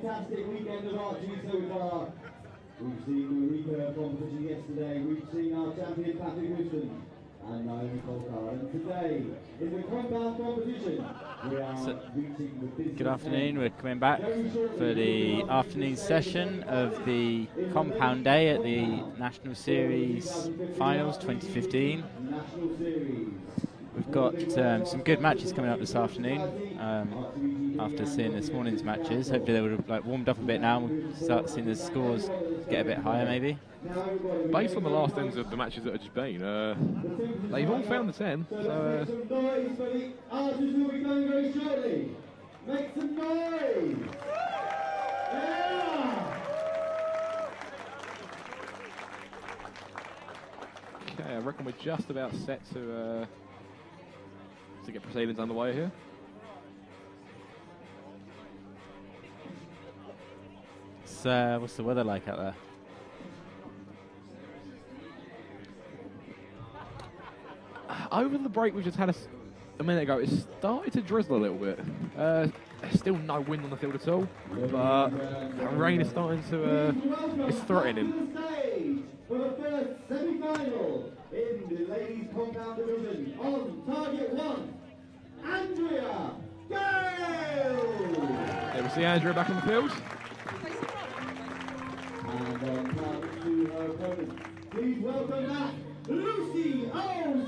fantastic weekend of archery so far. We've seen the recurve competition yesterday. We've seen our champion Patrick Houston and Naomi Colcar. And today, in the compound competition, we are reaching the business. Good afternoon. We're coming back for the afternoon session of the compound day at the National Series Finals 2015. We've got some good matches coming up this afternoon. After seeing this morning's matches, hopefully they would have warmed up a bit now and we'll start seeing the scores get a bit higher maybe. Based on the last ends of the matches that have just been, they've all found the 10. So, Make some noise for the archers who will be going very shortly. Make some noise! Yeah! okay, I reckon we're just about set to get proceedings underway here. So, what's the weather like out there? Over the break we just had a minute ago, it started to drizzle a little bit. Still no wind on the field at all, but rain is starting to, it's threatening. For the first semi-final in the ladies compound division, on target 1, Andrea Gale! There we see Andrea back on the field. And on target 2, her opponent. Please welcome back Lucy O'Sullivan!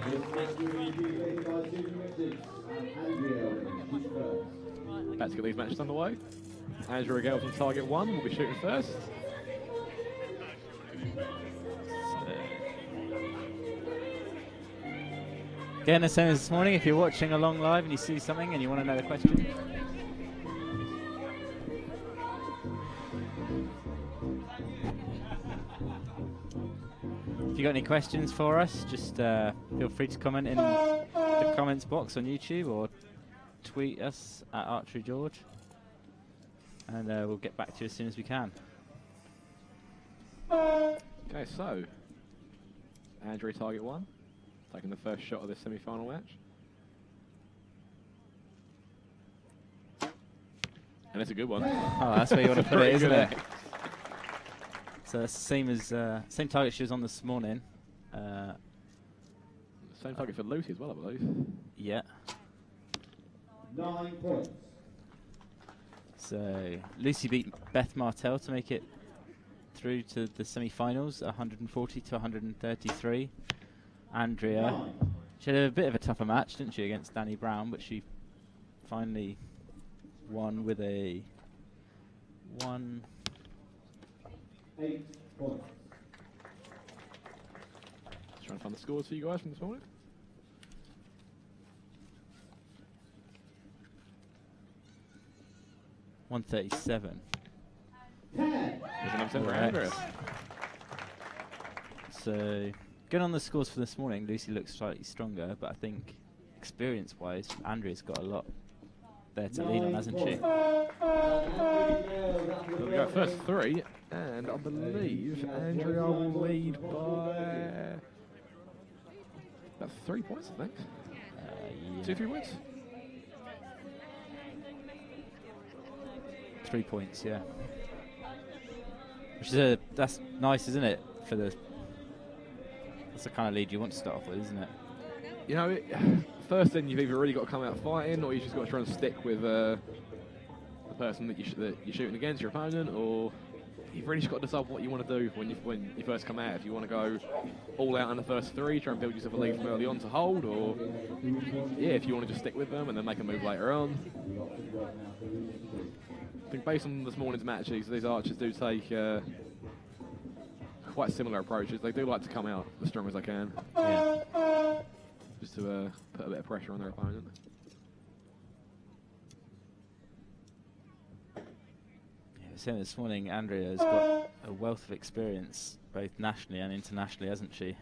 This match will be dedicated by Susan Richards and Andrea is first. Let's get these matches underway. Andrea Gale's on target 1, will be shooting first. Again, the same as this morning, if you're watching along live and you see something and you want to know the question. If you got any questions for us, just feel free to comment in the comments box on YouTube or tweet us at Archery George, and we'll get back to you as soon as we can. Okay, so Andrea target 1, taking the first shot of this semi-final match. And it's a good one. Oh, that's where you want to put it, isn't it? So it's the same as same target she was on this morning. Same target for Lucy as well, I believe. Yeah. 9 points. So Lucy beat Beth Martell to make it through to the semi-finals, 140 to 133. Andrea, she had a bit of a tougher match, didn't she, against Danny Brown, but she finally won with a 8 points. Just trying to find the scores for you guys from this morning. $137. There's an upset for Andrea. So, good on the scores for this morning. Lucy looks slightly stronger, but I think experience-wise, Andrea's got a lot there to lean on, hasn't she? So we got first 3, and I believe Andrea will lead by about 3 points, I think. Yeah. 2, 3 points? 3 points, yeah. Which is that's nice, isn't it? That's the kind of lead you want to start off with, isn't it? You know, first then you've either really got to come out fighting, or you just got to try and stick with the person that you're shooting against, your opponent, or you've really just got to decide what you want to do when you first come out. If you want to go all out in the first 3, try and build yourself a lead from early on to hold, or yeah, if you want to just stick with them and then make a move later on. I think based on this morning's matches, these archers do take quite similar approaches. They do like to come out as strong as they can. Yeah. Just to put a bit of pressure on their opponent. Yeah, saying this morning, Andrea's got a wealth of experience, both nationally and internationally, hasn't she?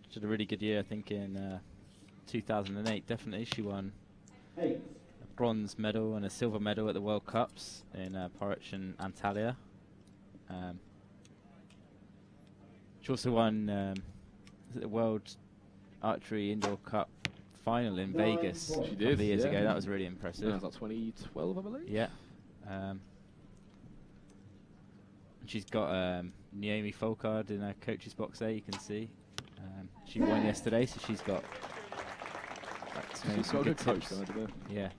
She had a really good year, I think, in 2008, definitely. She won a bronze medal and a silver medal at the World Cups in Porridge and Antalya. She also won the World Archery Indoor Cup final in Vegas She a couple did, of years yeah. ago. That was really impressive. That was like 2012, I believe. Yeah. She's got Naomi Folkard in her coach's box there, you can see. She won yesterday, so she's got... She's got a good coach, though, isn't it? Yeah.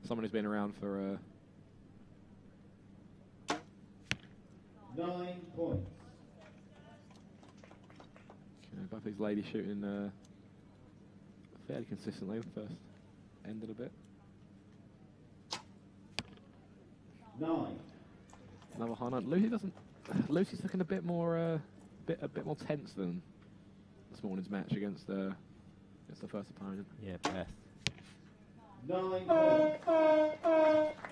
Someone who's been around for... 9 points. Okay, both these ladies shooting fairly consistently. The first ended a bit. 9. Another high nine. Lucy doesn't. Lucy's looking a bit more more tense than this morning's match against the first opponent. Yeah, Beth. 9 points.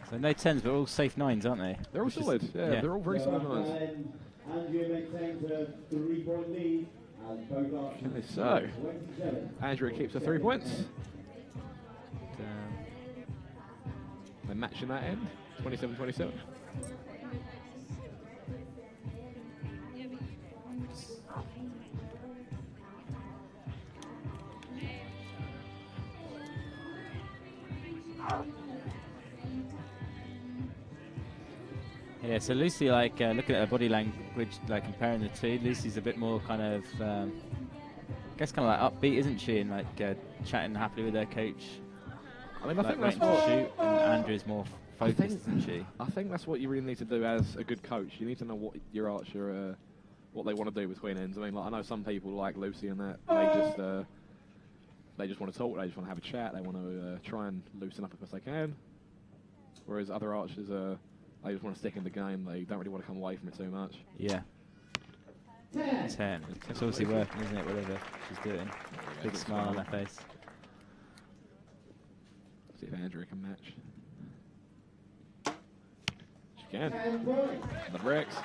So no 10s, but all safe 9s, aren't they? They're all Which is- solid. Yeah, they're all very solid nines. And Andrea maintains a 3-point lead. And both Archers Okay, so 27. Andrea keeps her 3 points. Um, They're matching that end. 27-27. yeah, so Lucy, like, looking at her body language, like, comparing the two, Lucy's a bit more kind of, I guess kind of like upbeat, isn't she? And, like, chatting happily with her coach. I mean, I Like, think that's ready to what. shoot, and Andrea's more I focused, think- isn't she? I think that's what you really need to do as a good coach. You need to know what your archer, what they want to do between ends. I mean, like I know some people like Lucy and that they just want to talk. They just want to have a chat. They want to try and loosen up as best they can. Whereas other archers, they just want to stick in the game. They don't really want to come away from it too much. Yeah. 10. It's obviously working, isn't it? Whatever she's doing. Big good smile on smile. her face. See if Andrea can match. She can. 10 points. Another X.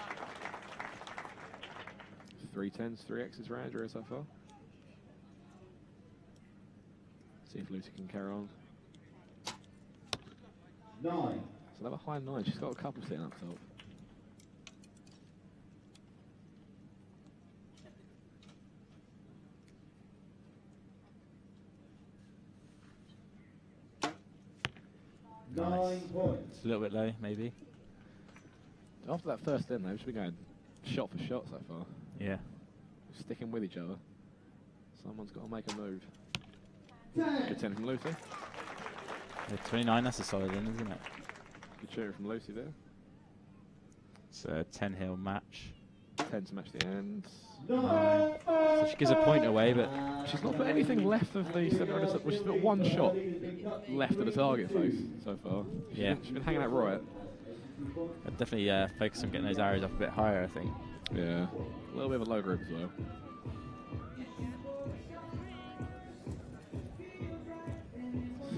3 10s, 3 X's for Andrea so far. See if Lucy can carry on. 9. So another high 9. She's got a couple sitting up top. Nine Nice. points. It's a little bit low, maybe. After that first end, though, we should be going shot for shot so far. Yeah. Sticking with each other. Someone's got to make a move. 10. Good 10 from Lucy. Yeah, 29, that's a solid one, isn't it? Good shooting from Lucy there. It's a 10 hill match. 10 to match the end. 9. So she gives a point away, but She's not put anything left of the 700, well, she's got one shot left of the target face so far. Yeah. She's been hanging out right. I'd definitely focus on getting those arrows up a bit higher, I think. Yeah. A little bit of a low group as well.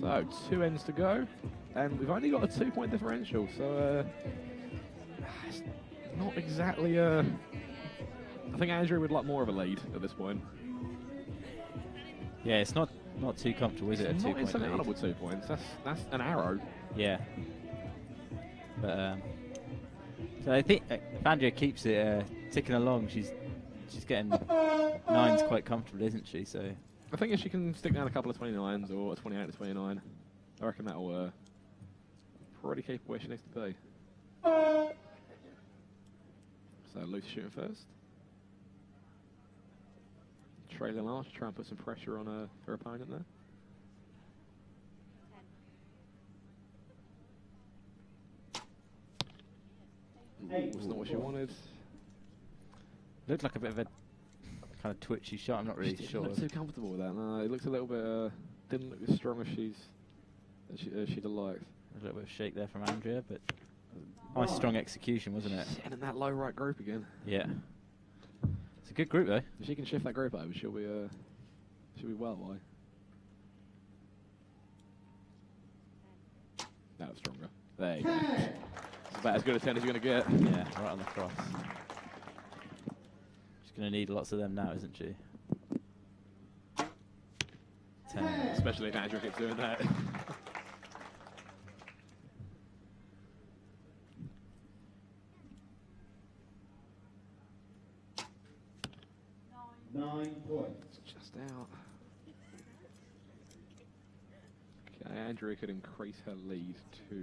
So, 2 ends to go. And we've only got a 2-point differential, so it's not exactly I think Andrew would like more of a lead at this point. Yeah, it's not too comfortable, is it? It's A not 2-point lead. insurmountable 2 points. That's an arrow. Yeah. But so I think if Andrea keeps it ticking along, she's getting 9s quite comfortably, isn't she? So I think if she can stick down a couple of 29s or a 28 to 29, I reckon that'll probably keep where she needs to be. So Lucy shooting first. Trailing large, try and put some pressure on her opponent there. Was not what she wanted. looked like a bit of a kind of twitchy shot. I'm not really She sure. didn't look too comfortable with that. No, it looked a little bit. Didn't look as strong as she'd have liked. A little bit of shake there from Andrea, but nice strong execution, wasn't it? Sitting in that low right group again. Yeah. It's a good group though. If she can shift that group over, she'll be well away. That was stronger. There you go. It's about as good a 10 as you're going to get. Yeah, right on the cross. She's going to need lots of them now, isn't she? 10. Especially if Andrew keeps doing that. Nine points. Just out. Andrea could increase her lead to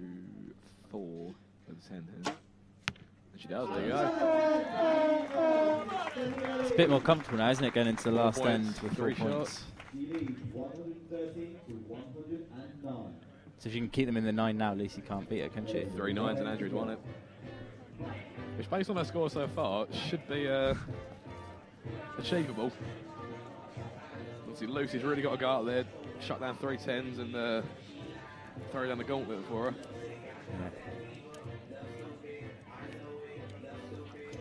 4 with the 10 here. And she does, there you go. It's a bit more comfortable now, isn't it, going into the last end with 4 3 points. shots. She leads 113 to 109. So if you can keep them in the 9 now, Lucy can't beat it, can she? 3 9s and Andrew's won it. Which, based on her score so far, should be achievable. Obviously, Lucy's really got to go out there, shut down 3 10s and throw down the gauntlet for her. Yeah.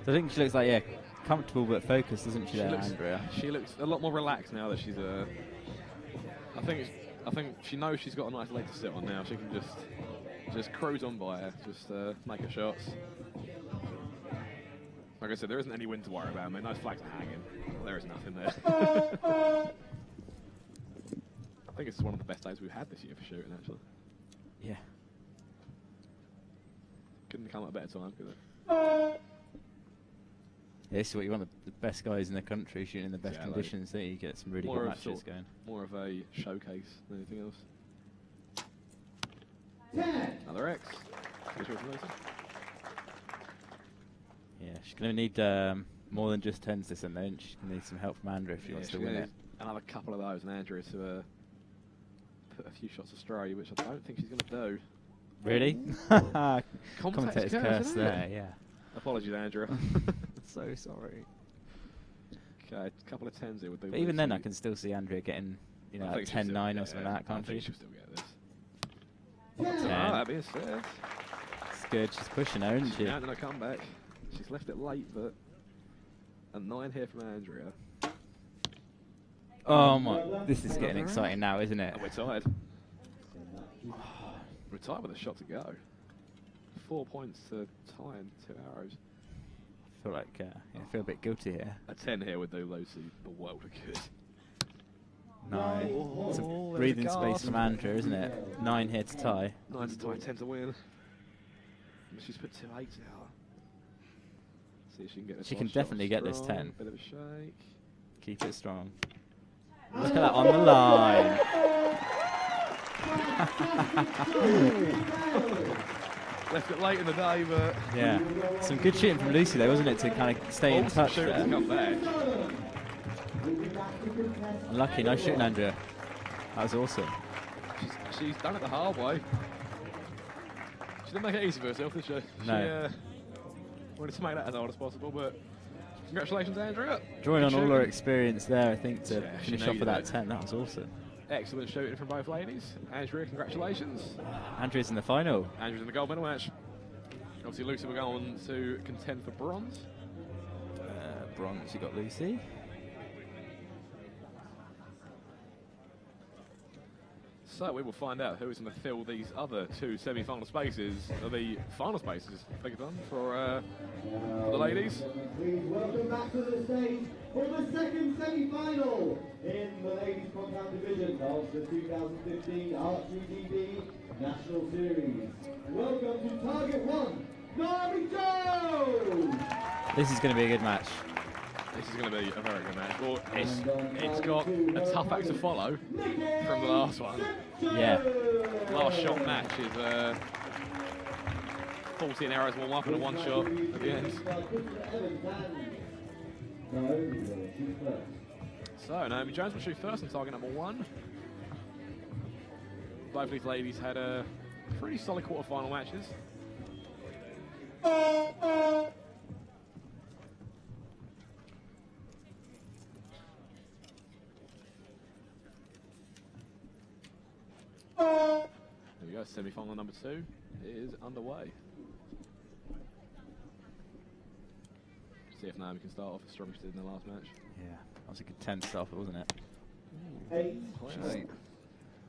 So I think she looks like, yeah, comfortable but focused, doesn't she, Andrea? She looks a lot more relaxed now that she's I think she knows she's got a nice leg to sit on now. She can just cruise on by her, just make her shots. Like I said, there isn't any wind to worry about. I mean, those flags are hanging. There is nothing there. I think it's one of the best days we've had this year for shooting, actually. Yeah. Couldn't come at a better time, could it? Yeah, this is what you want, the best guys in the country shooting in the best conditions, don't you? You get some really good matches going. More of a showcase than anything else. 10. Another X. Yeah, she's going to need more than just 10s this end, though. She's going to need some help from Andrea if she wants to win it. Another couple of those, and Andrea to put a few shots astray, which I don't think she's going to do. Really? Commentator's curse there, yeah. Apologies, Andrea. So sorry. Okay, a couple of 10s here would do. But even then, I can still see Andrea getting, you know, like 10-9 or something like that, can't she? She'll still get this. 10. That being said, it's good. She's pushing her, isn't she? She's counting a comeback. She's left it late, but a 9 here from Andrea. Oh my! This is getting exciting now, isn't it? And we're tied. We're tied with a shot to go. 4 points to tie and 2 arrows. I feel like I feel a bit guilty here. A 10 here would do Lucy the world of good. 9. It's a breathing space from Andrea, isn't it? 9 here to tie. 9 to tie, 10 to win. She's put 2 8s out. See if she can get this. She can definitely get this 10. Bit of a shake. Keep it strong. Look at that on the line. Left it late in the day, but yeah, some good shooting from Lucy though, wasn't it, to kind of stay in touch there. Come back. Unlucky, nice shooting, Andrea. That was awesome. She's done it the hard way. She didn't make it easy for herself, did she? No. She wanted to make that as hard as possible, but congratulations, Andrea. Drawing on all her experience there, I think, to finish off with that 10. That was awesome. Excellent shooting from both ladies. Andrea, congratulations. Andrea's in the final. Andrea's in the gold medal match. Obviously, Lucy will go on to contend for bronze. Bronze, you got Lucy. So we will find out who is going to fill these other 2 semi-final spaces, or the final spaces, beg your pardon, for the ladies. Please welcome back to the stage for the second semi-final in the ladies compound division of the 2015 Archery DD National Series. Welcome to Target 1, Nari Jones! This is going to be a good match. This is going to be a very good match. Well, it's got a tough act to follow from the last one. Yeah. Last shot match is 14 arrows warm up and a 1 shot at the end. So Naomi Jones will shoot first on target number 1. Both these ladies had pretty solid quarter-final matches. There we go, semi-final number 2 is underway. See if Naomi can start off as strong as she did in the last match. Yeah, that was a good 10 start, wasn't it? 8.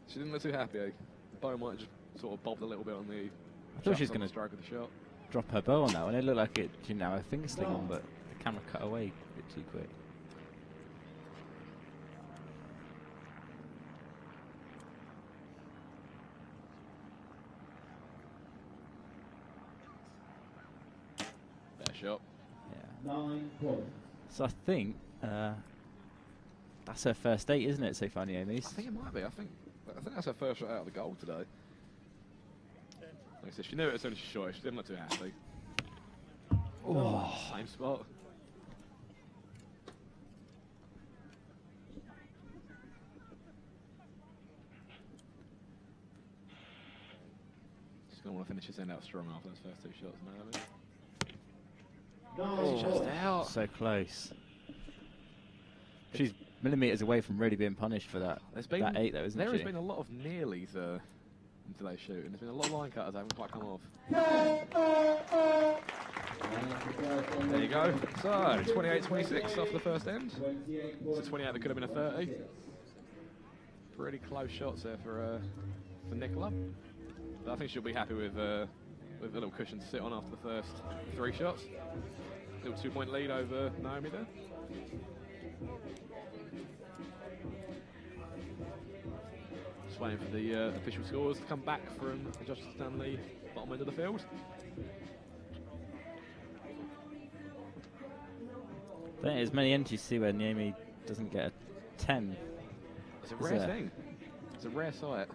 She didn't look too happy. The bow might have just sort of bobbed a little bit on the. I thought she was going to strike with the shot. Drop her bow on that one. It looked like it didn't have a finger sling on, but the camera cut away a bit too quick. Better shot. Yeah. 9 points. So I think that's her first date, isn't it, so far, Naomi's? I think it might be. I think I think that's her first shot out of the goal today. Like I said, she knew it as soon as she shot it. She didn't look too happy. Oh, same spot. She's going to want to finish this end out strong after those first 2 shots, Naomi. No. Just out. So close. She's millimetres away from really being punished for that. There's been, that 8 though, isn't there she? has been a lot of nearlies in today's shooting. There's been a lot of line cutters that haven't quite come off. There you go. So, 28-26 off the first end. So 28 that could have been a 30. Pretty close shots there for Nicola. But I think she'll be happy with a little cushion to sit on after the first 3 shots. Little 2-point lead over Naomi there. Just waiting for the official scores to come back from the judges down the bottom end of the field. I think there's many entries to see where Naomi doesn't get a 10. It's a rare thing. It's a rare sight.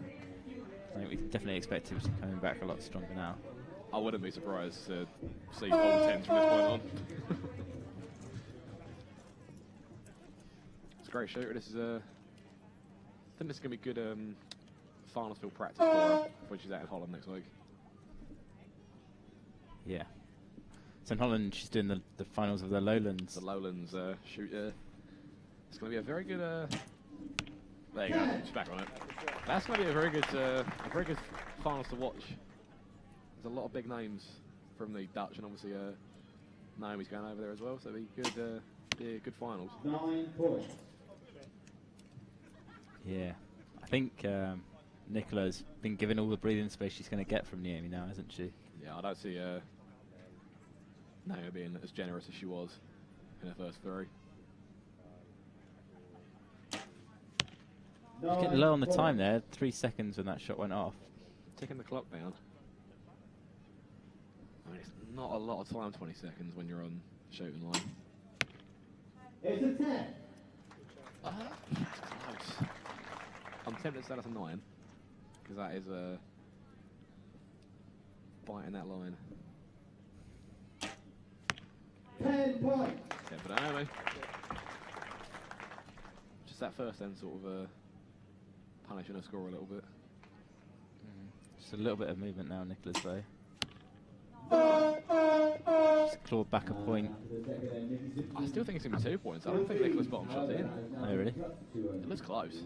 I think we can definitely expect him to be coming back a lot stronger now. I wouldn't be surprised to see all 10s from this point on. It's a great shooter. This is I think this is going to be good finals field practice for her when she's out in Holland next week. Yeah. So in Holland, she's doing the finals of the Lowlands. The Lowlands shooter. It's going to be a very good. There you go. She's back on it. That's going to be a very good finals to watch. There's a lot of big names from the Dutch, and obviously Naomi's going over there as well. So it'll be good finals. 9 points. Yeah. I think Nicola's been given all the breathing space she's going to get from Naomi now, hasn't she? Yeah, I don't see Naomi being as generous as she was in her first 3. She's getting low on the time there. 3 seconds when that shot went off. Ticking the clock down. I mean, it's not a lot of time, 20 seconds, when you're on shooting line. It's a 10. That's close. I'm tempted to say that's a 9, because that is biting that line. 10 points. 10 for Naomi. Just that first end sort of punishing her score a little bit. Just a little bit of movement now, Nicola's though. Just clawed back a point. I still think it's going to be 2 points. I don't think Nicola's bottom shot's in. Oh, really? It looks close.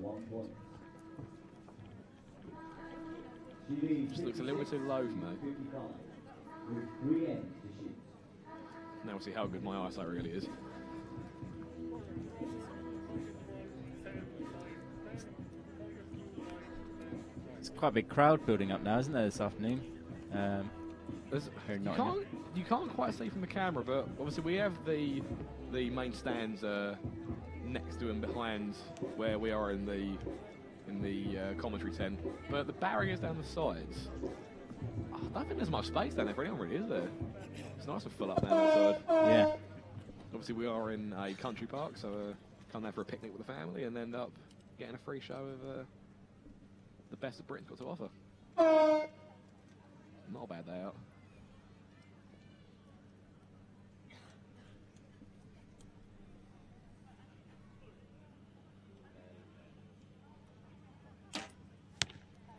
Just looks a little bit too low for me. Now we'll see how good my eyesight really is. It's quite a big crowd building up now, isn't there, this afternoon? Here in Nottingham. You can't quite see from the camera, but obviously we have the main stands next to and behind where we are in the commentary tent. But the barriers down the sides, I don't think there's much space down there for anyone really, is there? It's nice and full up down that side. Yeah. Obviously we are in a country park, so come there for a picnic with the family and end up getting a free show of the best that Britain's got to offer. Not a bad day out.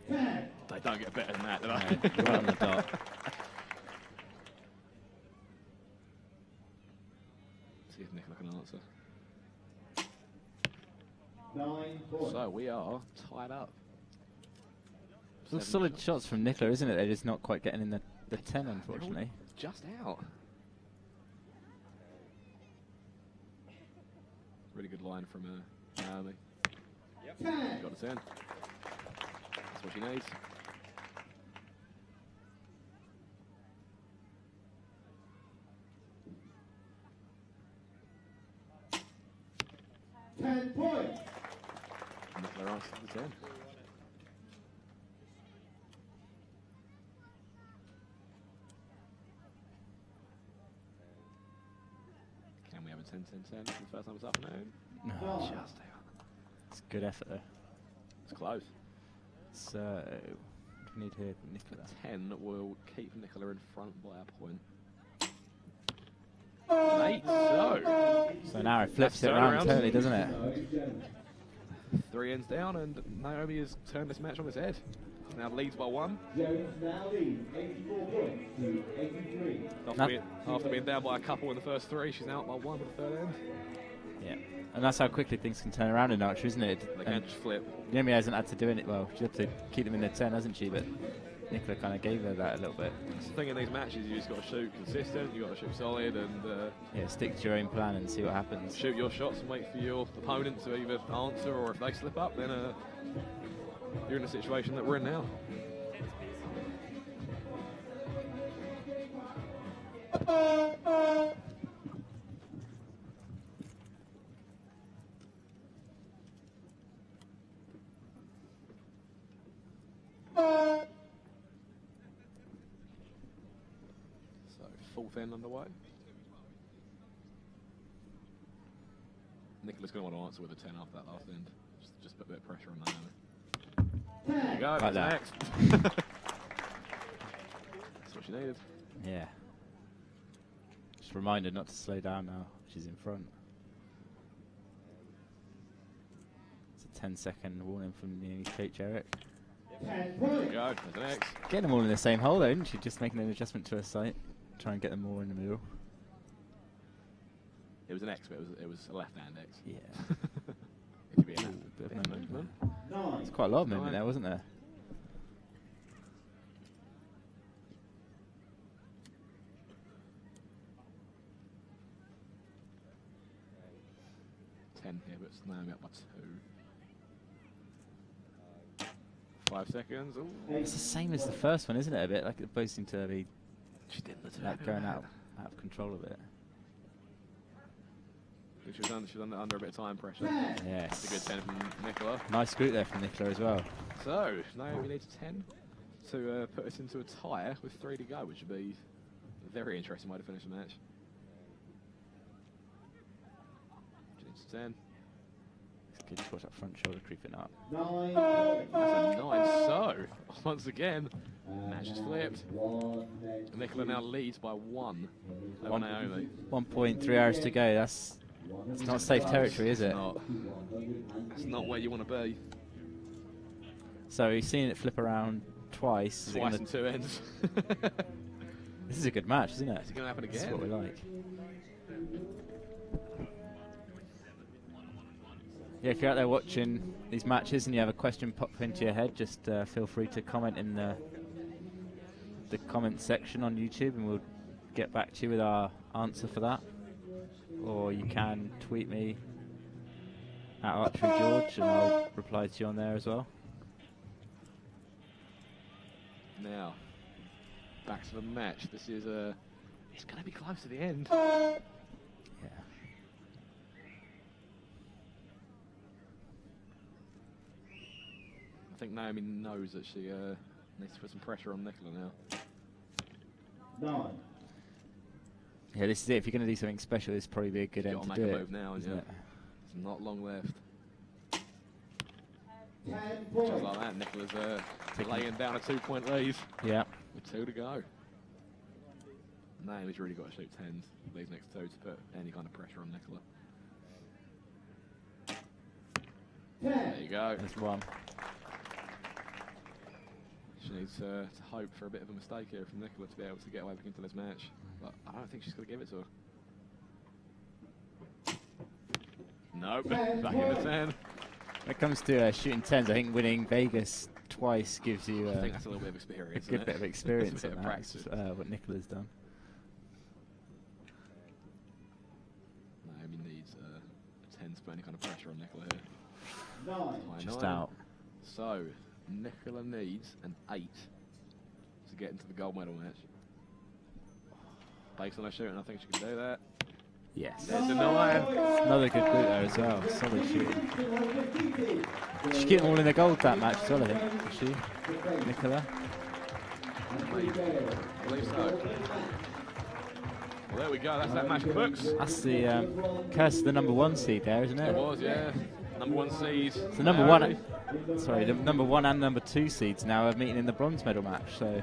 They don't get better than that, do they? Right on the dot. See if Nicola can answer. 9 points. So we are tied up. Some 7 solid shots from Nicola, isn't it? They're just not quite getting in the 10, They're all unfortunately. just out. Really good line from Naomi. 10. Got a 10. That's what she needs. $10 points. Nicola answers the 10. Can we have a 10-10-10 for the first time this afternoon? No, No. Just out. it's good effort though. It's close. So, what do we need here? Nicola. 10 will keep Nicola in front by a point. 8, So now it flips it around totally, doesn't it? 3 ends down, and Naomi has turned this match on its head. Now leads by 1. Jones now leads 84 points to 83. After being down by a couple in the first 3, she's now up by 1 for the third end. Yeah. And that's how quickly things can turn around in archery, isn't it? They can just flip. Naomi hasn't had to do it. Well, she had to keep them in the 10, hasn't she? But Nicola kind of gave her that a little bit. That's the thing in these matches, you just got to shoot consistent, you got to shoot solid, and yeah, stick to your own plan and see what happens. shoot your shots and wait for your opponent to either answer, or if they slip up, then you're in a situation that we're in now. So, fourth end underway. Nicola's going to want to answer with a 10 after that last end. Just put a bit of pressure on Naomi. There you go, Like that's that. next. That's what she needed. Yeah. Just a reminder not to slow down now. She's in front. It's a 10-second warning from the coach Eric. There you go, that's the next. Getting them all in the same hole, though, isn't she? Just making an adjustment to her sight. Try and get them all in the middle. It was an X, but it was a left-hand X. Yeah. If you're being Bit of movement. 9. There's quite a lot of movement there, wasn't there? Here, but it's Naomi up by 2. 5 seconds. Ooh. It's the same as the first one, isn't it? A bit like it both seem to be She did the like going out of control a bit. She was under a bit of time pressure. Yes. It's a good 10 from Nicola. Nice group there from Nicola as well. So, Naomi needs 10 to put us into a tie with 3 to go, which would be a very interesting way to finish the match. She needs 10. It's good to watch that front shoulder creeping up. 9. That's a 9. So, once again, match is flipped. Nicola now leads by 1 over Naomi. 1.3 hours to go. That's not safe territory, is it? It's not where you want to be. So you've seen it flip around twice. Twice in 2 ends. This is a good match, isn't it? Is it going to happen This is again? what we like. Yeah, if you're out there watching these matches and you have a question pop into your head, just feel free to comment in the comment section on YouTube, and we'll get back to you with our answer for that. Or you can tweet me at Archery George, and I'll reply to you on there as well. Now, back to the match. This is it's going to be close to the end. Yeah. I think Naomi knows that she needs to put some pressure on Nicola now. 9. Yeah, this is it. If you're going to do something special, this would probably be a good end to Got do to make a it. move now, isn't yeah. it? There's not long left. 10 Just points. like that, Nicola's laying down a 2-point lead Yeah. with 2 to go. Naomi's really got to shoot 10s these next 2 to put any kind of pressure on Nicola. 10. There you go. There's one. She needs to hope for a bit of a mistake here from Nicola to be able to get away back into this match. But I don't think she's going to give it to her. Nope, back in the 10. When it comes to shooting 10s, I think winning Vegas twice gives you I think that's a little bit of experience. a good bit of experience It's a on bit of that. practice. It's, what Nicola's done. Naomi needs a 10 to put any kind of pressure on Nicola here. 9. High Just 9. out. So, Nicola needs an 8 to get into the gold medal match. Based on her shooting, I think she can do that. Yes. There's a 9. Another good group there as well. Solid shooting. She get them all in the gold that match as well, I think. Did she? Nicola? I believe so. Well, there we go. That's that match in the books. That's the curse of the #1 seed there, isn't it? It was, yeah. Number 1 seed. So number one, sorry, the number 1 and number 2 seeds now are meeting in the bronze medal match. So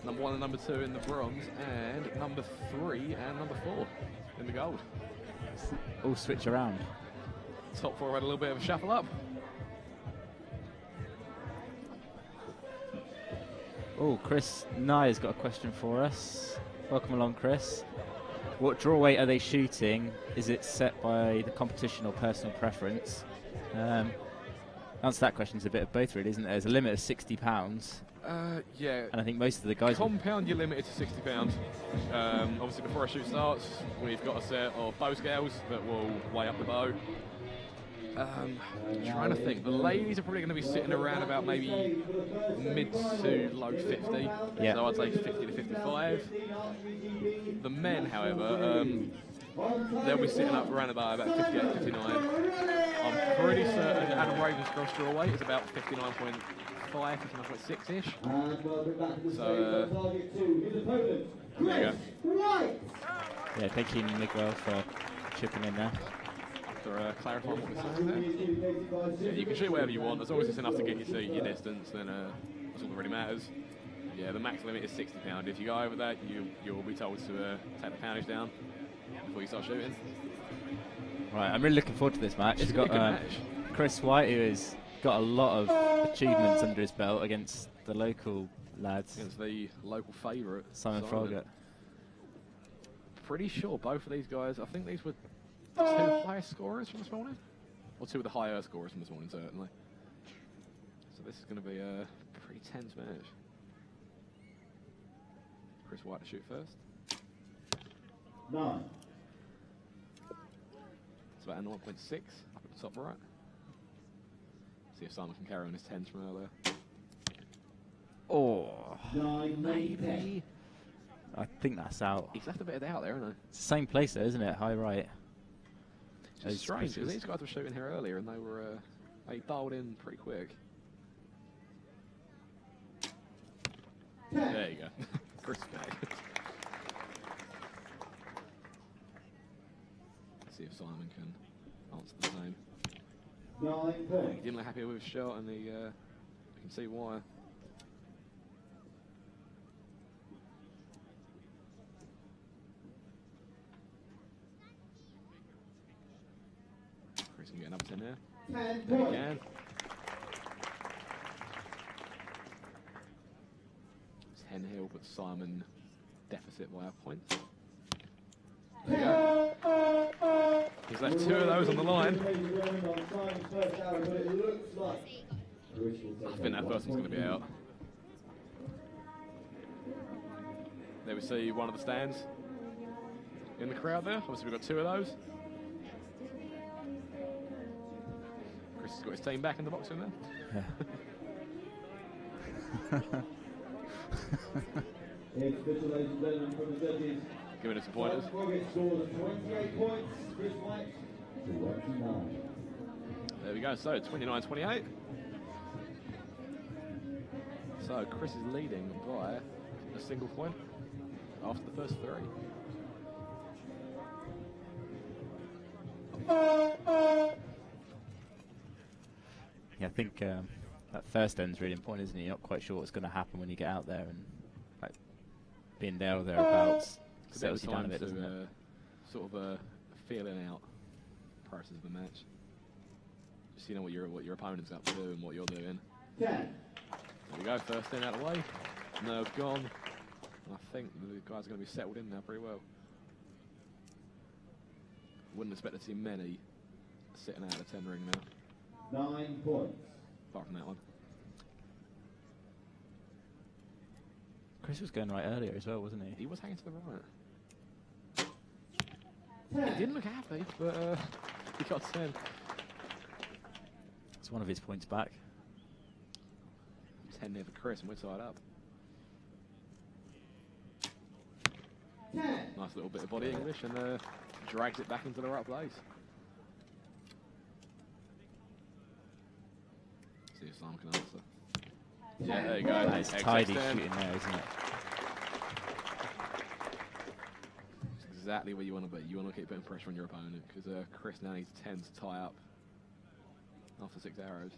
Number 1 and number 2 in the bronze, and number 3 and number 4 in the gold. all switch around. Top 4 had a little bit of a shuffle up. Oh, Chris Nye's got a question for us. Welcome along, Chris. What draw weight are they shooting? Is it set by the competition or personal preference? Answer that question is a bit of both, really, isn't there? There's a limit of £60, Yeah. and I think most of the guys. Compound, you're limited to £60. Obviously, before a shoot starts, we've got a set of bow scales that will weigh up the bow. Trying to think. The ladies are probably going to be sitting around about maybe mid to low 50. Yeah. So I'd say 50 to 55. The men, however, they'll be sitting up around about 58, 59. I'm pretty certain Adam Raven's gross draw weight is about 59.5, 59.6-ish. So, there you go. Yeah, thank you, Miguel, for chipping in there. After clarifying what we're saying there. Yeah, you can shoot whatever you want, as long as it's enough to get you to your distance, then that's all that really matters. Yeah, the max limit is £60. If you go over that, you'll be told to take the poundage down before you start shooting. Right, I'm really looking forward to this match. It's We've a got good match. Chris White, who has got a lot of achievements under his belt against the local lads. Against the local favourite, Simon Froggatt. Pretty sure both of these guys, I think these were 2 highest scorers from this morning, or 2 of the higher scorers from this morning, certainly. So this is going to be a pretty tense match. Chris White to shoot first. 9. It's about a 0.6 up at the top right. See if Simon can carry on his 10s from earlier. Oh, 9, Maybe. I think that's out. He's left a bit of doubt there, hasn't he? It's the same place there, isn't it? High right. It's strange, because these guys were shooting here earlier and they dialed in pretty quick. There you go. Chris back. Let's see if Simon can answer the same. 9 He points. didn't look happy with his shot, and you can see why. Chris can get another 10 there. 10 There he points. can. 10 Hill, but Simon deficit by a point. There you go. He's left 2 of those on the line. I think that first one's going to be out. There we see one of the stands in the crowd there. Obviously we've got 2 of those. Chris has got his team back in the box in there. Yeah. Giving us some pointers. Froggatt scores 28 points. Chris White 29. There we go, so 29-28. So Chris is leading by a single point after the first 3. Yeah, I think that first end's really important, isn't it? You're not quite sure what's going to happen when you get out there, and like being there or thereabouts It's a bit settles of you down a time bit, doesn't it? to sort of feeling out prior to the match. Just so you know what your opponent's up to and what you're doing. 10. There we go, first in out of the way. Nerve gone. And I think the guys are going to be settled in now pretty well. Wouldn't expect to see many sitting out of the 10 ring now, 9 points. apart from that one. Chris was going right earlier as well, wasn't he? He was hanging to the right. He didn't look happy, but he got 10. It's one of his points back. 10 there for Chris, and we're tied up. 10. Nice little bit of body English, and drags it back into the right place. See if Simon can answer. Yeah, there you go. Nice tidy shooting there, isn't it? It's exactly where you want to be. You want to keep putting pressure on your opponent, because Chris now needs 10 to tie up. after 6 arrows.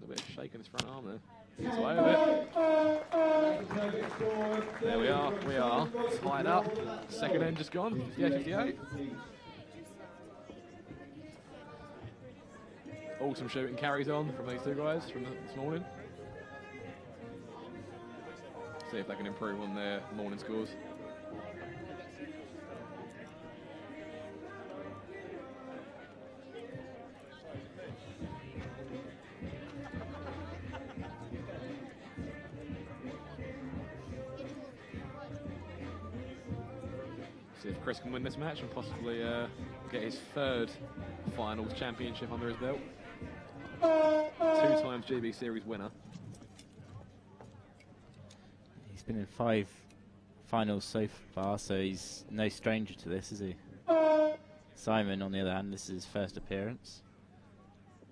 A bit of shake in his front arm there. Gets away with it. There we are. We are tied up. Second end just gone. 58-58. Awesome shooting carries on from these two guys from this morning. See if they can improve on their morning scores. See if Chris can win this match and possibly get his third finals championship under his belt. 2 times GB Series winner. He's been in 5 finals so far, so he's no stranger to this, is he? Simon, on the other hand, this is his first appearance.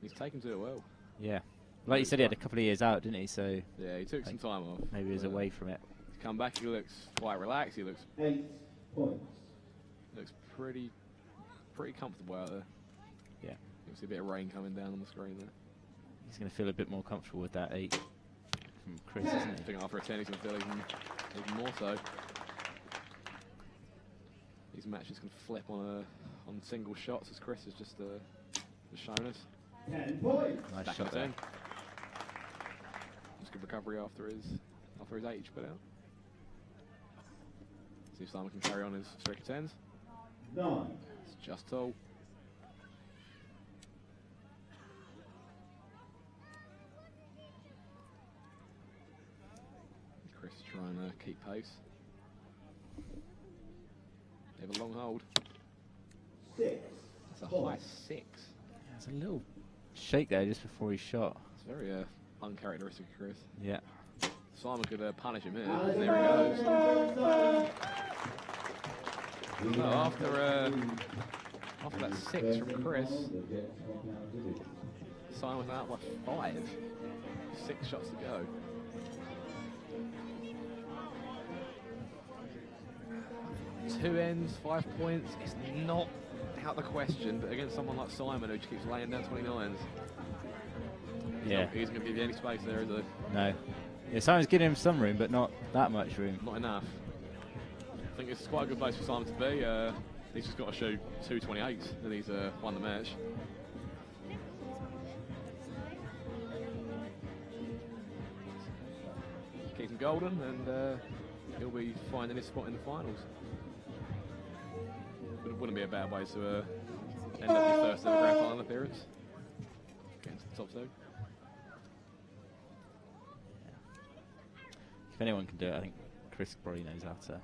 He's taken to it well. Yeah. Like you said, he had a couple of years out, didn't he? So yeah, he took some time off. Maybe he was away from it. He's come back, he looks quite relaxed, he looks 8 points. Looks pretty comfortable out there. Yeah. You can see a bit of rain coming down on the screen there. He's going to feel a bit more comfortable with that 8 from Chris, isn't he? I think after a 10 he's going to feel even more so. These matches can flip on single shots, as Chris has just shown us. 10 points. Nice Back shot on there. 10. Just good recovery after his H put out. See if Simon can carry on his streak of 10s. 9. It's just tall. Chris is trying to keep pace. They have a long hold. 6. That's a high 6. There's a little shake there just before he shot. It's very uncharacteristic of Chris. Yeah. Simon could punish him here. And there he goes. So after that 6 from Chris, Simon was out by 5. 6 shots to go. Two ends, 5 points. It's not out the question, but against someone like Simon who just keeps laying down 29s, Yeah. he's going to give you any space there, is he? No. Yeah, Simon's giving him some room, but not that much room. Not enough. I think it's quite a good place for Simon to be. He's just got to shoot 228 and he's won the match. Keeps him golden and he'll be finding his spot in the finals. But it wouldn't be a bad way to end up your first ever grand final appearance. Getting to the top 2. If anyone can do it, I think Chris probably knows how to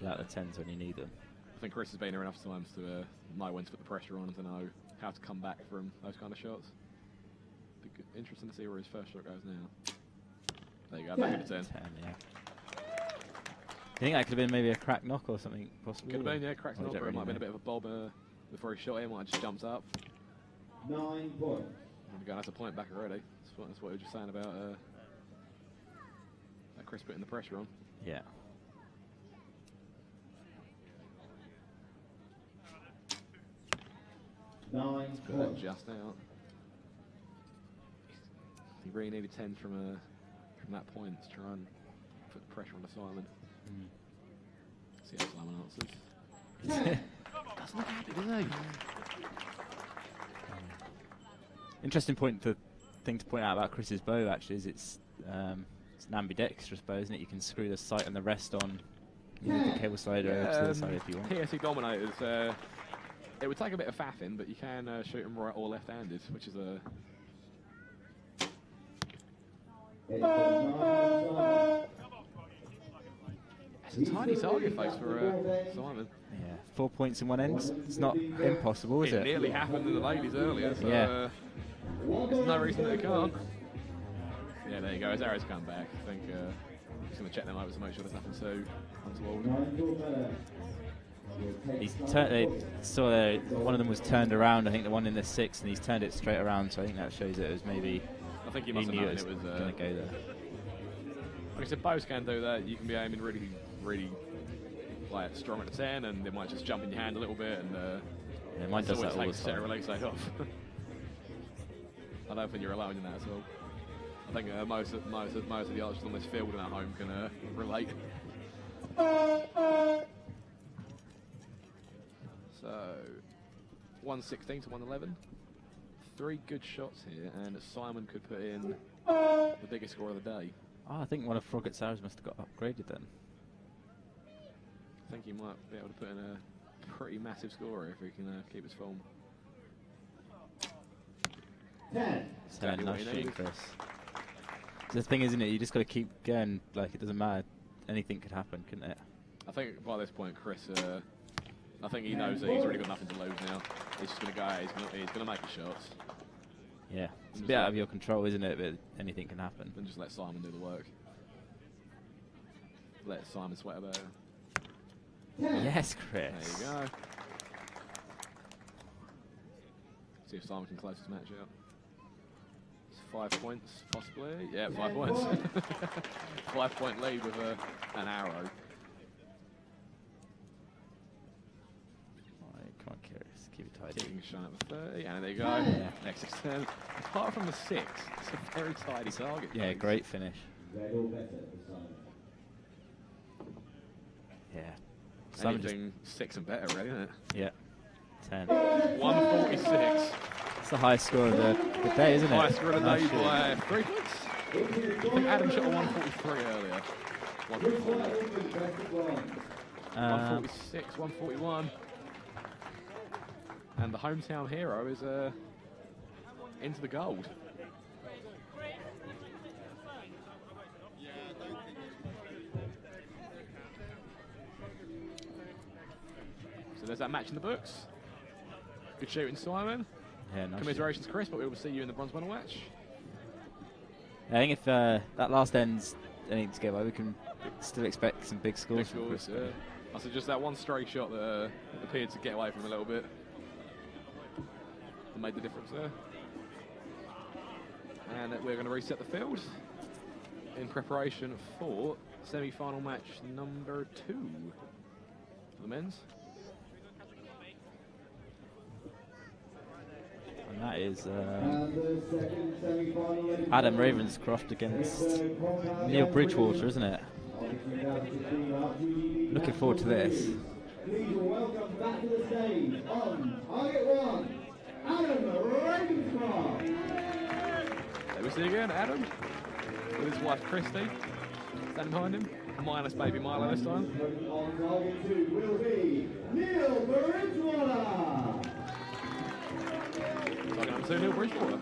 get out the 10s when you need them. I think Chris has been here enough times to know when to put the pressure on and to know how to come back from those kind of shots. Be good, interesting to see where his first shot goes now. There you go, back at the 10. 10, yeah. Do you think that could have been maybe a crack knock or something possible? Could have been, yeah, cracked Or knock, is or it it might have been a really bit of a bob before he shot in, might have just jumped up. 9 points. There we go, that's a point back already. That's what we were just saying about Chris putting the pressure on. Yeah. Nine Got that points. just out. He really needed 10 from that point to try and put the pressure on Simon. See how Simon answers. Doesn't look happy, does he? Interesting thing to point out about Chris's bow actually is it's an ambidextrous bow, isn't it? You can screw the sight and the rest on with the cable slider over to the side if you want. PSE Dominators, it would take a bit of faffing, but you can shoot them right or left-handed, which is a... It's a tiny target face for Simon. Yeah, 4 points in one end. It's not impossible, is It it? nearly happened in the ladies earlier, so Yeah. there's no reason that it can't. Yeah, there you go. His arrows come back. I think he's going to check them over to make sure there's nothing too untoward. Saw there, one of them was turned around. I think the one in the 6, and he's turned it straight around. So I think that shows that it was maybe. I think he must have knew known it it was going to go there. Like I said, bows can do that. You can be aiming really like strong at the 10, and they might just jump in your hand a little bit, and Yeah, mine does that all the takes time. release side off. I don't think you're alone in that at all. I think most of the archers on this field and at home can relate. So 116 to 111. 3 good shots here, and Simon could put in the biggest score of the day. Oh, I think one of Froggett's arrows must have got upgraded then. I think he might be able to put in a pretty massive score if he can keep his form. 10. Exactly Nice what you shooting, need. Chris. The thing, isn't it? You just got to keep going. Like, it doesn't matter. Anything could happen, couldn't it? I think by this point, Chris, I think he knows that he's really got nothing to lose now. He's just going to go out, he's going to make his shots, Yeah. It's a bit out of your control, isn't it? But anything can happen. and just let Simon do the work. Let Simon sweat about it. Yes, Chris. There you go. See if Simon can close this match out. It's 5 points, possibly. Yeah, 5 points. 5 point lead with an arrow. Alright, come on, Chris. Keep it tidy. Keeping shine up to 30, and there you go. Yeah. Next extend. Apart from the 6, it's a very tidy target. Yeah, folks. great finish. Red all better for Simon. Yeah. Simon just, Anything 6 and better, really, isn't it? yeah. 10. 146. It's the highest score of the day, isn't it? Highest score of the Nice day shoot. by 3 points. I think Adam shot a 143 earlier. 146, 141. And the hometown hero is into the gold. So there's that match in the books. Good shooting, Simon. Yeah, nice. Commiserations, Chris, but we will see you in the bronze medal match. I think if that last ends anything to go away, we can still expect some big scores. Big from scores, Chris. yeah. I said just that one stray shot that appeared to get away from him a little bit. That made the difference there. And we're going to reset the field in preparation for semi-final match number 2 for the men's. And that is And the second semi-final. Adam Ravenscroft against Neil Bridgewater, isn't it? Looking forward to this. Please welcome back to the stage on target 1, Adam Ravenscroft. There we see again, Adam, with his wife Christy, standing behind him. Minus baby Milo this time. On target 2 will be Neil Bridgewater. Target number 2, Neil Bridgewater.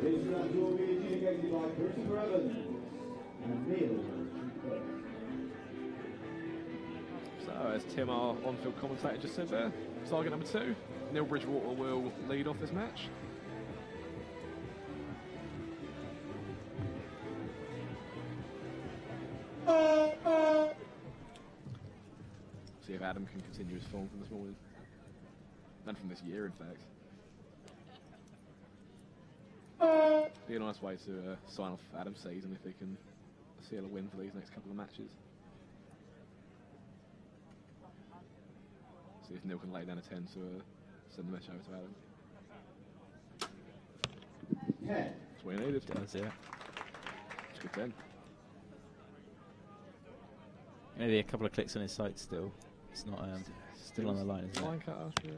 This match will be adjudicated by Christopher Evans and Neil. So, as Tim, our on-field commentator, just said there, target number 2, Neil Bridgewater will lead off this match. See if Adam can continue his form from this morning. And from this year, in fact. Be a nice way to sign off Adam's season if he can seal a win for these next couple of matches. See if Neil can lay down a 10 to send the match over to Adam. 10. That's what he needed. Does, yeah. It's a good 10. Maybe a couple of clicks on his site still. It's not still on the line, isn't Line it? cut off, yeah.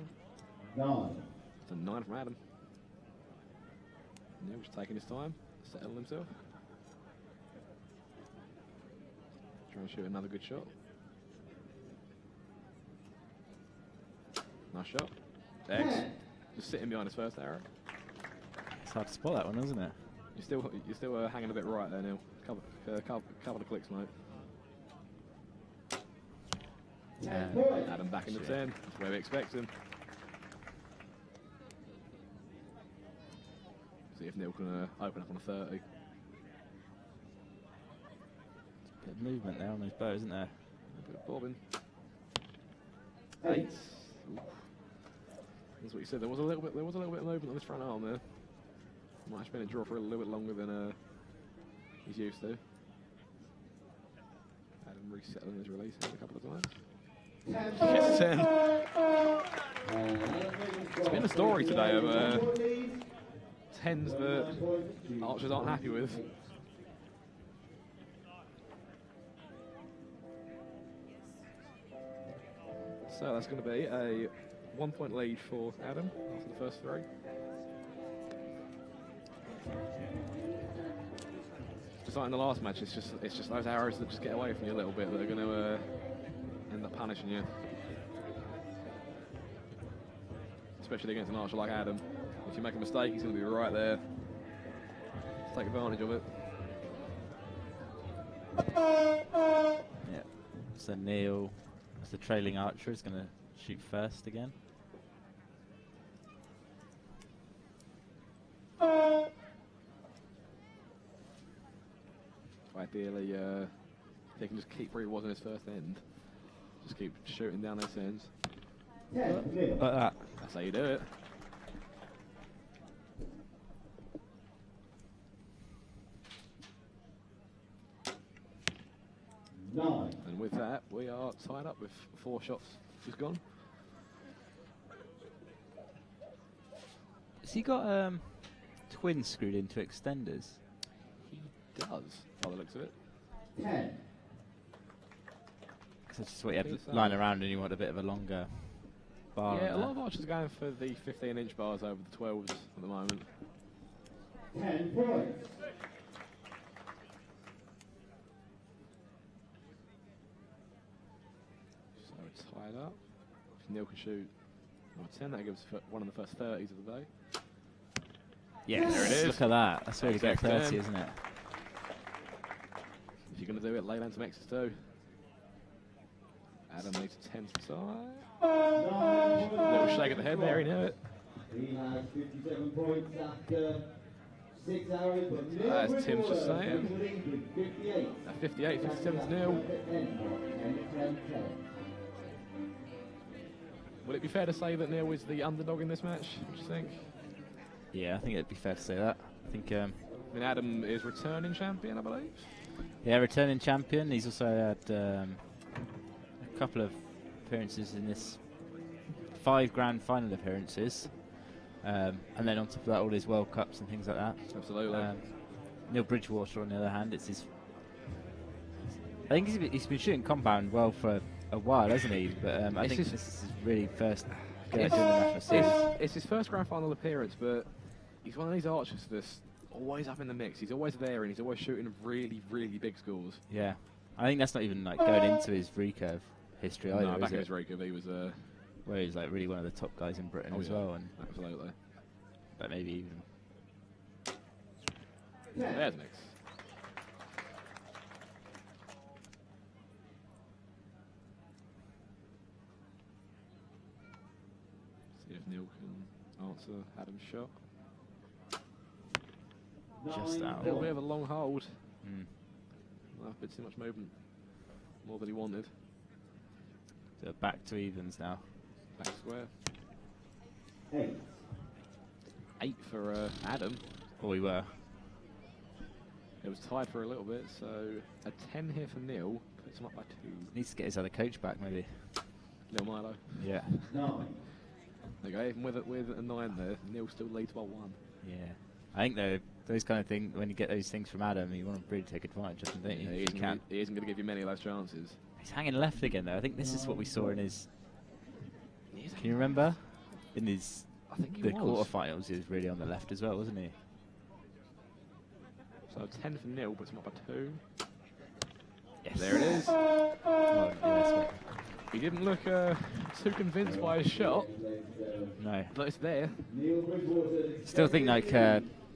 9. It's a 9 from Adam. Neil just taking his time, settling himself. Trying to shoot another good shot. Nice shot. X. Just sitting behind his first arrow. It's hard to spot that one, isn't it? You're still hanging a bit right there, Neil. Couple of clicks, mate. Yeah. Adam back in the 10. That's where we expect him. See if Neil can open up on a 30. Bit of movement there on his bow, isn't there? A bit of bobbing. 8. Oof. That's what you said. There was a little bit of movement on this front arm there. Might have been a draw for a little bit longer than he's used to. Adam resettling his release a couple of times. 10 Gets 10. It's It's been a story today of 10s that archers aren't happy with. So that's going to be a 1 point lead for Adam after the first 3. Just like in the last match, it's just those arrows that just get away from you a little bit that are going to end up punishing you. Especially against an archer like Adam. If you make a mistake, he's going to be right there. Let's take advantage of it. Yeah. So Neil, as the trailing archer, is going to shoot first again. Ideally, they can just keep where he was in his first end. Just keep shooting down those ends. 10 Like that. That's how you do it. Nine. And with that, we are tied up with 4 shots just gone. Has he got twins screwed into extenders? He does, by the looks of it. 10. Because that's just what you have Think so. lying around and you want a bit of a longer bar. Yeah, a on lot of archers are going for the 15-inch bars over the 12s at the moment. 10 points. So we're tied up. If Neil can shoot number 10, that gives one of the first 30s of the day. Yes, There it is. Look at that. That's really good Exact 30, 10. isn't it? If you're going to do it, lay down some X's too. Adam needs a 10 to tie. 9. Little shake of the head there, he knew it. He has 57 points after 6 hours. But Neil As Tim's Bridgewater just saying. will lead with 58. At 58, 57 to Neil. 10. Will it be fair to say that Neil is the underdog in this match? What do you think? Yeah, I think it'd be fair to say that. I think, I mean, Adam is returning champion, I believe. yeah, returning champion. He's also had a couple of appearances in this 5 grand final appearances. And then on top of that, all his World Cups and things like that. Absolutely. Neil Bridgewater, on the other hand, it's his. I think he's been shooting compound well for a while, hasn't he? But I think this is his really first go at doing the national series. It's his first grand final appearance, but he's one of these archers that's always up in the mix. He's always there, and he's always shooting really, really big scores. Yeah, I think that's not even like going into his recurve history either. No, back is in it? his recurve, he was Where he's like really one of the top guys in Britain as yeah, well, and absolutely. but maybe even. There's Nix. See if Neil can answer Adam's shot. Just out. A little bit of a long hold. Mm. Well, a bit too much movement. More than he wanted. So back to evens now. Back square. 8. 8 for Adam. Or we were. It was tied for a little bit, so a 10 here for Neil puts him up by 2. Needs to get his other coach back, maybe. Neil Milo. Yeah. 9. There you go, even with a 9 there, Neil still leads by 1. Yeah. I think though those kind of things, when you get those things from Adam, you want to really take advantage of them, don't you? Yeah, If you can. he isn't going to give you many of those chances. He's hanging left again though. I think this is what we saw in his. He's Can you remember? In his I think he the was. quarterfinals, he was really on the left as well, wasn't he? So 10 for Neil puts him up by 2. Yes. There it is. Oh, yeah, that's right. He didn't look too convinced by his shot, No. but it's there. Neil Bridgewater. Still think like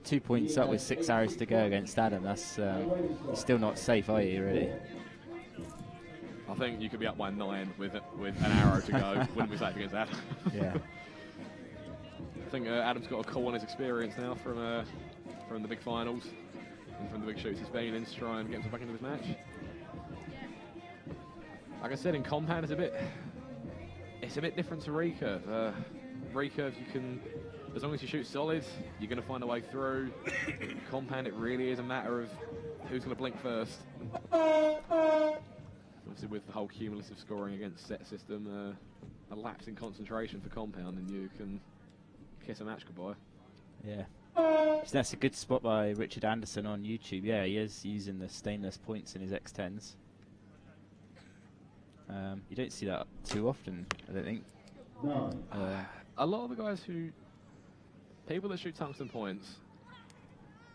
2 points up with 6 arrows to go against Adam. That's you're still not safe, are you? Really? I think you could be up by 9 with an arrow to go. Wouldn't be safe against Adam. Yeah. I think Adam's got a call on his experience now from the big finals and from the big shoots he's been in to try and get himself back into this match. Like I said, in compound it's a bit different to recurve. Recurve you can, as long as you shoot solid, you're going to find a way through. Compound it really is a matter of who's going to blink first. Obviously, with the whole cumulative scoring against set system, a lapse in concentration for compound, and you can kiss a match goodbye. Yeah. So that's a good spot by Richard Anderson on YouTube. Yeah, he is using the stainless points in his X10s. You don't see that too often, I don't think. No. A lot of the guys people that shoot tungsten points,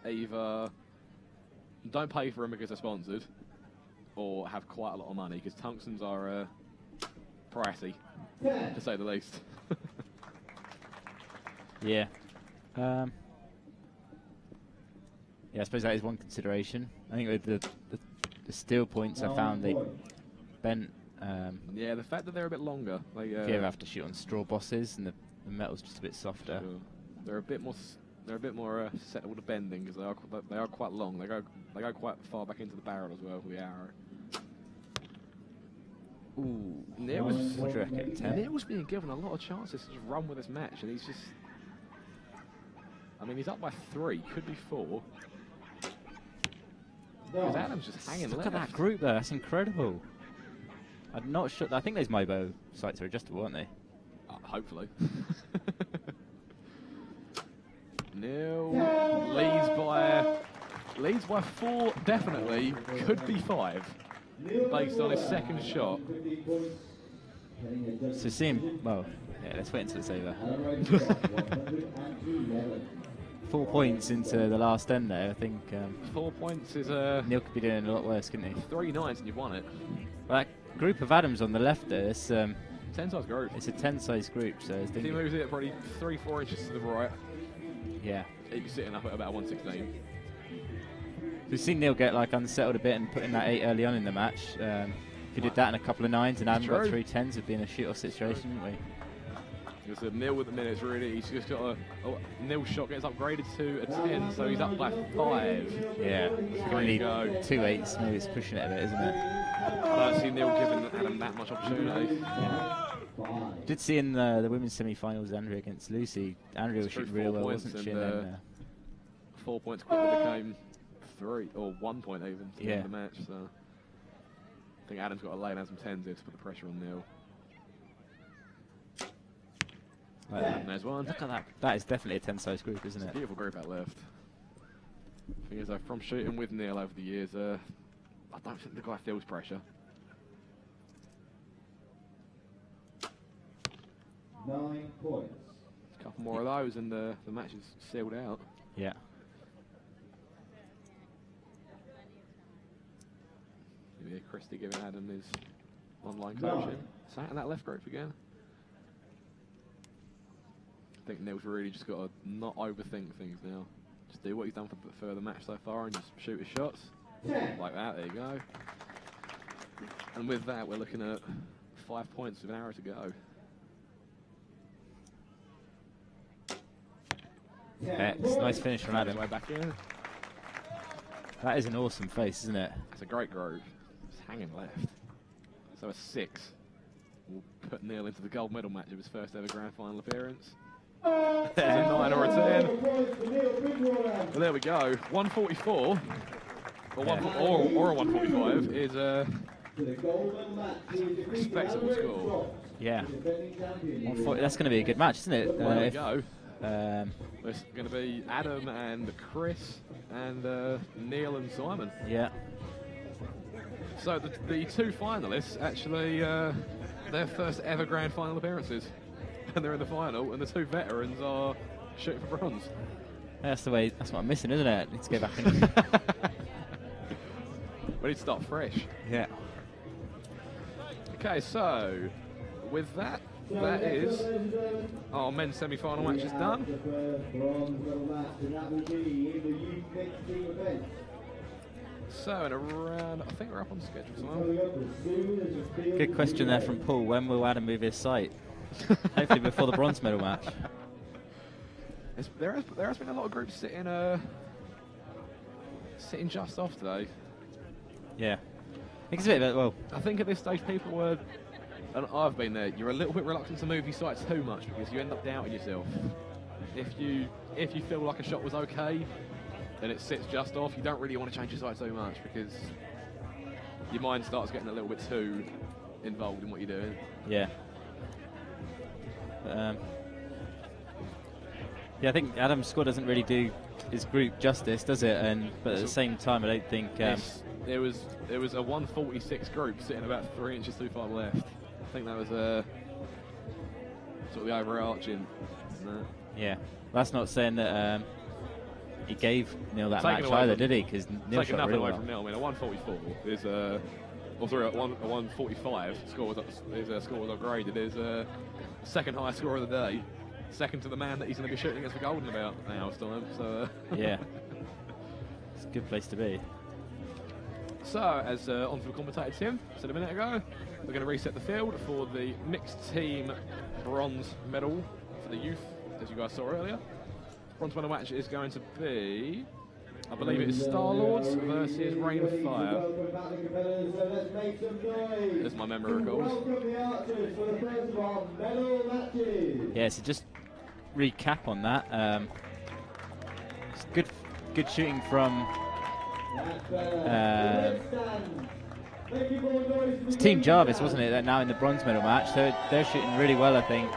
either don't pay for them because they're sponsored, or have quite a lot of money, because tungstens are pricey, to say the least. Yeah. Yeah, I suppose that is one consideration. I think with the steel points, I found they bent. Yeah, the fact that they're a bit longer. Like, if you ever have to shoot on straw bosses, and the metal's just a bit softer. Sure. They're a bit more susceptible to bending because they are quite long. They go quite far back into the barrel as well with the arrow. Ooh, What do you reckon? 10? Neil's being given a lot of chances to just run with this match, and he's just. I mean, he's up by 3, could be 4. Because Adam's just hanging Look left. at that group though, that's incredible. I'm not sure. I think those Mobo sights are adjustable, aren't they? Hopefully. Neil leads by 4, definitely. Could be 5, based on his second shot. So see him. Well, yeah. Let's wait until it's over. 4 points into the last end there. I think 4 points is Neil could be doing a lot worse, couldn't he? 3 nines and you've won it. Well, that group of Adams on the left there. It's 10 size group. It's a 10-size group, so it's he moves it probably 3-4 inches to the right. Yeah. He'd be sitting up at about 116. We've seen Neil get like unsettled a bit and put in that 8 early on in the match. If he did that in a couple of 9s and Adam got 3 10s, it'd be in a shoot-off situation, wouldn't we? It's a Neil with the minutes, really. He's just got Neil's shot gets upgraded to a 10, so he's up by 5. Yeah. We need 2 8s. Maybe it's pushing it a bit, isn't it? I don't see Neil giving Adam that much opportunity. Yeah. Did see in the women's semi-finals, Andrea against Lucy. Andrea was shooting really well, wasn't she? And 4 points quickly became 3 or 1 point even to win the match. So I think Adam's got to lay down some 10s here to put the pressure on Neil. And there's one. Look at that. That is definitely a 10-size group, isn't it? Beautiful group out left. Thing is, though, from shooting with Neil over the years, I don't think the guy feels pressure. 9 points. A couple more of those and the match is sealed out. Yeah. Maybe Christie giving Adam his online coaching. Sat in that left group again. I think Neil's really just got to not overthink things now. Just do what he's done for the match so far and just shoot his shots. Like that, there you go. And with that, we're looking at 5 points with an hour to go. Bex, nice finish from Adam. Way back in. That is an awesome face, isn't it? It's a great groove. It's hanging left. So a 6 will put Neil into the gold medal match of his first ever grand final appearance. It's a 9 or a 10. Well, there we go. 144 or, or a 145 is a respectable score. Yeah. 140, that's going to be a good match, isn't it? There we go. It's going to be Adam and Chris and Neil and Simon. Yeah. So the 2 finalists actually their first ever grand final appearances, and they're in the final. And the 2 veterans are shooting for bronze. That's the way. That's what I'm missing, isn't it? Need to go back and. We need to start fresh. Yeah. Okay, so with that. That is our men's semi-final match is done. So in around, I think we're up on schedule as well. Good question there from Paul. When will Adam move his site? Hopefully before the bronze medal match. There has been a lot of groups sitting just off today. Yeah. I think it's a bit of a, well. I think at this stage people were. And I've been there. You're a little bit reluctant to move your sight too much because you end up doubting yourself. If you feel like a shot was okay, then it sits just off. You don't really want to change your sight so much because your mind starts getting a little bit too involved in what you're doing. Yeah. Yeah, I think Adam's squad doesn't really do his group justice, does it? But at the same time, I don't think there was a 146 group sitting about 3 inches too far left. I think that was sort of the overarching. Yeah, that's not saying that he gave Neil that Taken match away either, from- did he? Because Neil Taking shot nothing really away well. from Neil. I mean, a 144 is a 145 score was upgraded. Is a second highest score of the day, second to the man that he's going to be shooting against for gold in about an hour's time. So Yeah, it's a good place to be. So, as on for the commentator Tim said a minute ago, we're going to reset the field for the mixed team bronze medal for the youth, as you guys saw earlier. Bronze medal match is going to be, I believe it's Star Lords versus Rain of Fire. As my memory recalls. Yeah, so just recap on that. It's good shooting from it's Team Jarvis, wasn't it? That now in the bronze medal match, they're shooting really well, I think.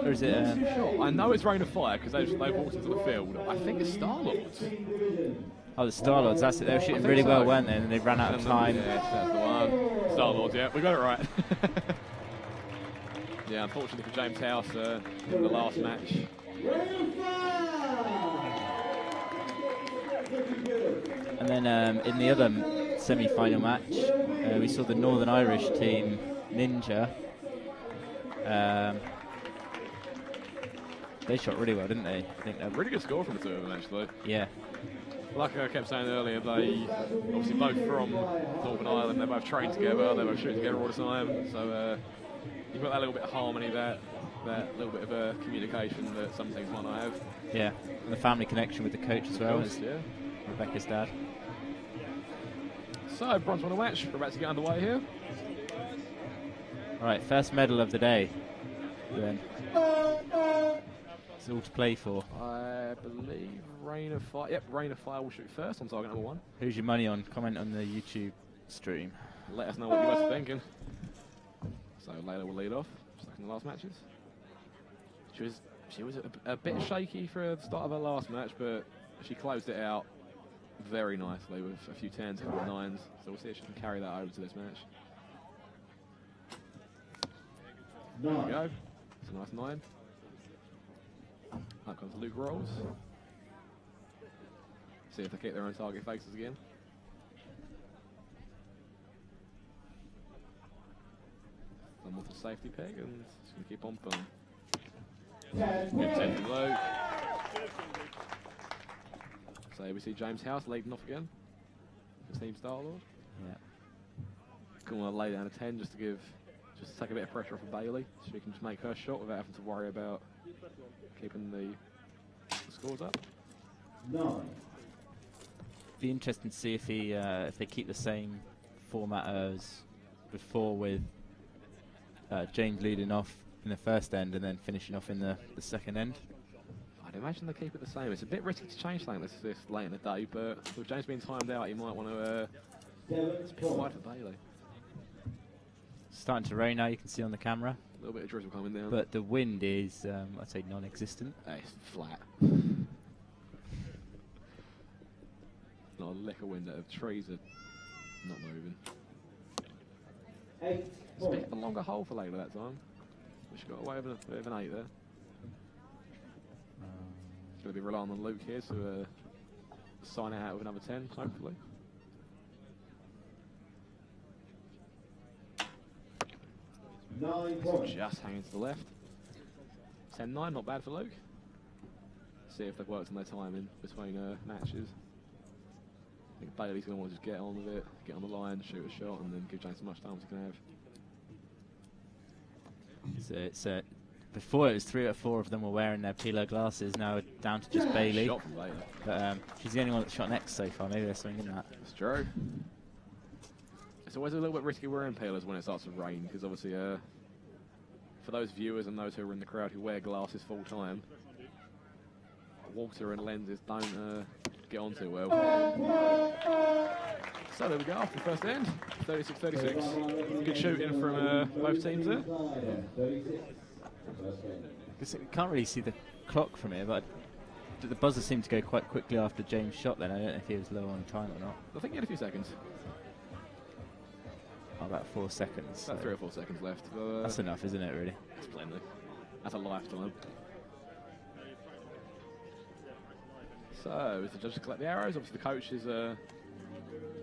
Or is it? I know it's Rain of Fire because they've walked into the field. I think it's Star Lords. Oh, the Star Lords. That's it. They were shooting really well, weren't they? And they ran out of time. Yes, that's the one. Star Lords. Yeah, we got it right. Yeah, unfortunately for James House in the last match. And then in the other semi-final match, we saw the Northern Irish team, Ninja. They shot really well, didn't they? I think that Really good score from the two of them, actually. Yeah. Like I kept saying earlier, they obviously both from Northern Ireland. They both train together. They both shoot together all the time. So you've got that little bit of harmony, that little bit of communication that some teams might not have. Yeah, and the family connection with the coach as well. Course, yeah. Rebecca's dad. So, bronze medal match. We're about to get underway here. All right, first medal of the day. Then it's all to play for. I believe Rain of Fire. Yep, Rain of Fire will shoot first on target number 1. Who's your money on? Comment on the YouTube stream. Let us know what you guys are thinking. So Layla will lead off, just like in the last matches. She was a bit shaky for the start of her last match, but she closed it out very nicely with a few 10s, a couple of 9s. So we'll see if she can carry that over to this match. There we go. It's a nice 9. Up comes Luke Rolls. See if they keep their own target faces again. One more to safety peg, and it's going to keep on pulling. Good 10 from Luke. So we see James House leading off again. His team Star Lord. Yeah. Come on, lay down a 10 just to take a bit of pressure off of Bailey, so she can just make her shot without having to worry about keeping the scores up. 9. Be interesting to see if they keep the same format as before, with James leading off in the first end and then finishing off in the second end. I'd imagine they keep it the same. It's a bit risky to change things this late in the day, but with James being timed out, you might want to wide for Bailey. It's starting to rain now, you can see on the camera. A little bit of drizzle coming down. But the wind is, I'd say, non-existent. It's flat. Not a lick of wind. The trees are not moving. 8. It's a bit of a longer hole for Layla that time. But she got away with a bit of an 8 there. She's going to be relying on Luke here to sign it out with another 10, hopefully. 9 points. Just hanging to the left. 10-9, not bad for Luke. See if they've worked on their timing between matches. I think Bailey's going to want to just get on with it, get on the line, shoot a shot, and then give James as much time as he can have. So it's before it was 3 out of 4 of them were wearing their Pilo glasses. Now down to just Bailey. Shot from Bailey. But she's the only one that shot next so far. Maybe there's something in that. It's true. It's always a little bit risky wearing peelers when it starts to rain, because obviously for those viewers and those who are in the crowd who wear glasses full time, water and lenses don't get on too well. So there we go, after the first end, 36-36. Good shooting from both teams there. You can't really see the clock from here, but the buzzer seemed to go quite quickly after James' shot then. I don't know if he was low on time or not. I think he had a few seconds. Oh, about 4 seconds. About 3 or 4 seconds left. That's enough, isn't it, really? It's plenty. That's a lifetime. So, as the judges collect the arrows, obviously the coach is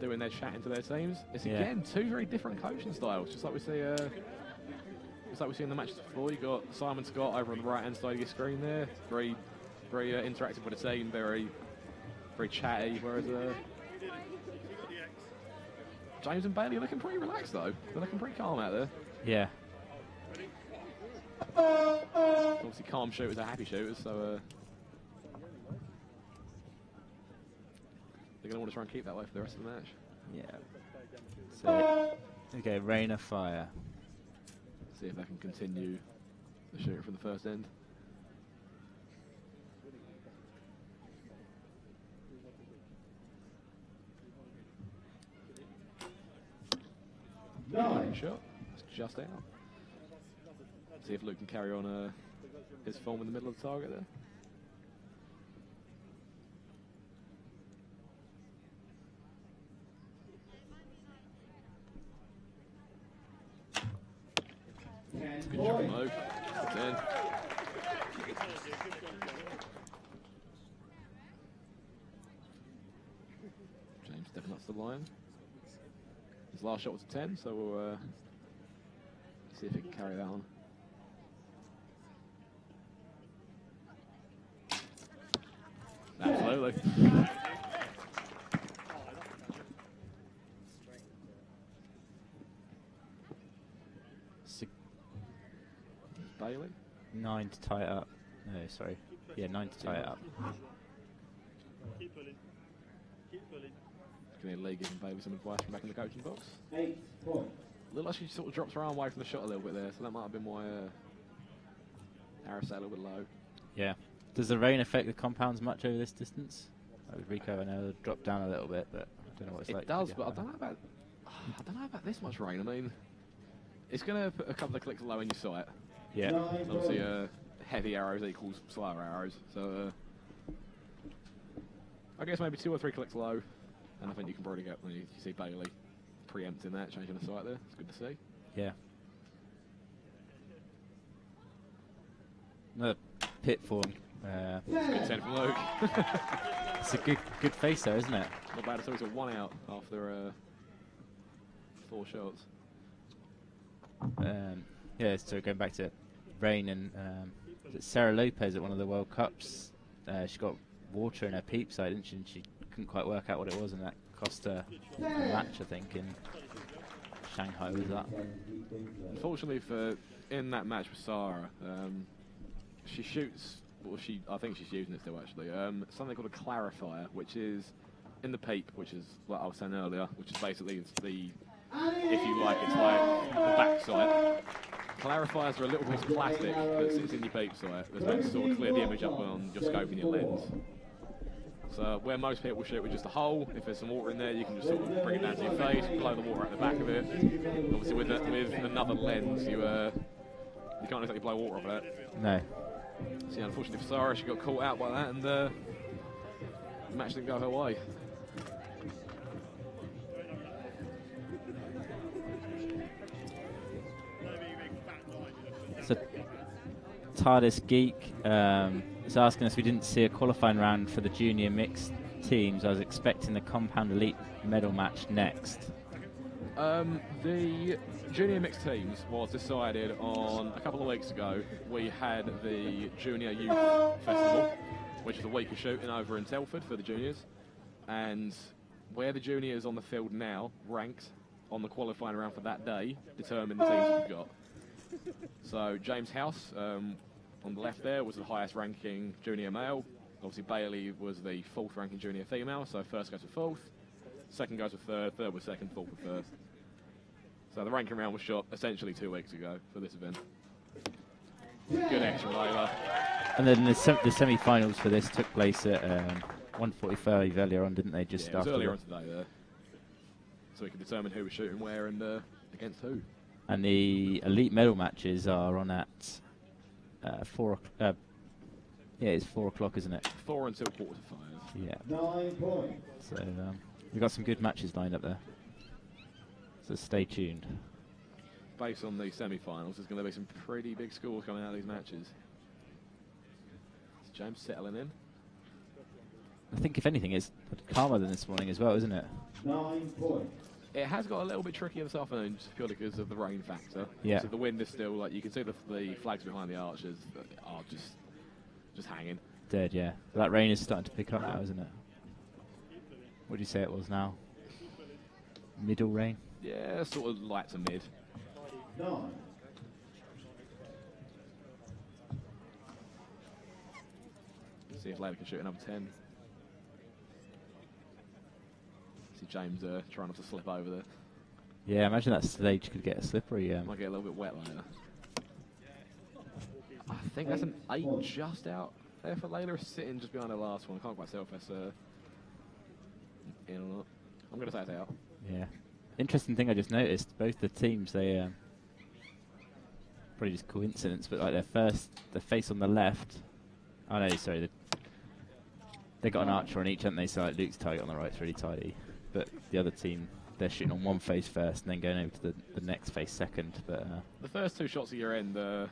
doing their chatting to their teams. It's again 2 very different coaching styles, just like we see. Just like we see in the matches before. You got Simon Scott over on the right-hand side of your screen there, very interactive with the team, very chatty. Whereas James and Bailey are looking pretty relaxed though. They're looking pretty calm out there. Yeah. Obviously, calm shooters are happy shooters, so. They're going to want to try and keep that way for the rest of the match. Yeah. So, okay, Rain of Fire. See if they can continue the shooting from the first end. Nine. Shot. It's just out. See if Luke can carry on his form in the middle of the target there. Good shot from Luke. 10. James stepping up to the line. His last shot was a 10, so we'll see if he can carry that on. Absolutely. Bailey? 9 to tie it up. No, sorry. Yeah, 9 to tie it up. Keep pulling. Keep pulling. Can Lee giving Bailey some advice from back in the coaching box? 8 points. Little like she sort of drops her arm away from the shot a little bit there, so that might have been why arrow sat a little bit low. Yeah. Does the rain affect the compounds much over this distance? With Rico, I know it'll drop down a little bit, but I don't know what it's like. It does, but I don't know about this much rain. I mean, it's going to put a couple of clicks low in your sight. Yeah. Obviously, heavy arrows equals slower arrows, so I guess maybe 2 or 3 clicks low, and I think you can probably get, you see Bailey preempting that, changing the sight there. It's good to see. Yeah. Another pit form. Good 10 from Luke. It's a good face though, isn't it? Not bad at all. It's a 1 out after 4 shots. Yeah, so going back to Rain and Sarah Lopez at one of the World Cups, she got water in her peep side, didn't she? And she couldn't quite work out what it was, and that cost her a match, I think, in Shanghai. Was that? Unfortunately, in that match with Sarah, she shoots. Well, I think she's using it still actually. Something called a clarifier, which is in the peep, which is what I was saying earlier, which is basically if you like, it's like the back sight. Clarifiers are a little piece of plastic that sits in your peep sight that's meant to sort of clear the image up on your scope and your lens. So where most people shoot with just a hole, if there's some water in there, you can just sort of bring it down to your face, blow the water out the back of it. Obviously, with another lens, you can't exactly blow water off that. No. So yeah, unfortunately for Sarah, she got caught out by that, and the match didn't go her way. So TARDIS Geek is asking us if we didn't see a qualifying round for the junior mixed teams. I was expecting the Compound Elite medal match next. The junior mixed teams was decided on a couple of weeks ago. We had the Junior Youth Festival, which is a week of shooting over in Telford for the juniors, and where the juniors on the field now ranked on the qualifying round for that day determined the teams we've got. So James House on the left there was the highest ranking junior male. Obviously Bailey was the 4th ranking junior female, so first goes for 4th, second goes for 3rd, 3rd was 2nd, 4th for 1st. So the ranking round was shot essentially 2 weeks ago for this event. Good extra labour. And then the semi-finals for this took place at 1:45 earlier on, didn't they? Just yeah, it was after earlier on today there. so we can determine who we're shooting where and against who. And the elite medal matches are on at 4 o'clock. Yeah, it's 4 o'clock, isn't it? 4 until 4:45. Yeah. 9 points. So we've got some good matches lined up there. So stay tuned. Based on the semi-finals, there's going to be some pretty big scores coming out of these matches. Is James settling in? I think if anything, it's calmer than this morning as well, isn't it? 9 points. It has got a little bit trickier this afternoon, just purely because of the rain factor. Yeah. So the wind is still, like, you can see the flags behind the archers that are just hanging. Dead, yeah. But that rain is starting to pick up now, isn't it? What do you say it was now? Middle rain? Yeah, sort of light to mid. 9. See if Layla can shoot another 10. See James trying not to slip over there. Yeah, imagine that stage could get slippery. Might get a little bit wet later. I think that's an 8 just out there for Layla, sitting just behind the last one. I can't quite tell if that's in or not. I'm going to say it's out. Yeah. Interesting thing I just noticed, both the teams, they probably just coincidence, but like the face on the left. Oh no, sorry, they got an archer on each, haven't they? So like Luke's target on the right's really tidy, but the other team, they're shooting on one face first and then going over to the next face second. But the first 2 shots at your end, oh,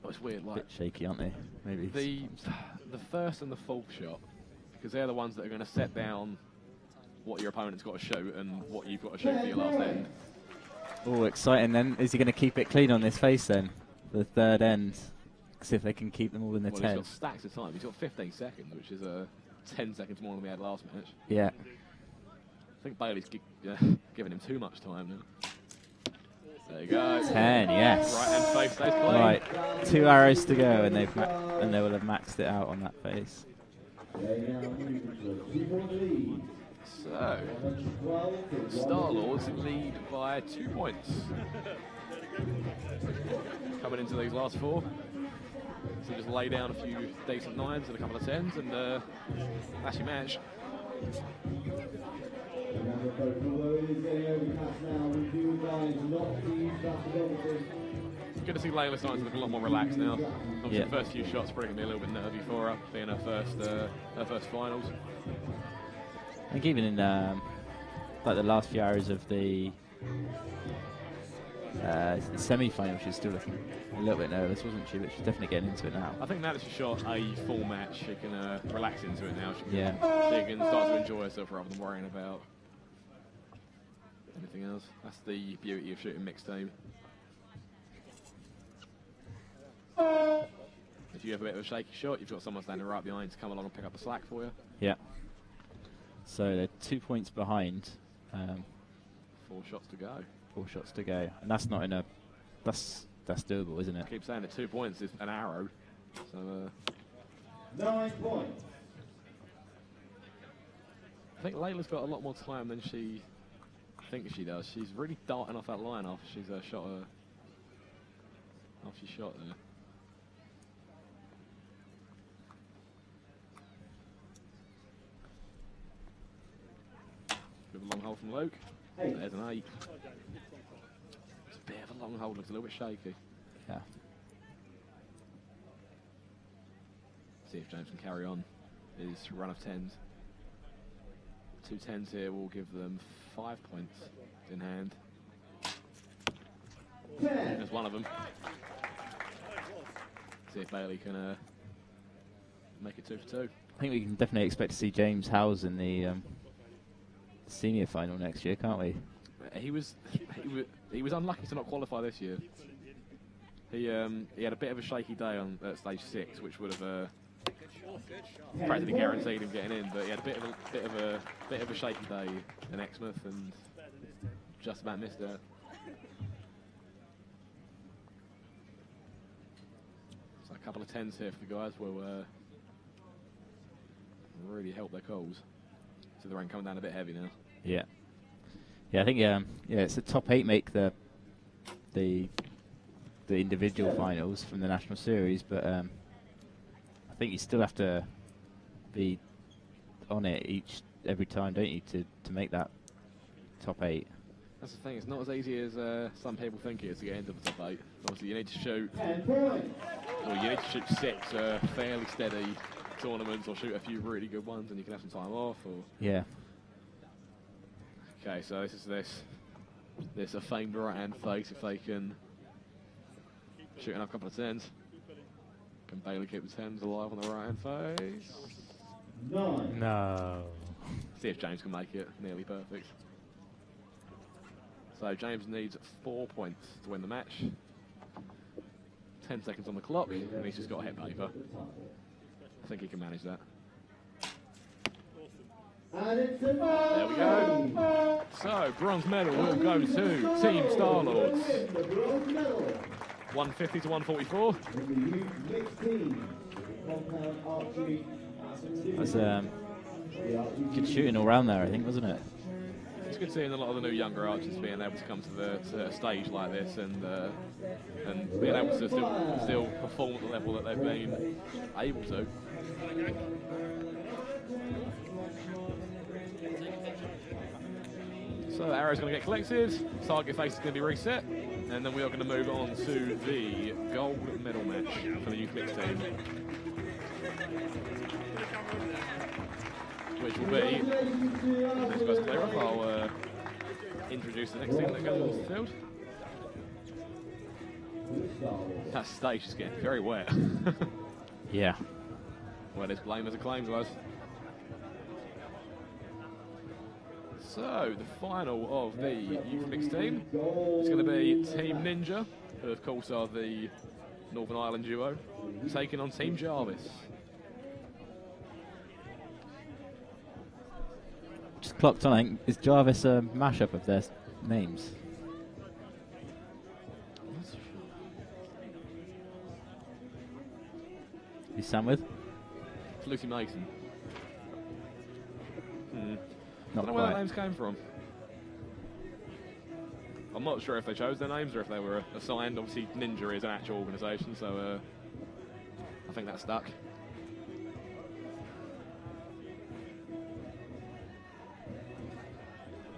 it's weird, a like bit shaky, aren't they? Maybe the first and the fourth shot, because they're the ones that are going to set down what your opponent's got to shoot and what you've got to shoot for your last end. Oh, exciting then. Is he going to keep it clean on this face then? The third end. See if they can keep them all in the 10. He's got stacks of time. He's got 15 seconds, which is 10 seconds more than we had last match. Yeah. I think Bailey's giving him too much time now. There you go. 10, yes. Right hand face stays clean. Right, 2 arrows to go, and they will have maxed it out on that face. So, Star-Lords lead by 2 points. Coming into these last 4. So just lay down a few decent 9s and a couple of 10s, and that's your match. Good to see Layla starting to look a lot more relaxed now. Obviously, the first few shots probably going to be a little bit nervy for her, being her first finals. I think even in like the last few hours of the semi-final, she's still looking a little bit nervous, wasn't she? But she's definitely getting into it now. I think now that she's shot a full match, she can relax into it now. She Yeah. can start to enjoy herself rather than worrying about anything else. That's the beauty of shooting mixed team. If you have a bit of a shaky shot, you've got someone standing right behind to come along and pick up the slack for you. Yeah. So they're 2 points behind. 4 shots to go. 4 shots to go, and that's not in a. That's doable, isn't it? I keep saying that 2 points is an arrow. So 9 points. I think Layla's got a lot more time than she thinks she does. She's really darting off that line after she's shot her. After she shot there. Bit of a long hold from Luke. There's an 8. It's a bit of a long hold, looks a little bit shaky. Yeah. See if James can carry on his run of 10s. 2 10s here will give them 5 points in hand. There's one of them. See if Bailey can make it 2 for 2. I think we can definitely expect to see James Howes in the senior final next year, can't we? He was unlucky to not qualify this year. He had a bit of a shaky day on stage 6, which would have practically guaranteed him getting in. But he had a bit of a shaky day in Exmouth and just about missed it. So a couple of 10s here for the guys will really help their calls. So the rain coming down a bit heavy now. Yeah. Yeah, I think it's the top 8 make the individual finals from the national series, but I think you still have to be on it every time, don't you, to make that top 8. That's the thing, it's not as easy as some people think it is to get into the top 8. Obviously, you need to shoot, 10 points. or you need to shoot 6 fairly steady tournaments, or shoot a few really good ones, and you can have some time off. Or Yeah. okay, so this a famed right-hand face if they can shoot enough couple of 10s. Can Bailey keep the 10s alive on the right-hand face? 9. No. See if James can make it nearly perfect. So James needs 4 points to win the match. 10 seconds on the clock, and he's just got a hit paper. I think he can manage that. And it's a There we go. So bronze medal will go to Team Starlords. The bronze medal 150 to 144. in the youth mixed team. Compound archery. That's good shooting all round there, I think, wasn't it? It's good seeing a lot of the new younger archers being able to come to a stage like this and being able to still perform at the level that they've been able to. So arrow's going to get collected, target face is going to be reset, and then we are going to move on to the gold medal match for the youth mixed team, which will be, as goes clear up, I'll introduce the next team that goes onto the field. That stage is getting very wet. Yeah. Well, it's blame as a claim, guys. So, the final of the youth mixed team is going to be Team Ninja, who of course are the Northern Ireland duo, taking on Team Jarvis. Just clocked on, I think. Is Jarvis a mashup of their names? Who's Sam with? It's Lucy Mason. I Not don't know where that quite. names came from. I'm not sure if they chose their names or if they were assigned. Obviously, Ninja is an actual organisation, so I think that stuck.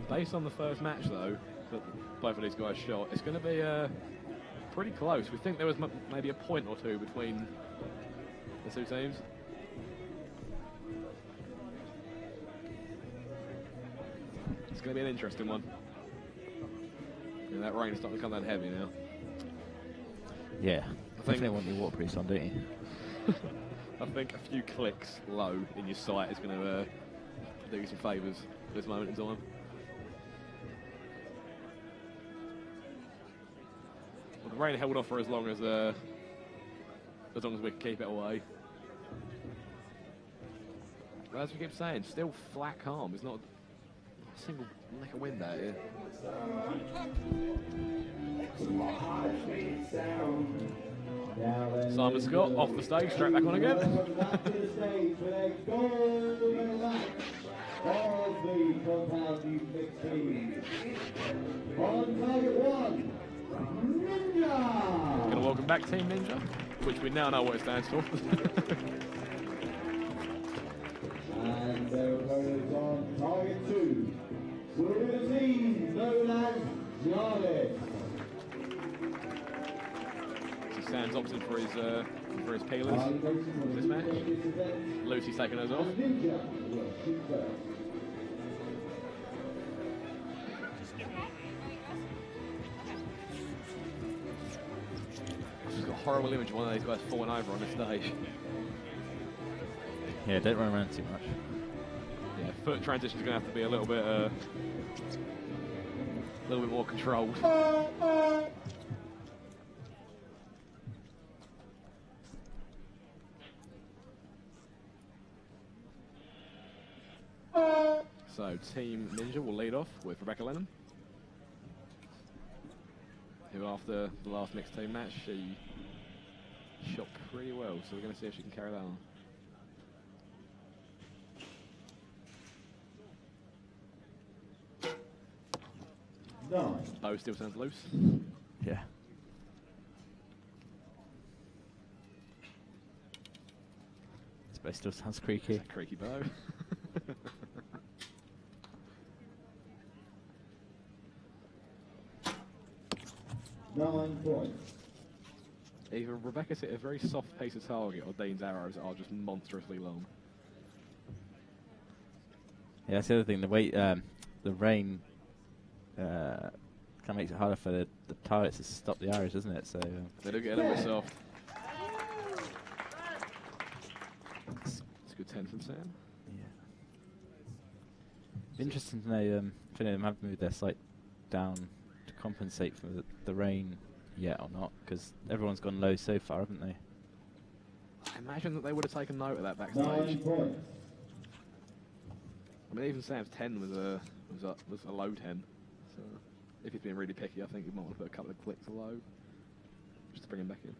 Based on the first match, though, that both of these guys shot, it's going to be pretty close. We think there was maybe a point or two between the two teams. It's going to be an interesting one. Yeah, that rain is starting to come down heavy now. Yeah. I think- Definitely want your waterproofs on, don't you? I think a few clicks low in your sight is going to do you some favours at this moment in time. Well, the rain held off for as long as we can keep it away. But as we keep saying, still flat calm. There's not a single lick of wind out here. Simon Scott off the stage, straight back on again. Back to the stage for their gold match of the compound youth mixed team. On target 1, Ninja. Gonna welcome back Team Ninja, which we now know what it stands for. And their opponents on target 2 will be the team known as Jarvis. He stands opposite for his peelers for this match. Lucy's taking those off. Ninja will shoot first. I've just got a horrible image of one of these guys falling over on the stage. Yeah, don't run around too much. Yeah, foot transition's going to have to be a little bit more controlled. So Team Ninja will lead off with Rebecca Lennon, who after the last mixed team match, she shot pretty well, so we're going to see if she can carry that on. Nine. Bow still sounds loose. Yeah. This bow still sounds creaky. Creaky bow. 9 points. Either Rebecca's hit a very soft pace of target or Dean's arrows are just monstrously long. Yeah, that's the other thing. The weight, the rain, kind of makes it harder for the targets to stop the arrows, doesn't it? So They do get a little bit soft. It's a good 10 from Sam. yeah. Interesting to know if any of them have moved their sight down to compensate for the rain yet or not, because everyone's gone low so far, haven't they? I imagine that they would have taken note of that 9 backstage. points. I mean, even Sam's 10 was a low 10. So if he's being really picky, I think he might want to put a couple of clicks low just to bring him back in.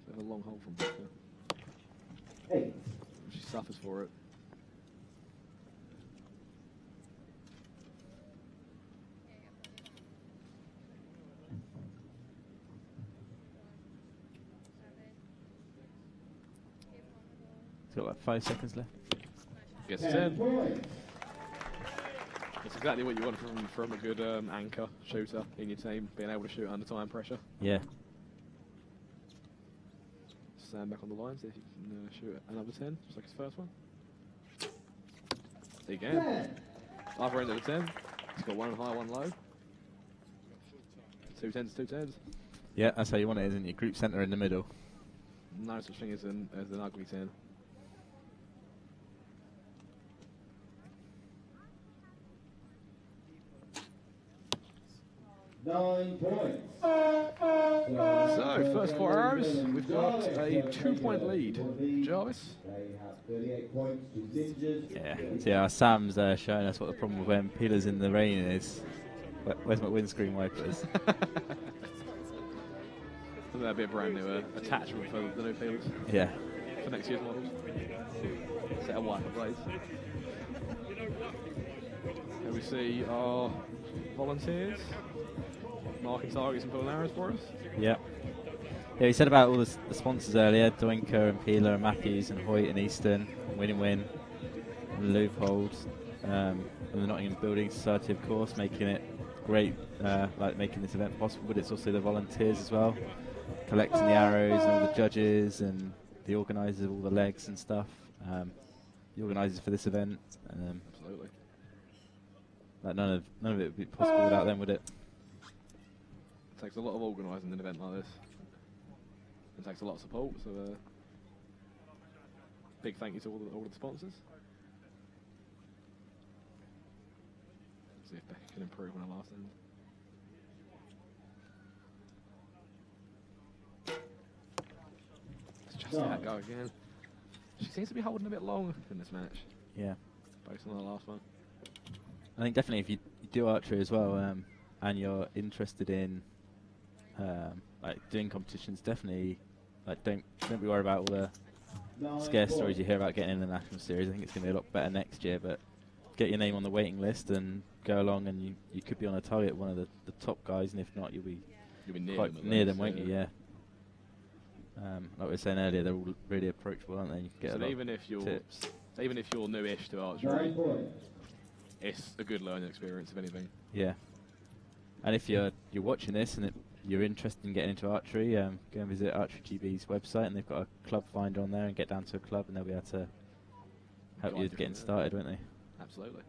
They have a long hold from Becca. 8. She suffers for it. Got like 5 seconds left. Gets 10 10. points. That's exactly what you want from a good anchor shooter in your team, being able to shoot under time pressure. Yeah. Stand back on the line, see if you can shoot another 10, just like his first one. There you go. 10. Other end of the 10. He's got one high, one low. 2 10s, 2 10s. Yeah, that's how you want it, isn't it? Group centre in the middle. No such thing as an ugly 10. Nine points. So, first 4 arrows, we've got a 2-point lead. Jarvis? They have 38 points to Ninjas. Yeah. So yeah, Sam's showing us what the problem with when peelers in the rain is. Where's my windscreen wipers? That'll be a brand new attachment for the new fields. Yeah. For next year's models. Set of wiper blades. Here we see our volunteers marking targets and pulling arrows for us. Yeah. Yeah, we said about all the sponsors earlier, Doinker and Peeler and Matthews and Hoyt and Easton, Win and Loophole, and the Nottingham Building Society, of course, making it great, like making this event possible, but it's also the volunteers as well, collecting the arrows and all the judges and the organisers of all the legs and stuff, the organisers for this event. Absolutely. Like none of it would be possible without them, would it? It takes a lot of organising an event like this. It takes a lot of support, so big thank you to all the sponsors. See if Becky can improve on her last end. Let's just let that go again. She seems to be holding a bit long in this match. Yeah. Based on the last one. I think definitely if you do archery as well, and you're interested in like doing competitions, definitely like don't be worried about all the scare stories you hear about getting in the national series. I think it's going to be a lot better next year, but get your name on the waiting list and go along, and you could be on a target, one of the top guys, and if not, you'll be quite near them, won't you? Yeah. Like we were saying earlier, they're all really approachable, aren't they? You can get a lot even if you're tips. even if you're newish to archery, it's a good learning experience, if anything. Yeah. And if you're watching this and you're interested in getting into archery, go and visit Archery GB's website, and they've got a club finder on there, and get down to a club, and they'll be able to help you getting started, won't they? Absolutely.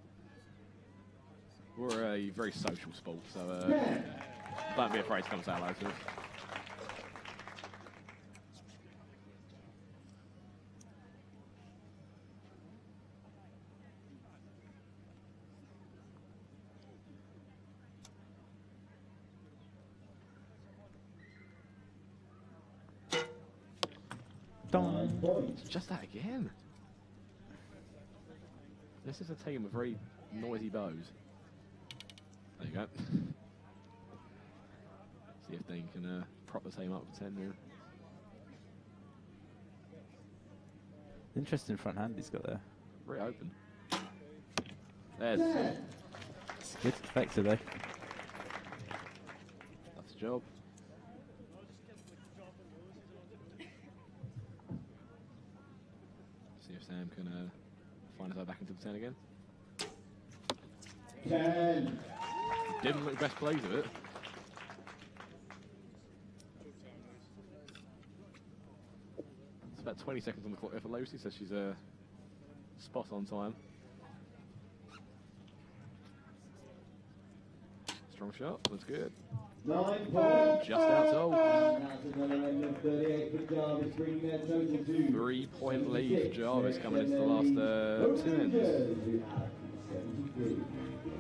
We're a very social sport, so don't be afraid to come say hello to us. It's just that again. This is a team with very noisy bows. There you go. See if they can prop the team up to 10 there. Interesting front hand he's got there. Very open. There's It's good effective though. that's the job. and find his way back into the 10 again. 10. Didn't look best pleased with it. It's about 20 seconds on the clock there for Lucy, so she's spot on time. Strong shot, that's good. 9 points. Just out to And that's another end of 38 for Jarvis, bringing their total to 3-point lead for Jarvis coming into the last 2 ends. who have 73.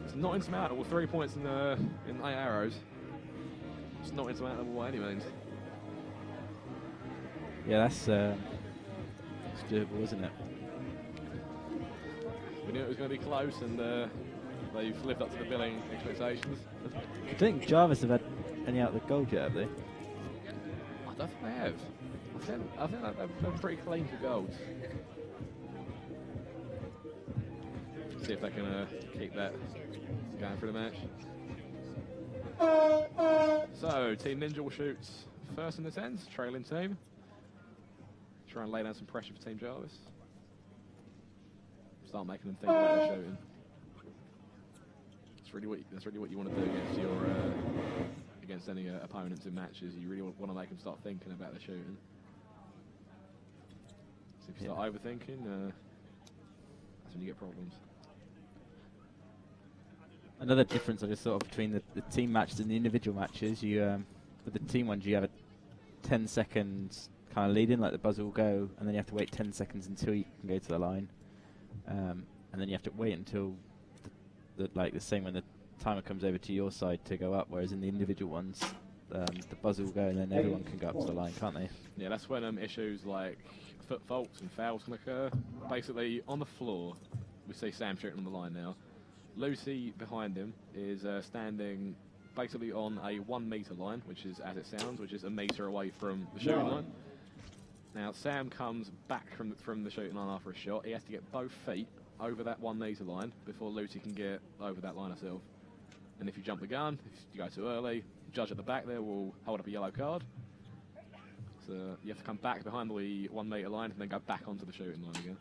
It's not insurmountable. 3 points in 8 arrows. It's not insurmountable by any means. Yeah, that's doable, isn't it? We knew it was going to be close, and they've lived up to the billing expectations. I don't think Jarvis have had any out of the gold yet, have they? I don't think they have. I think they've been pretty clean for golds. See if they can keep that going for the match. So, Team Ninja will shoot first in the 10s, trailing team. Try and lay down some pressure for Team Jarvis. Start making them think about their shooting. That's really what you want to do against against any opponents in matches. You really want to make them start thinking about their shooting. So if you start overthinking, that's when you get problems. Another difference I just thought of between the team matches and the individual matches, you with the team ones you have a 10 seconds kind of lead in, like the buzzer will go, and then you have to wait 10 seconds until you can go to the line, and then you have to wait until the same when the timer comes over to your side to go up, whereas in the individual ones the buzzer will go and then everyone can go up to the line, can't they? Yeah, that's when issues like foot faults and fouls can occur. Basically, on the floor, we see Sam shooting on the line now. Lucy behind him is standing basically on a 1 metre line, which is, as it sounds, which is a metre away from the shooting line. Now, Sam comes back from the shooting line after a shot. He has to get both feet over that 1 metre line before Lucy can get over that line herself. And if you jump the gun, if you go too early, the judge at the back there will hold up a yellow card. So you have to come back behind the 1 metre line and then go back onto the shooting line again.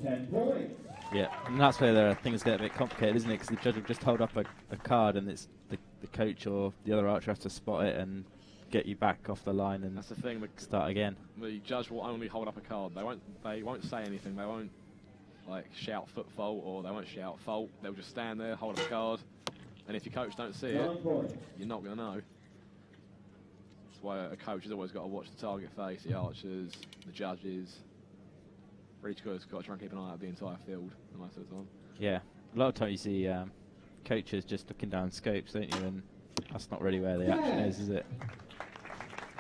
10 points. Yeah, and that's where things get a bit complicated, isn't it? Because the judge will just hold up a card and it's the coach or the other archer has to spot it and get you back off the line and that's the thing. Start again. The judge will only hold up a card. They won't say anything. They won't like shout foot fault or they won't shout fault. They'll just stand there, hold up a card, and if your coach don't see it, you're not going to know. That's why a coach has always got to watch the target face, the archers, the judges. Really got to try and keep an eye out the entire field most of the time. Yeah, a lot of times you see coaches just looking down scopes, don't you? And that's not really where the action is it?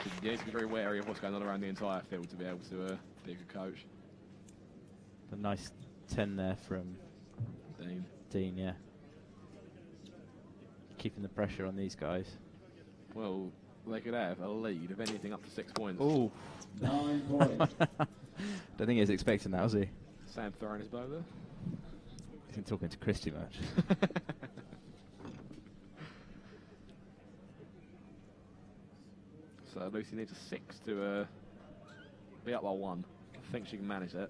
So you need to be very wary of what's going on around the entire field to be able to be a good coach. A nice 10 there from Dean, yeah. Keeping the pressure on these guys. Well, they could have a lead of anything up to 6 points. Ooh. 9 points. Don't think he was expecting that, was he? Sam throwing his bow there. He's been talking to Chris too much. So Lucy needs a 6 to be up by 1. I think she can manage that.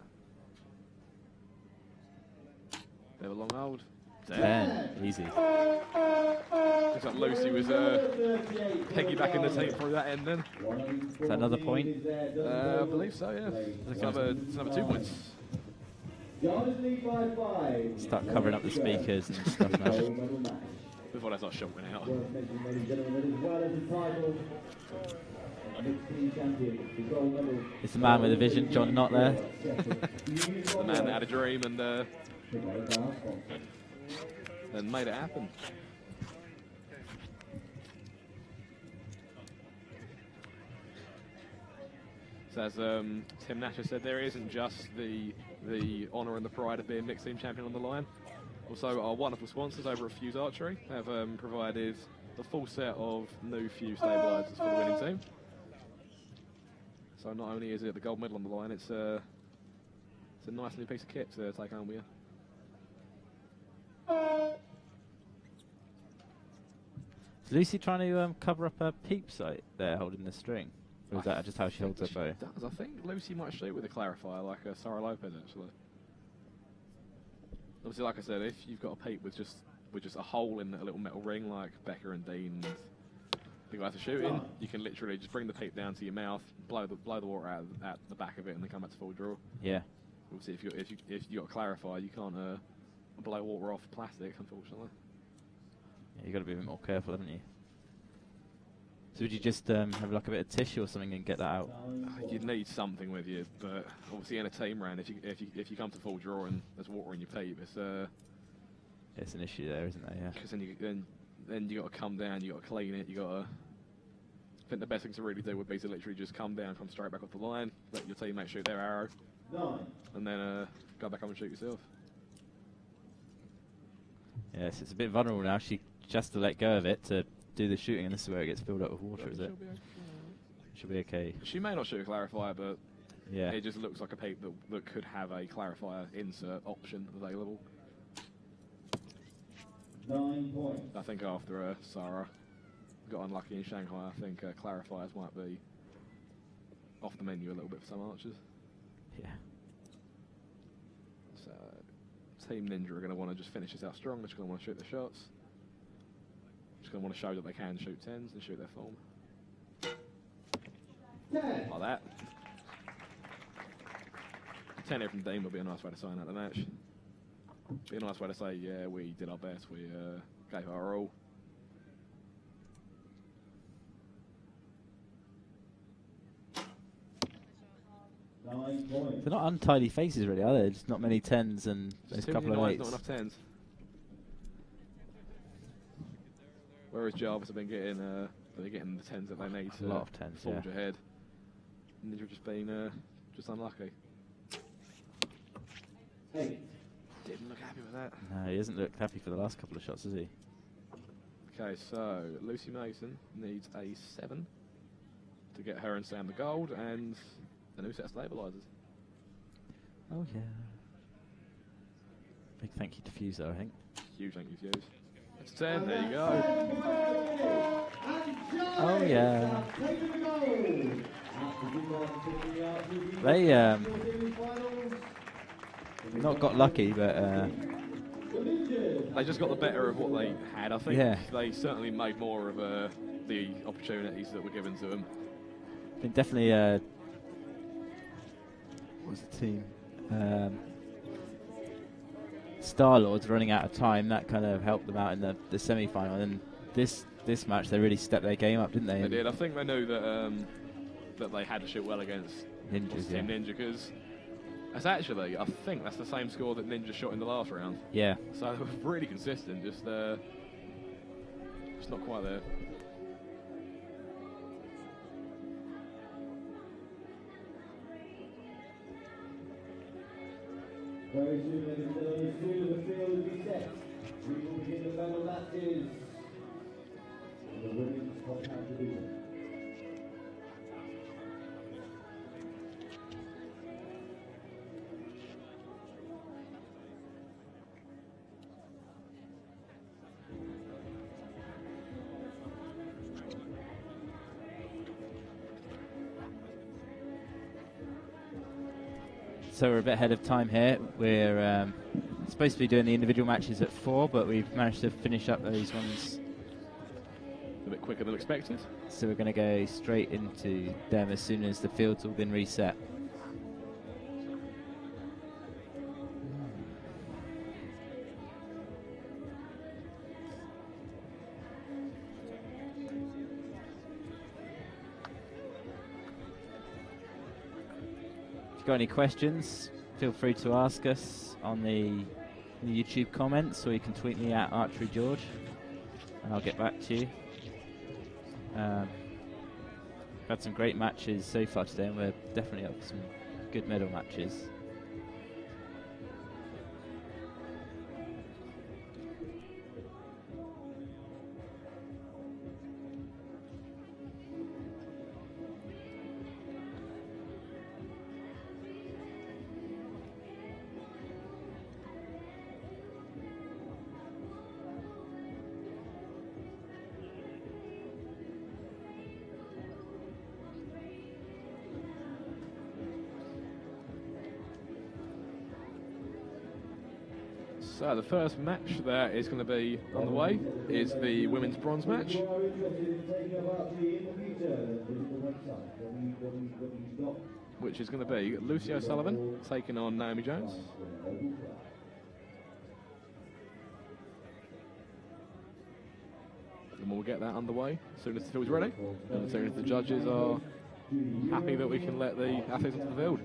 Bit of a long hold. 10. Easy. Looks like Lucy was piggybacking the team through that end then. Is that another point? I believe so, yeah. It's another 2 points. Start covering up the speakers and stuff now. Before that's not shot went out. It's the man with a vision, John Knott there. The man that had a dream and made it happen. So as Tim Nasher said, there isn't just the honour and the pride of being mixed team champion on the line. Also, our wonderful sponsors over at Fuse Archery have provided the full set of new Fuse stabilisers for the winning team. So not only is it the gold medal on the line, it's a nice new piece of kit to take home with you. Is Lucy trying to cover up her peep sight there, holding the string? Or is that just how she holds her bow? Does. I think Lucy might shoot with a clarifier like Sarah Lopez actually. Obviously, like I said, if you've got a peep with just a hole in a little metal ring like Becca and Dean and the guys are shooting, you can literally just bring the peep down to your mouth, blow the water out at the back of it, and then come back to full draw. Yeah. Obviously, if you got a clarifier, you can't blow water off plastic, unfortunately. Yeah, you got to be a bit more careful, haven't you? So would you just have like a bit of tissue or something and get that out? You'd need something with you, but obviously in a team round, if you come to full draw and there's water in your peep, It's an issue there, isn't there? Yeah. because then you got to come down, you got to clean it, you got to. I think the best thing to really do would be to literally just come down, come straight back off the line, let your teammate shoot their arrow, and then go back up and shoot yourself. Yes, it's a bit vulnerable now. She just has to let go of it to do the shooting, and this is where it gets filled up with water, is it? Should be okay. She may not shoot a clarifier, but Yeah. it just looks like a peep that could have a clarifier insert option available. 9 points. I think after Sarah got unlucky in Shanghai, I think clarifiers might be off the menu a little bit for some archers. Yeah. So Team Ninja are going to want to just finish this out strong. They're just going to want to shoot their shots. Just going to want to show that they can shoot 10s and shoot their form. 10. Like that. 10 here from Dean would be a nice way to sign out the match. Be a nice way to say, yeah, we did our best. We gave our all. They're not untidy faces, really, are they? Just not many 10s and there's a couple of 8s. Not enough 10s. Whereas Jarvis have been getting the 10s that they need A lot of 10s, forge yeah. ahead. And they've just been just unlucky. 8. Didn't look happy with that. No, he hasn't looked happy for the last couple of shots, has he? Okay, so Lucy Mason needs a 7 to get her and Sam the gold and a new set of stabilisers. Oh, yeah. Big thank you to Fuso, I think. Huge thank you, Fuse. That's 10, there you go. Oh, yeah. They not got lucky, but They just got the better of what they had, I think. Yeah. They certainly made more of the opportunities that were given to them. I think definitely what was the team? Star-Lords running out of time, that kind of helped them out in the semi-final. And this match, they really stepped their game up, didn't they? They did. I think they knew that that they had to shoot well against Ninjas, Team Ninja, because I think that's the same score that Ninja shot in the last round. Yeah. So they were really consistent, just not quite there. Very soon, ladies and gentlemen, as soon as the field will be set, we will begin the final matches in the women's compound division. So we're a bit ahead of time here. We're supposed to be doing the individual matches at 4, but we've managed to finish up those ones A bit quicker than expected. so we're going to go straight into them as soon as the field's all been reset. Got any questions, feel free to ask us on the YouTube comments, or you can tweet me at Archery George and I'll get back to you. Had some great matches so far today, and we're definitely up for some good medal matches. So the first match that is going to be on the way is the women's bronze match, If you are interested in taking up archery in the future, then visit the website www.. which is going to be Lucy O'Sullivan taking on Naomi Jones. And we'll get that underway as soon as the field's ready, and as soon as the judges are happy that we can let the athletes onto the field.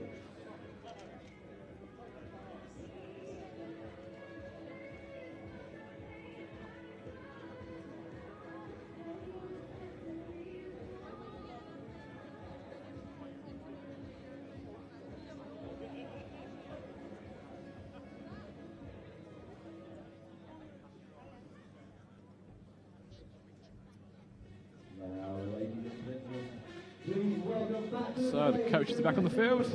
So the coaches are back on the field.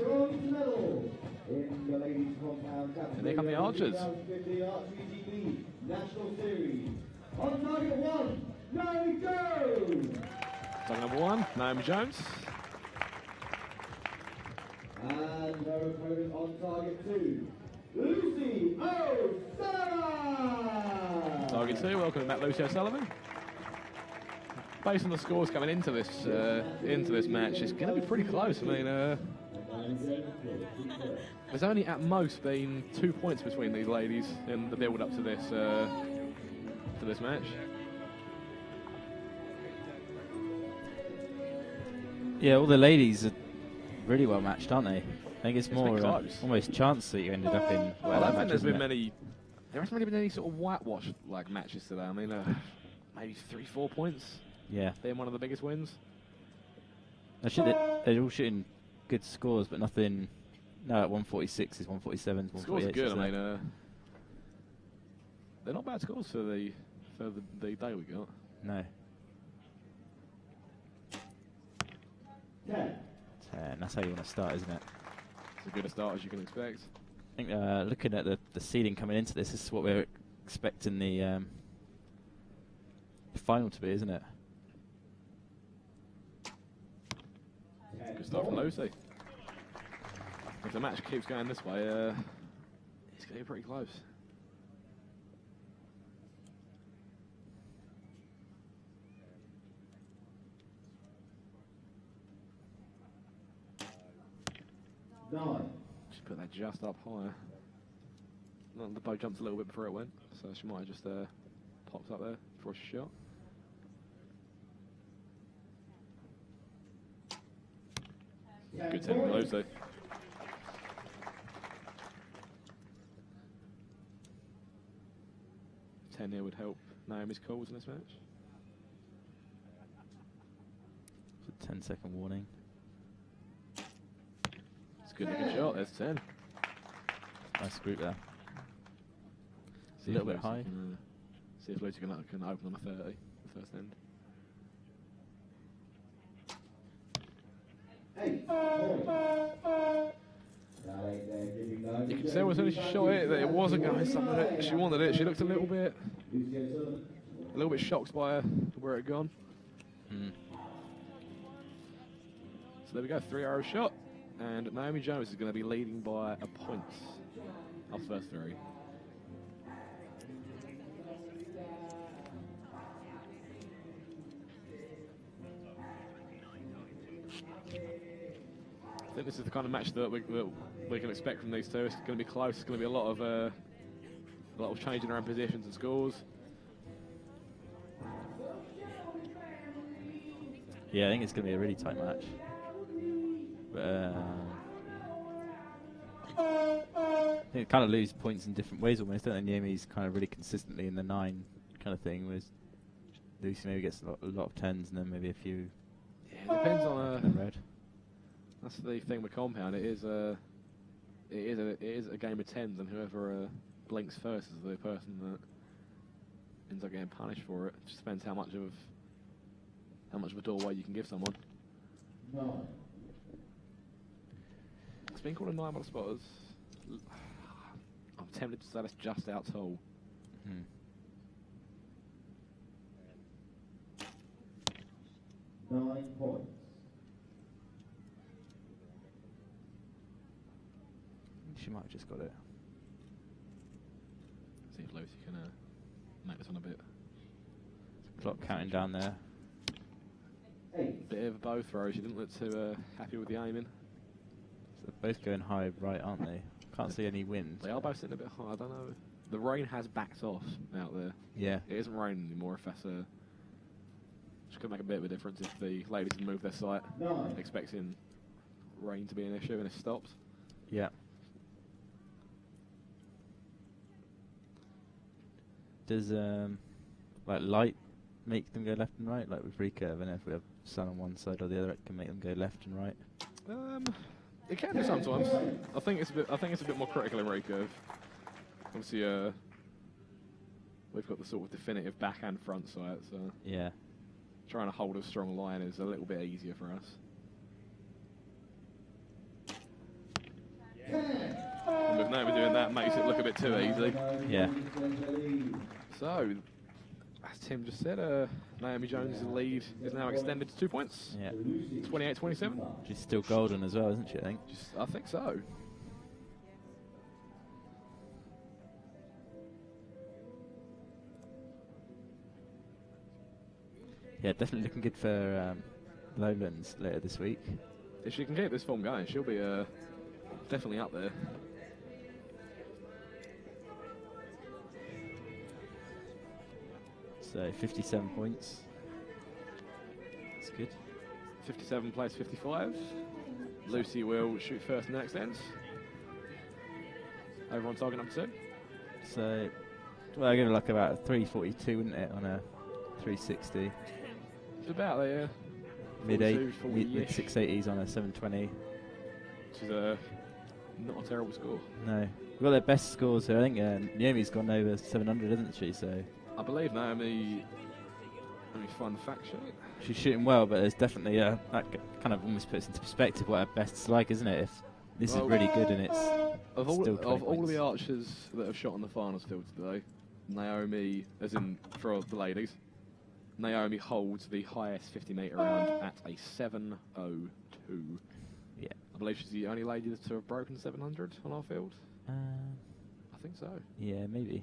And there come the archers. National Series. On target 1, Naomi Jones. Target number 1, Naomi Jones. And her opponent on target 2, Lucy O'Sullivan. Target 2, welcome back, Lucy O'Sullivan. Based on the scores coming into this match, it's going to be pretty close. I mean, there's only at most been 2 points between these ladies in the build-up to this match. Yeah, all the ladies are really well matched, aren't they? I think it's It's more been close. almost chance that you ended up in. Well, I don't think there hasn't really been any sort of whitewash like matches today. I mean, maybe 3-4 points. Yeah, Being one of the biggest wins. they're all shooting good scores, but nothing. No, at 146 is 147. Scores are good. I mean, they're not bad scores for the day we got. No. 10. 10. That's how you want to start, isn't it? It's as good a start as you can expect. I think looking at the seeding coming into this is what we're expecting the final to be, isn't it? Good start from Lucy. If the match keeps going this way, it's going to be pretty close. Just put that just up higher. No, the bow jumped a little bit before it went, so she might have just popped up there before she shot. Good 10 from Lucy. Ten here would help Naomi's calls in this match. It's a 10-second warning. It's a good looking shot, there's 10. Nice group there. See a little if bit Lucy high. See if Lucy can open on a 30, the first end. You can tell as soon as she shot it that it wasn't going somewhere that she wanted it. She looked a little bit shocked by where it had gone. So there we go, 3-arrow shot, and Naomi Jones is going to be leading by a point off the first 3. I think this is the kind of match that we can expect from these two. It's going to be close. It's going to be a lot of changing around positions and scores. Yeah, I think it's going to be a really tight match. But I think they kind of lose points in different ways almost, don't they? Naomi's kind of really consistently in the 9 kind of thing, whereas Lucy maybe gets a lot of 10s and then maybe a few. Yeah, it depends on red. That's the thing with Compound. It is a game of 10s, and whoever blinks first is the person that ends up getting punished for it. It just depends how much of a doorway you can give someone. No. It's been called a 9 by the spotters. I'm tempted to say that's just out tall. 9 points. She might have just got it. See if Lucy can make this on a bit. Clock counting down there. Bit of a bow throw. She didn't look too happy with the aiming. So they're both going high right, aren't they? Can't see any wind. They are both sitting a bit high. I don't know. The rain has backed off out there. Yeah. It isn't raining anymore. If that's which could make a bit of a difference if the ladies had moved their site, expecting rain to be an issue, and it stops. Yeah. Does like light make them go left and right, like with recurve, and if we have sun on one side or the other, it can make them go left and right? It can do sometimes. I think it's a bit more critical in recurve. Obviously, we've got the sort of definitive back and front sight, so yeah, trying to hold a strong line is a little bit easier for us. And with Naomi doing that, makes it look a bit too easy. Yeah. So, as Tim just said, Naomi Jones' lead is now extended to 2 points. Yeah. 28-27. She's still golden as well, isn't she? I think so. Yeah, definitely looking good for Lowlands later this week. If she can keep this form going, she'll be definitely up there. So 57 points. That's good. 57 plays 55. Lucy will shoot first in the next end. Over on target number 2. So, well, I give it like about 342, wouldn't it, on a 360? It's about there. Mid 680s on a 720. Which is not a terrible score. No. We've got their best scores here. I think Naomi's gone over 700, hasn't she? So I believe Naomi. Let me find the fact sheet. She's shooting well, but there's definitely that kind of almost puts into perspective what her best's like, isn't it? If this is really good and it's of still all of the archers that have shot on the finals field today, Naomi, as in for the ladies, Naomi holds the highest 50-metre round at a 7:02. Yeah. I believe she's the only lady to have broken 700 on our field. I think so. Yeah, maybe.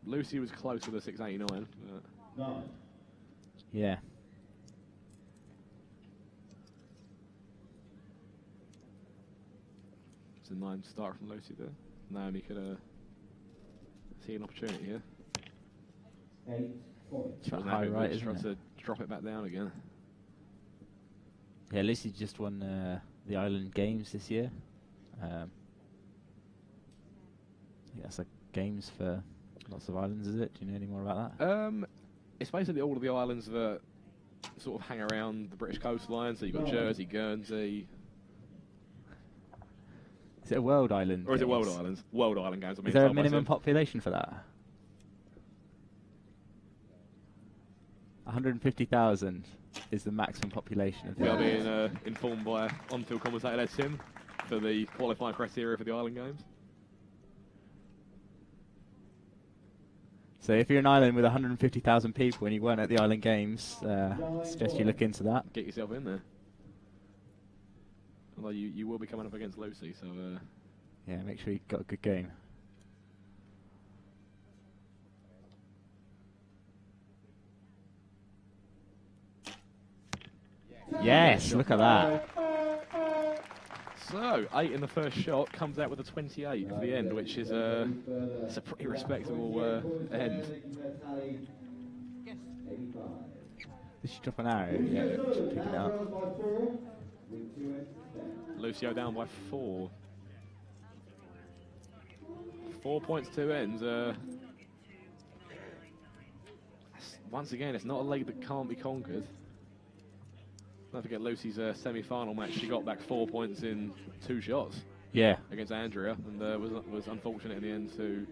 Lucy was close to the 689. No. Yeah. It's a 9 start from Lucy there. Naomi could see an opportunity here. 8 points. It's high right, isn't it? To drop it back down again. Yeah, Lucy just won the Island Games this year. I think that's like games for lots of islands, is it? Do you know any more about that? It's basically all of the islands that sort of hang around the British coastline. So you've got Jersey, Guernsey. Is it a World Island? Or is it World Islands? World Island Games. I mean, is there a minimum population for that? 150,000 is the maximum population of the We are island. being informed by on-field commentator Les Sim for the qualifying criteria for the Island Games. So if you're an island with 150,000 people and you weren't at the Island Games, I suggest you look into that. Get yourself in there. Although you will be coming up against Lucy, so... yeah, make sure you've got a good game. Yes, look at that. So, 8 in the first shot, comes out with a 28 for the end, which is it's a pretty respectable end. Did she drop an arrow? Yeah, picking it up. Lucio down by 4. 4 points, 2 ends. Once again, it's not a lead that can't be conquered. Don't forget Lucy's semi-final match. She got back 4 points in 2 shots. Yeah. Against Andrea, and was unfortunate in the end to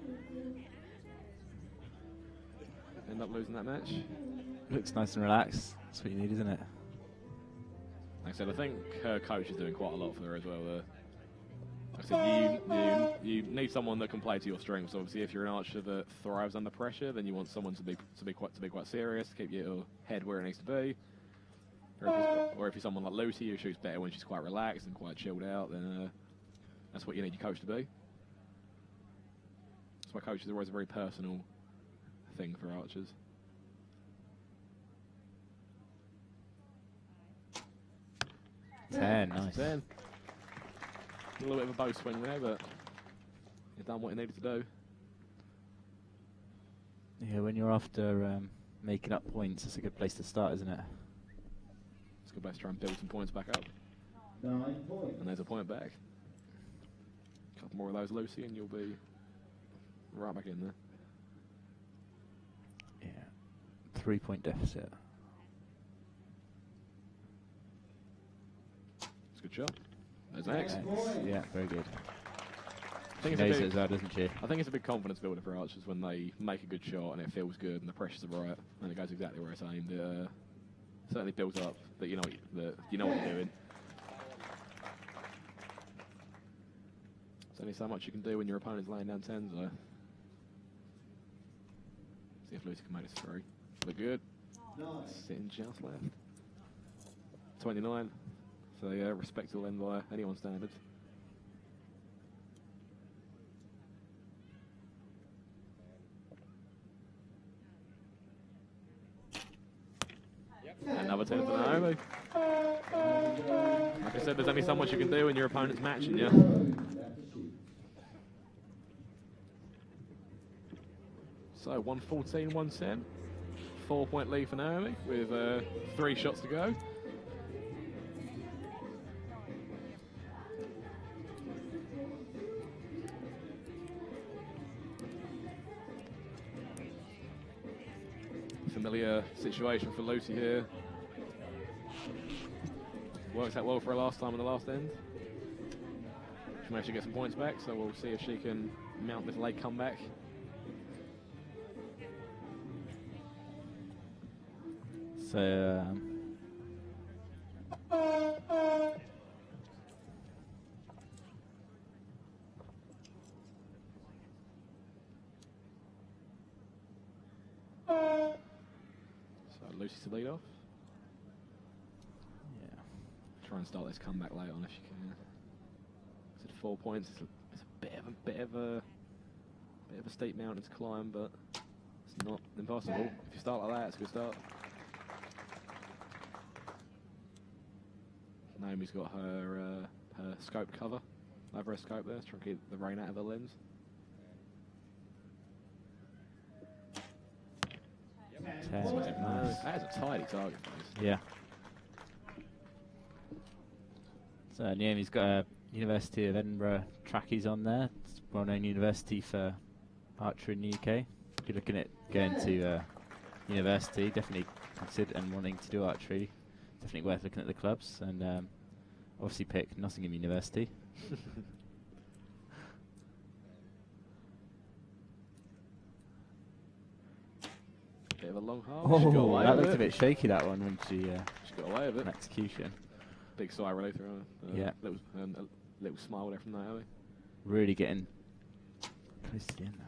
end up losing that match. Looks nice and relaxed. That's what you need, isn't it? Like I said, I think her coach is doing quite a lot for her as well. Like I said, you need someone that can play to your strengths. Obviously, if you're an archer that thrives under pressure, then you want someone to be quite serious, to keep your head where it needs to be. Or if you're someone like Lucy who shoots better when she's quite relaxed and quite chilled out, then that's what you need your coach to be. That's why coaches are always a very personal thing for archers. Nice. 10. A little bit of a bow swing there, but you've done what you needed to do. Yeah, when you're after making up points, it's a good place to start, isn't it? It's a good place to try and build some points back up. 9 points. And there's a point back. A couple more of those, Lucy, and you'll be right back in there. Yeah. 3-point deficit. It's a good shot. There's an X. Yeah, very good. I think She knows it's a it as well, doesn't she? I think it's a big confidence builder for archers when they make a good shot and it feels good and the pressures are right and it goes exactly where it's aimed. It certainly builds up that you know what you're doing. There's only so much you can do when your opponent's laying down 10s though. See if Lucy can make this 3. Look good. Sitting just left. 29. So yeah, respectable end by anyone's standards. Another 10 for Naomi. Like I said, there's only so much you can do when your opponent's matching you. So 114, 110. 4-point lead for Naomi with 3 shots to go. Familiar situation for Lucy here. Works out well for her last time in the last end. She managed to get some points back, so we'll see if she can mount this late comeback. So, Lucy to lead off. yeah. Try and start this comeback late on if you can. It's at 4 points. It's a bit of a steep mountain to climb, but it's not impossible. If you start like that, it's a good start. Naomi's got her scope cover over her scope there, to try and keep the rain out of her lens. 10. Nice. That is a tidy target, please. Yeah. So Naomi's got a University of Edinburgh trackies on there. It's a well-known university for archery in the UK. If you're looking at going to university, definitely consider and wanting to do archery. Definitely worth looking at the clubs, and obviously pick Nottingham University. Bit of a long half. Oh, that looked a bit shaky, that one, when she got away with it. execution. Big sigh relief there. Yeah. A little smile there from Naomi. Really getting close to the end now.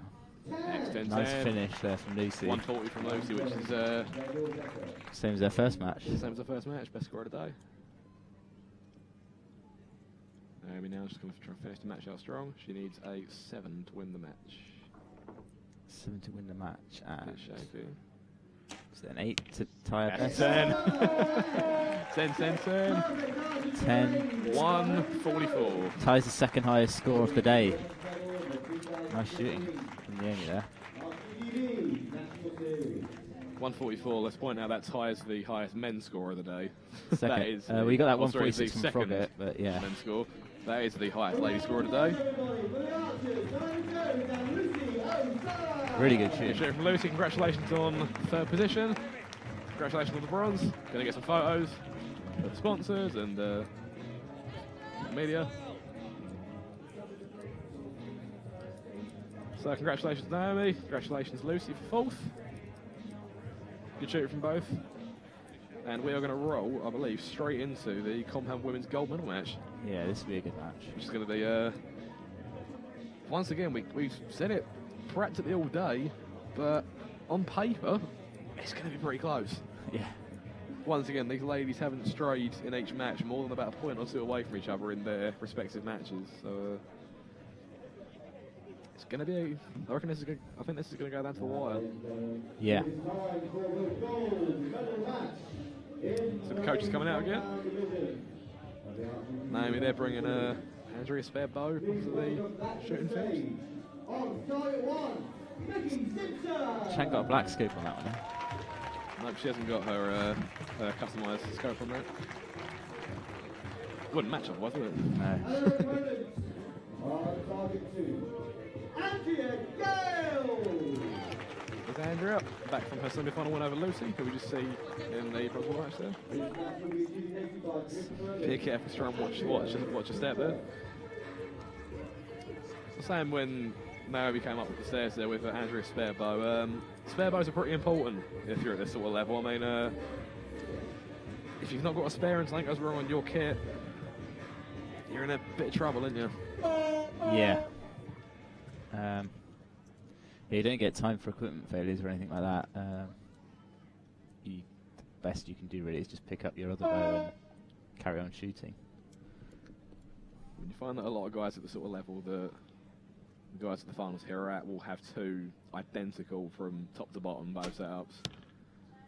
X10, Nice finish there from Lucy. 140 from Lucy, which is Same as their first match. same as the first match. Best score of the day. Naomi now just going to try and finish the match out strong. She needs a 7 to win the match. 7 to win the match, and Bit shaky. is it an 8 to tie her That's best? 10. 10. 10. 144. Ties the second highest score of the day. Nice shooting from Naomi there. 144. Let's point out that ties the highest men's score of the day. Second. That is We got that oh, sorry, 146 the from second Froggatt, but yeah. men's score. That is the highest lady score of the day. Really good Good shooting. shooting from Lucy. Congratulations on 3rd position. Congratulations on the bronze. Going to get some photos of the sponsors and media. So congratulations Naomi. Congratulations Lucy for 4th. Good shooting from both. And we are going to roll, I believe, straight into the Compound Women's Gold Medal match. Yeah, this will be a good match. Which is going to be, once again, we've said it practically all day, but on paper, it's going to be pretty close. Yeah. Once again, these ladies haven't strayed in each match more than about a point or two away from each other in their respective matches. So it's gonna be. I reckon this is. I think this is gonna go down to the wire. Yeah. So the coach is coming out again. Naomi, they're bringing Andrea spare bow into the shooting field. She ain't got a black scope on that one. Eh? Nope, she hasn't got her customised scope on that. Wouldn't match up, was it? No. Is Andrea back from her semi-final win over Lucy, who we just see in the Pro Bowl match there? Be careful, try and watch your step there. The same when Naomi came up with the stairs there with Andrea's spare bow. Spare bows are pretty important if you're at this sort of level. I mean, if you've not got a spare and something goes wrong on your kit, you're in a bit of trouble, aren't you? Yeah. Yeah, you don't get time for equipment failures or anything like that. The best you can do really is just pick up your other bow and carry on shooting. When you find that a lot of guys at the sort of level that the guys at the finals here are at will have two identical from top to bottom bow setups.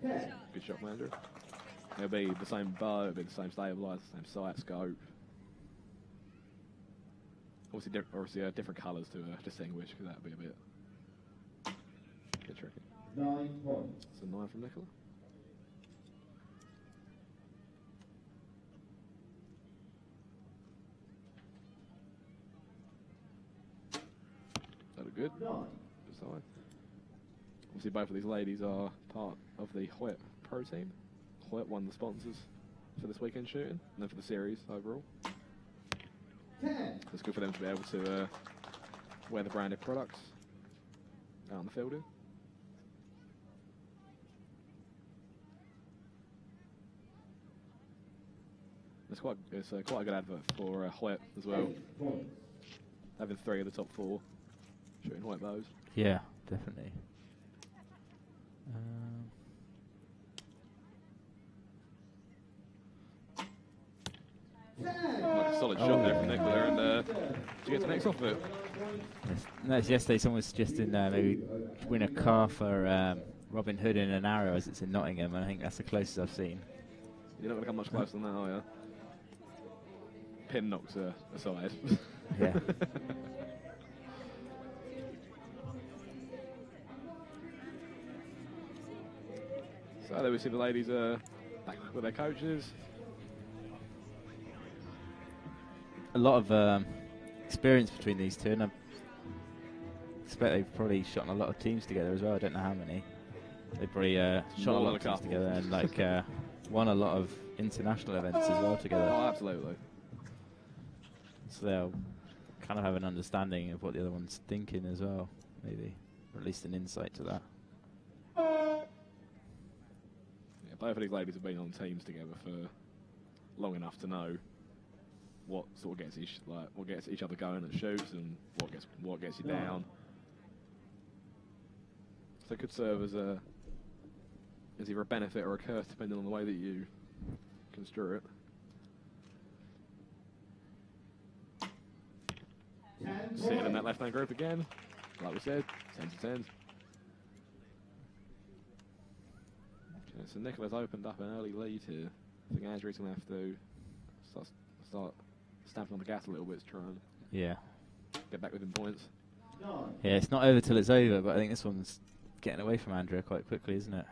Good shot from Andrew. It'll be the same bow, it'll be the same stabilizer, same sight, scope. Obviously, different colours to distinguish, because that would be a bit tricky. 9 points. It's a 9 from Nicola. That look good. 9. Good side. Obviously, both of these ladies are part of the Hoyt Pro team. Hoyt won the sponsors for this weekend shooting, and then for the series overall. 10. It's good for them to be able to wear the branded products out on the field. It's quite a good advert for Hoyt as well. 8 points. Having 3 of the top 4 shooting Hoyt bows. Yeah, definitely. Like a solid shot there from Nicola, and did you get the next off of it? Yes, yesterday someone was suggesting maybe win a car for Robin Hood in an arrow as it's in Nottingham, and I think that's the closest I've seen. You're not going to come much closer than that, are you? Pin knocks aside. Yeah. So there we see the ladies back with their coaches. A lot of experience between these two, and I expect they've probably shot in a lot of teams together as well. I don't know how many. They probably shot a lot of teams together and like won a lot of international events as well together. Oh, absolutely. So they'll kind of have an understanding of what the other one's thinking as well, maybe, or at least an insight to that. Yeah, both of these ladies have been on teams together for long enough to know what sort of gets each other going at shoots and what gets you down. So it could serve as either a benefit or a curse depending on the way that you construe it. 10 Sitting in that points. left-hand group again, like we said, 10 to 10. Okay, so Nicola's opened up an early lead here. I think Andrew's going to have to start stamping on the gas a little bit to try and get back within points. 9. Yeah, it's not over till it's over, but I think this one's getting away from Andrea quite quickly, isn't it?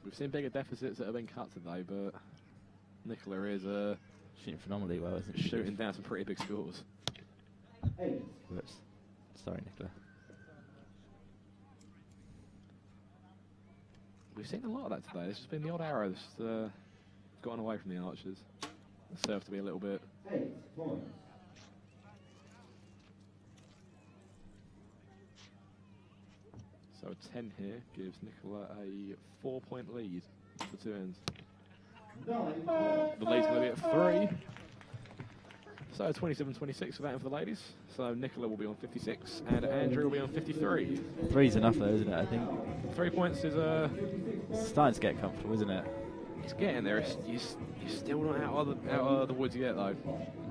We've seen bigger deficits that have been cut today, but Nicola is Shooting phenomenally well, isn't she? shooting down some pretty big scores. 8. Whoops. Sorry, Nicola. We've seen a lot of that today. There's just been the odd arrow that's gone away from the archers. It served to be a little bit. 8 points. So a 10 here gives Nicola a 4-point lead for 2 ends. 9 points. The lead's going to be at 3. So 27-26 for that for the ladies. So Nicola will be on 56 and Andrew will be on 53. 3's enough though, isn't it, I think? 3 points is It's starting to get comfortable, isn't it? It's getting there. You're still not out of the woods yet, though.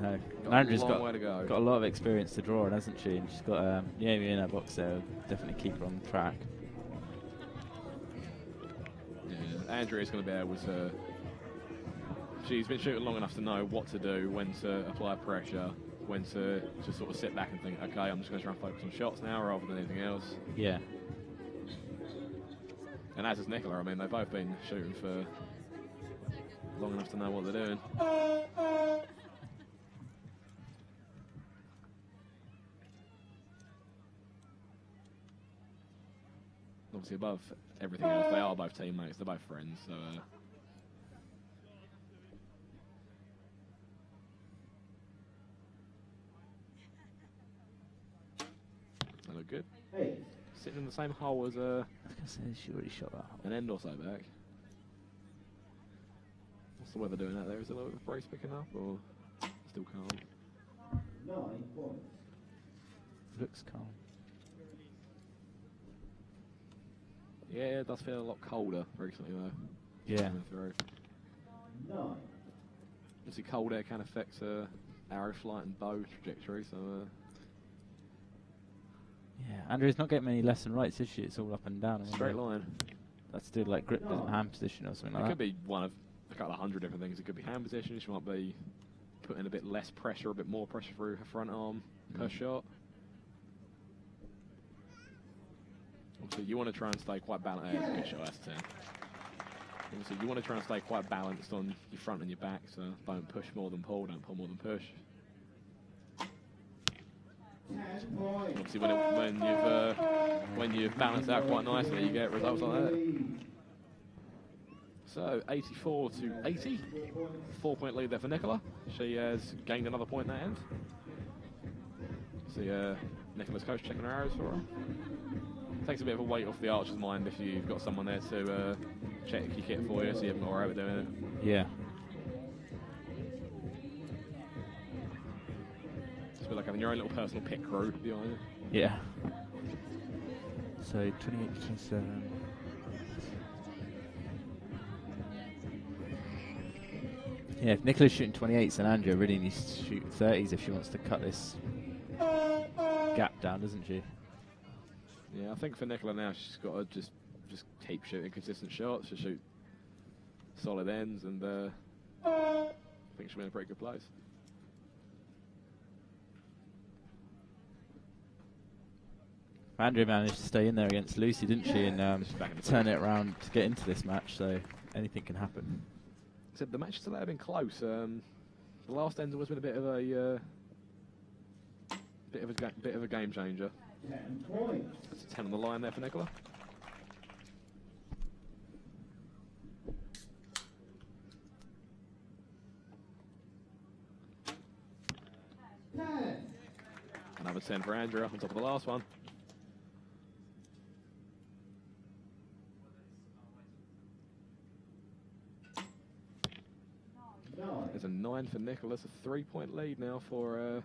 No. Got Andrew's a long way to go. got a lot of experience to draw on, hasn't she? And she's got Naomi in her box there. Definitely keep her on track. Yeah, Andrea's going to be able to. She's been shooting long enough to know what to do, when to apply pressure, when to just sort of sit back and think, okay, I'm just going to try and focus on shots now rather than anything else. Yeah. And as is Nicola, I mean, they've both been shooting for long enough to know what they're doing. Obviously, above everything else, they are both teammates, they're both friends, so... They look good. Hey. Sitting in the same hole as I was going to say, she already shot that hole. an end or so back. What's the weather doing out there? Is it a little bit of breeze picking up, or still calm? 9 points. Looks calm. Yeah, it does feel a lot colder recently, though. Yeah. Coming through. 9. Obviously, cold air can affect arrow flight and bow trajectory, so... Yeah, Andrea's not getting many lefts and rights, is she? It's all up and down. Straight line. That's to do like grip and hand position or something like It that. could be one of a couple of hundred different things. It could be hand position. She might be putting a bit less pressure, a bit more pressure through her front arm per shot. Obviously, you want to try and stay quite balanced. It's a good shot, that's 10. Obviously, you want to try and stay quite balanced on your front and your back, so don't push more than pull, don't pull more than push. Obviously, when you've balanced out quite nicely, you get results like that. So 84 to 80, 4-point lead there for Nicola. She has gained another point in that end. See Nicola's coach checking her arrows for her. Takes a bit of a weight off the archer's mind if you've got someone there to check your kit for you, so you haven't got to worry about doing it. Yeah. It's a bit like having your own little personal pit crew behind you. Yeah. So 28 to 27. Yeah, if Nicola's shooting 28s, then Andrea really needs to shoot 30s if she wants to cut this gap down, doesn't she? Yeah, I think for Nicola now, she's got to just keep shooting consistent shots. She'll shoot solid ends, and I think she'll be in a pretty good place. Andrea managed to stay in there against Lucy, didn't she, and turn it around to get into this match, so anything can happen. So the match still have been close. The last end was been a bit of a game changer. 10 points. That's a 10 on the line there for Nicola. Another 10 for Andrea on top of the last one. There's a 9 for Nicholas, a 3-point lead now for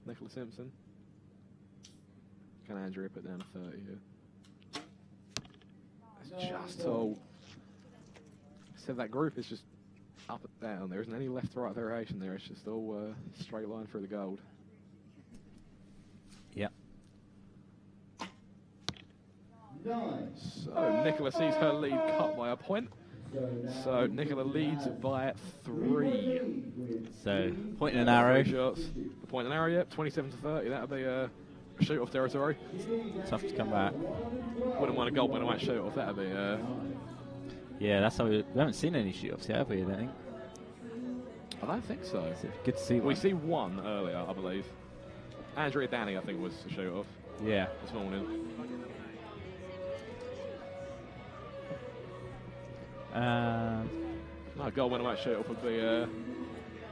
Nicola Simpson. Can Andrea put down a 30 here? That's just tall. So that group is just up and down. There isn't any left to right variation there. It's just all straight line through the gold. Yeah. So Nicola sees her lead cut by a point. So Nicola leads by 3. So point and an arrow. 3 shots. A point and an arrow, yep. 27 to 30. That'll be shoot-off territory. Tough to come back. Wouldn't want a gold when I might shoot-off. That'd be... Yeah, that's how we haven't seen any shoot-offs yet, have we, I don't think? I don't think so. Good to see one. We see one earlier, I believe. Andrea Danny, I think, was a shoot-off Yeah. this morning. No, gold when I might shoot-off would be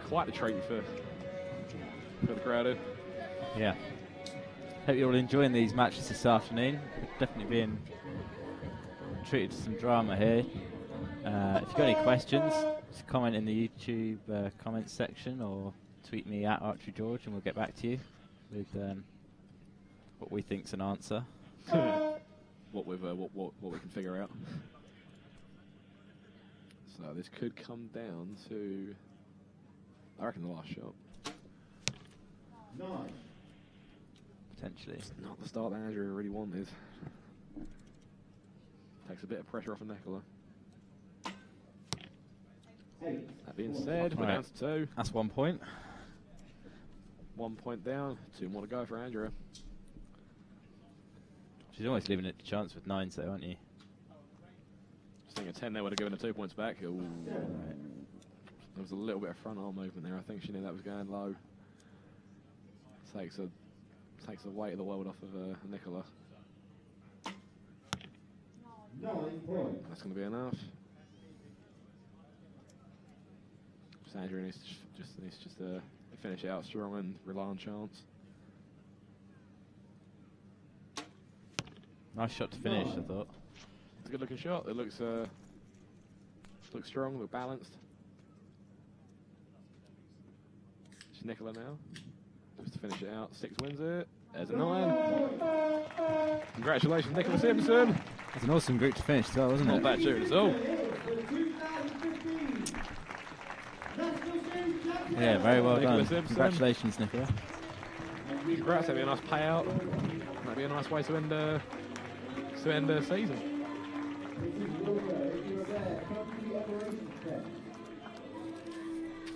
quite a treat for the crowd here. Yeah. Hope you're all enjoying these matches this afternoon. Definitely being treated to some drama here. If you've got any questions, just comment in the YouTube comments section or tweet me at Archery George and we'll get back to you with what we think's an answer. what we can figure out. So this could come down to, I reckon, the last shot. 9. Potentially. Not the start that Andrew really wanted. Takes a bit of pressure off of Nicola. 8. That being said, we're Right. down to 2. That's 1 point. 1 point down, 2 more to go for Andrea. She's almost leaving it to chance with 9, so aren't you? Just think a 10 there would have given her 2 points back. Ooh. Right. There was a little bit of front arm movement there. I think she knew that was going low. Takes the weight of the world off of Nicola. 9 points. That's going to be enough. Sandra needs to finish it out strong and rely on chance. Nice shot to finish, I thought. It's a good looking shot. It looks strong, look balanced. It's Nicola now. Just to finish it out. 6 wins it. There's a 9. Congratulations, Nicola Simpson. It's an awesome group to finish as well, wasn't Not it? bad shooting at all. Yeah, very well Nicola done. Simpson. Congratulations, Nicola. Congrats, that'd be a nice payout. That'd be a nice way to end the season.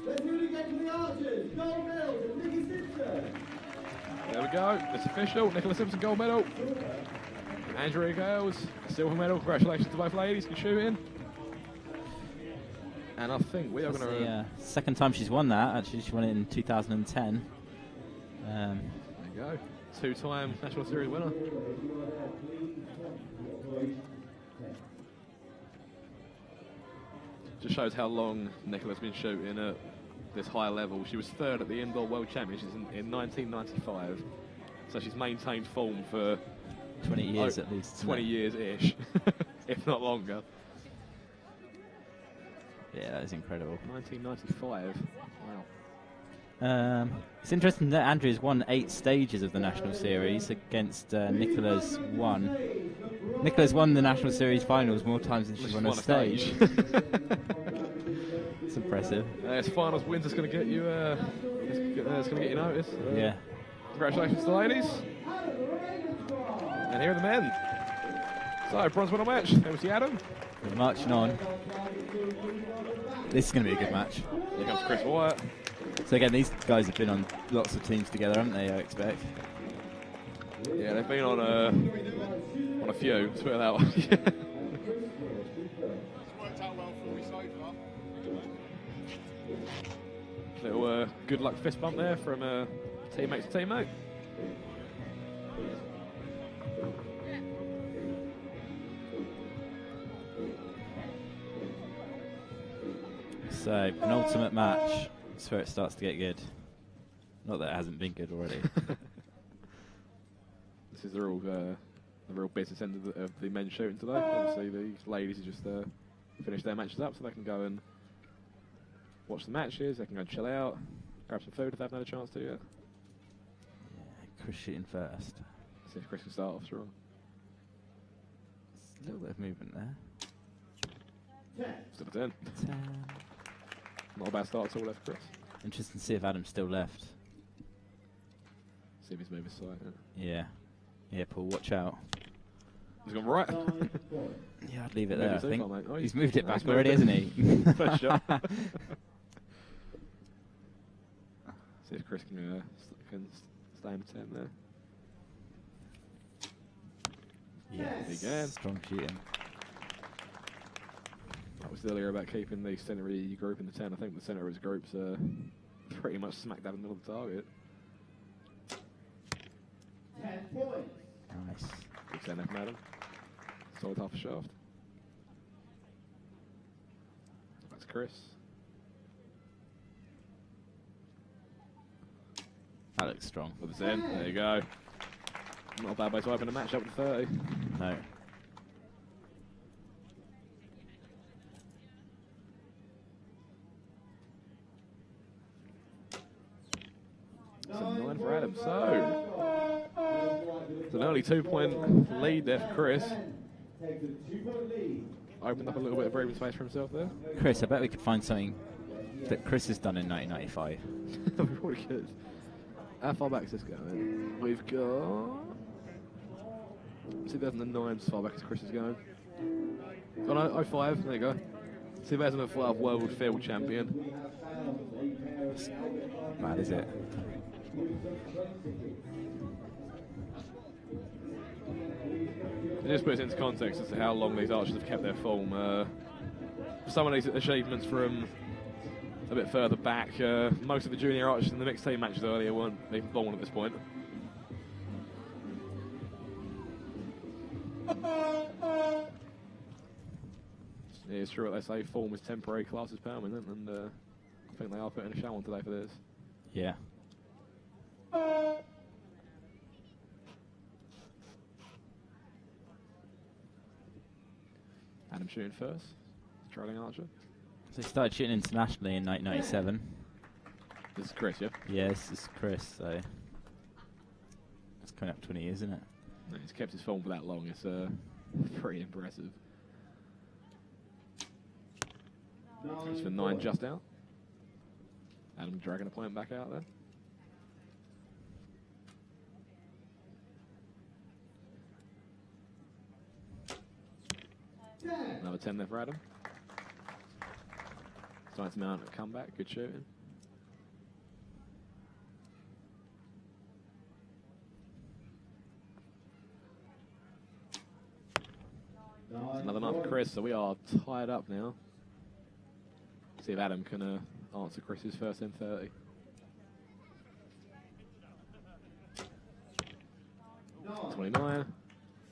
Let's really get to the Archers. Gold medal to Nikki Simpson. There we go. It's official. Nicola Simpson gold medal. Andrea Gales silver medal. Congratulations to both ladies. Good shooting. And I think we are That's going to. the second time she's won that. Actually, she won it in 2010. There you go. 2-time National Series winner. Just shows how long Nicola's been shooting at this high level. She was 3rd at the Indoor World Championships in 1995. So she's maintained form for 20 years at least. 20 years-ish, if not longer. Yeah, that is incredible. 1995. Wow. It's interesting that Andrea's won 8 stages of the National Series against Nicola's 1. Nicola's won the National Series finals more times than she's won a stage. It's impressive. It's finals wins that's going to get you. It's going to get you noticed. Yeah. Congratulations to the ladies. And here are the men. So bronze medal match. There was the Adam. We're marching on. This is going to be a good match. Here comes Chris Wyatt. So again, these guys have been on lots of teams together, haven't they? I expect. Yeah, they've been on a few. Let's put it that way. It's worked out well for me so far. Little good luck fist bump there from teammate to teammate. So penultimate match. That's where it starts to get good. Not that it hasn't been good already. This is the real business end of the men's shooting today. Obviously, the ladies have just finished their matches up, so they can go and watch the matches. They can go and chill out, grab some food if they haven't had a chance to yet. Yeah, Chris shooting first. See if Chris can start off strong. A little bit of movement there. Still a 10. 10. Not a bad start at all left, Chris. Interesting to see if Adam's still left. See if he's moving side. Yeah. Yeah, Paul, watch out. He's gone right. Yeah, I'd leave it Moved there, I it too think. far, mate. Oh, He's moved it no, back he's already, moved hasn't he? First shot. See if Chris can stay in the 10 there. Yes. Again. Strong shooting. I was earlier about keeping the centre group in the 10. I think the centre of his group's pretty much smack dab in the middle of the target. 10 points. Nice. Good 10 from Adam. Solid half a shaft. That's Chris. That looks strong. With the 10. There you go. Not a bad way to open a match up to 30. No. It's a 9 for Adam. So, it's an early 2-point lead there for Chris. Takes a 2-point lead. opened up a little bit of breathing space for himself there. Chris, I bet we could find something that Chris has done in 1995. We probably could. How far back is this going? We've got 2009 as far back as Chris is going. Oh no, 05, there you go. 2005 World Field Champion. Bad, is it? It just puts into context as to how long these archers have kept their form. Some of these achievements from a bit further back, most of the junior archers in the mixed team matches earlier weren't even born at this point. Yeah, it's true what they say, form is temporary, class is permanent, and I think they are putting a show on today for this. Yeah. Adam shooting first, trailing archer. So he started shooting internationally in 1997. This is Chris, yeah? Yeah, this is Chris, so that's coming up 20 years, isn't it? No, he's kept his form for that long, it's pretty impressive. Chris for 9 just out. Adam dragging a point back out there. Another 10 there for Adam. Starting to mount a comeback, good shooting. Another 9 for Chris, so we are tied up now. See if Adam can answer Chris's first in 30. No. 29,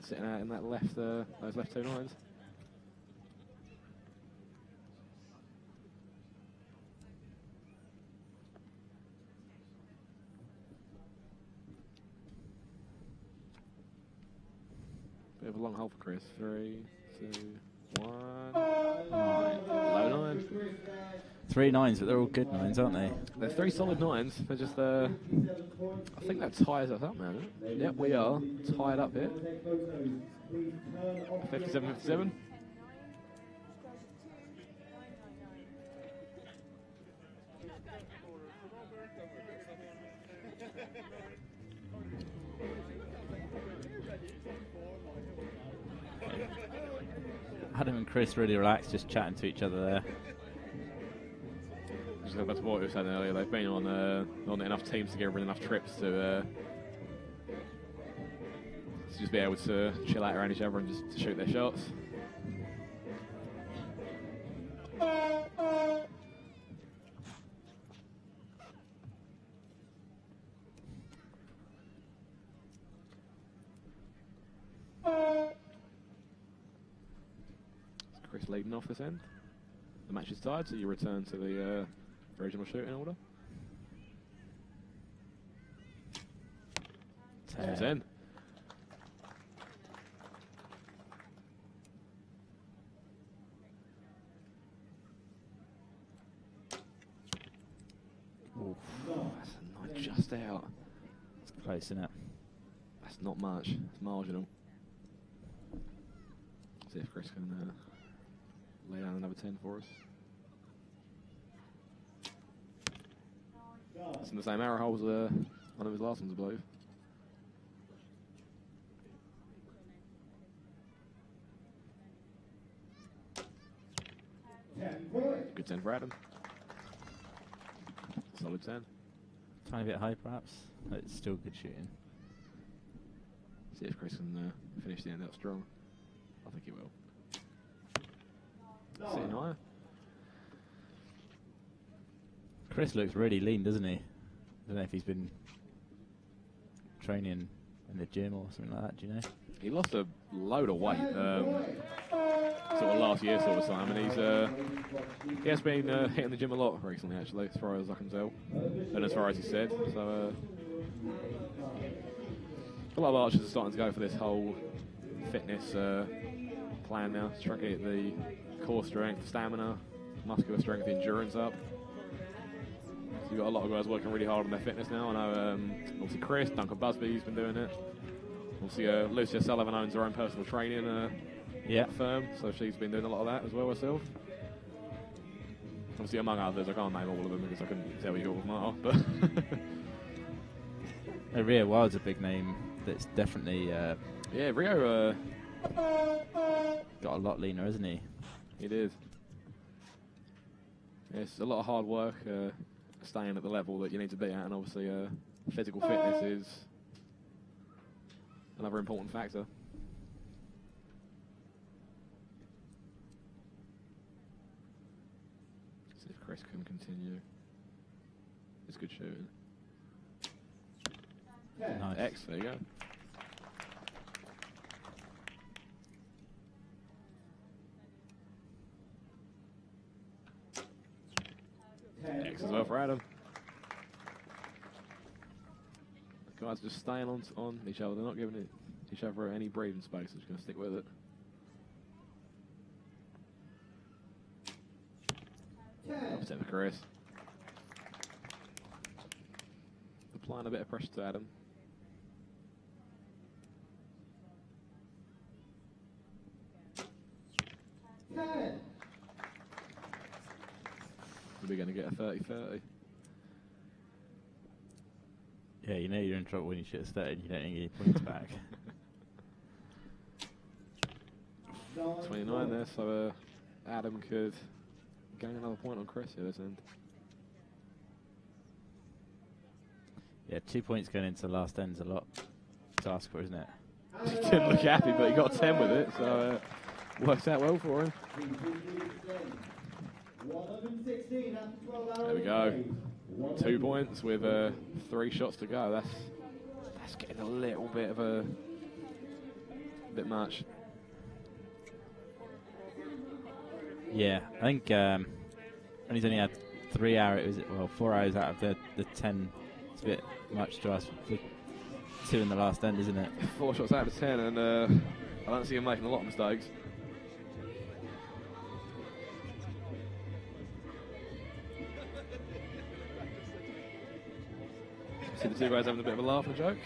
sitting out in that left, those left 2 9s. Bit of a long hole for Chris. 3, 2, 1. 9. Low 9. 3 9s, but they're all good 9s, aren't they? They're 3 solid 9s. They're just, I think that ties us up, man. Yep, we are tied up here. 57-57. Adam and Chris really relaxed, just chatting to each other there. Just going back to what we were saying earlier, they've been on enough teams together and enough trips to just be able to chill out around each other and just to shoot their shots. Chris leading off this end. The match is tied, so you return to the original shooting order. 10. Oof. That's a 9 just out. It's close, isn't it? That's not much. It's marginal. See if Chris can lay down another 10 for us. It's in the same arrow hole as one of his last ones, I believe. Good 10 for Adam. Solid 10. Tiny bit high, perhaps. But it's still good shooting. See if Chris can finish the end out strong. I think he will. Sitting higher. Chris looks really lean, doesn't he? I don't know if he's been training in the gym or something like that, do you know? He lost a load of weight sort of last year sort of time, and he has been hitting the gym a lot recently, actually, as far as I can tell, and as far as he said. So a lot of archers are starting to go for this whole fitness plan now, to try to get the core strength, stamina, muscular strength, endurance up. So you've got a lot of guys working really hard on their fitness now. I know obviously Chris, Duncan Busby's been doing it. Obviously Lucia Sullivan owns her own personal training Yeah. firm, so she's been doing a lot of that as well herself. Obviously, among others, I can't name all of them because I couldn't tell you all of them are, but Rhea Wild's a big name that's definitely yeah, Rio, got a lot leaner, isn't he? he did. Yeah, it's a lot of hard work staying at the level that you need to be at, and obviously physical fitness is another important factor. See if Chris can continue. It's good shooting. Nice. X, there you go. X as well for Adam. The guys are just staying on each other. They're not giving each other any breathing space. They're just going to stick with it. Upset for Chris. Applying a bit of pressure to Adam. We're going to get a 30-30. Yeah, you know you're in trouble when you shoot a 30 and you don't get any points back. 29 there, so Adam could gain another point on Chris here this end. Yeah, 2 points going into the last end's a lot to ask for, isn't it? He didn't look happy, but he got 10 with it, so works out well for him. There we go. 2 points with 3 shots to go. That's getting a little bit of a bit much. Yeah, I think and he's only had 3 hours, 4 hours out of the 10. It's a bit much to ask for 2 in the last end, isn't it? 4 shots out of 10, and I don't see him making a lot of mistakes. See the two guys having a bit of a laugh and a joke.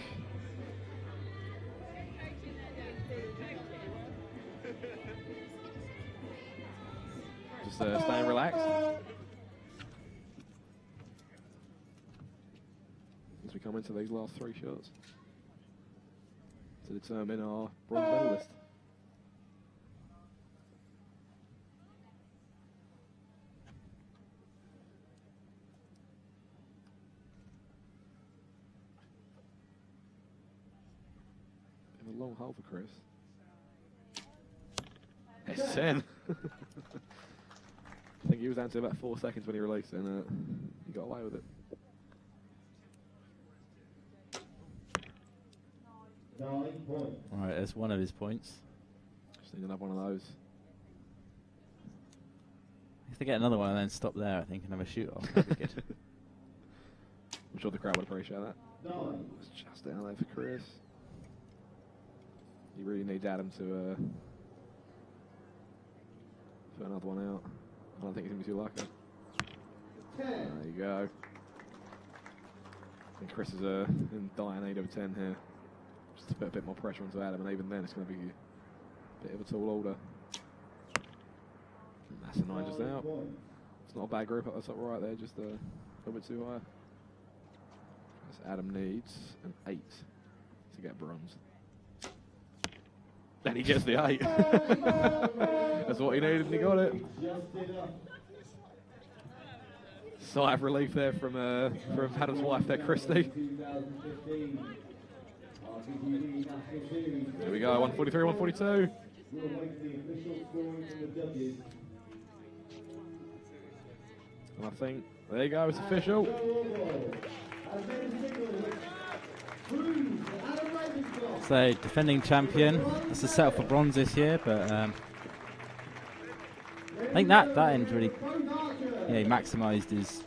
Just staying relaxed as we come into these last 3 shots to determine our bronze medalist. Bit of a long hole for Chris. It's 10. I think he was down to about 4 seconds when he released it, and he got away with it. 9 points. Alright, that's one of his points. Just need another one of those. If they get another one and then stop there, I think, and have a shoot off, that'd be good. I'm sure the crowd would appreciate that. 9. It's just down there for Chris. He really needs Adam to put another one out. I don't think he's going to be too lucky. 10. There you go. And Chris is in dire need of a 10 here. Just to put a bit more pressure onto Adam, and even then it's going to be a bit of a tall order. And that's a 9 just out. It's not a bad group up the top right there, just a little bit too high. So Adam needs an 8 to get bronze. And he gets the 8. That's what he needed, and he got it. Sigh of relief there from Adam's wife there, Christy. There we go, 143, 142. And I think, there you go, it's official. So, defending champion. That's a set for bronze this year, but I think that end really, he maximised his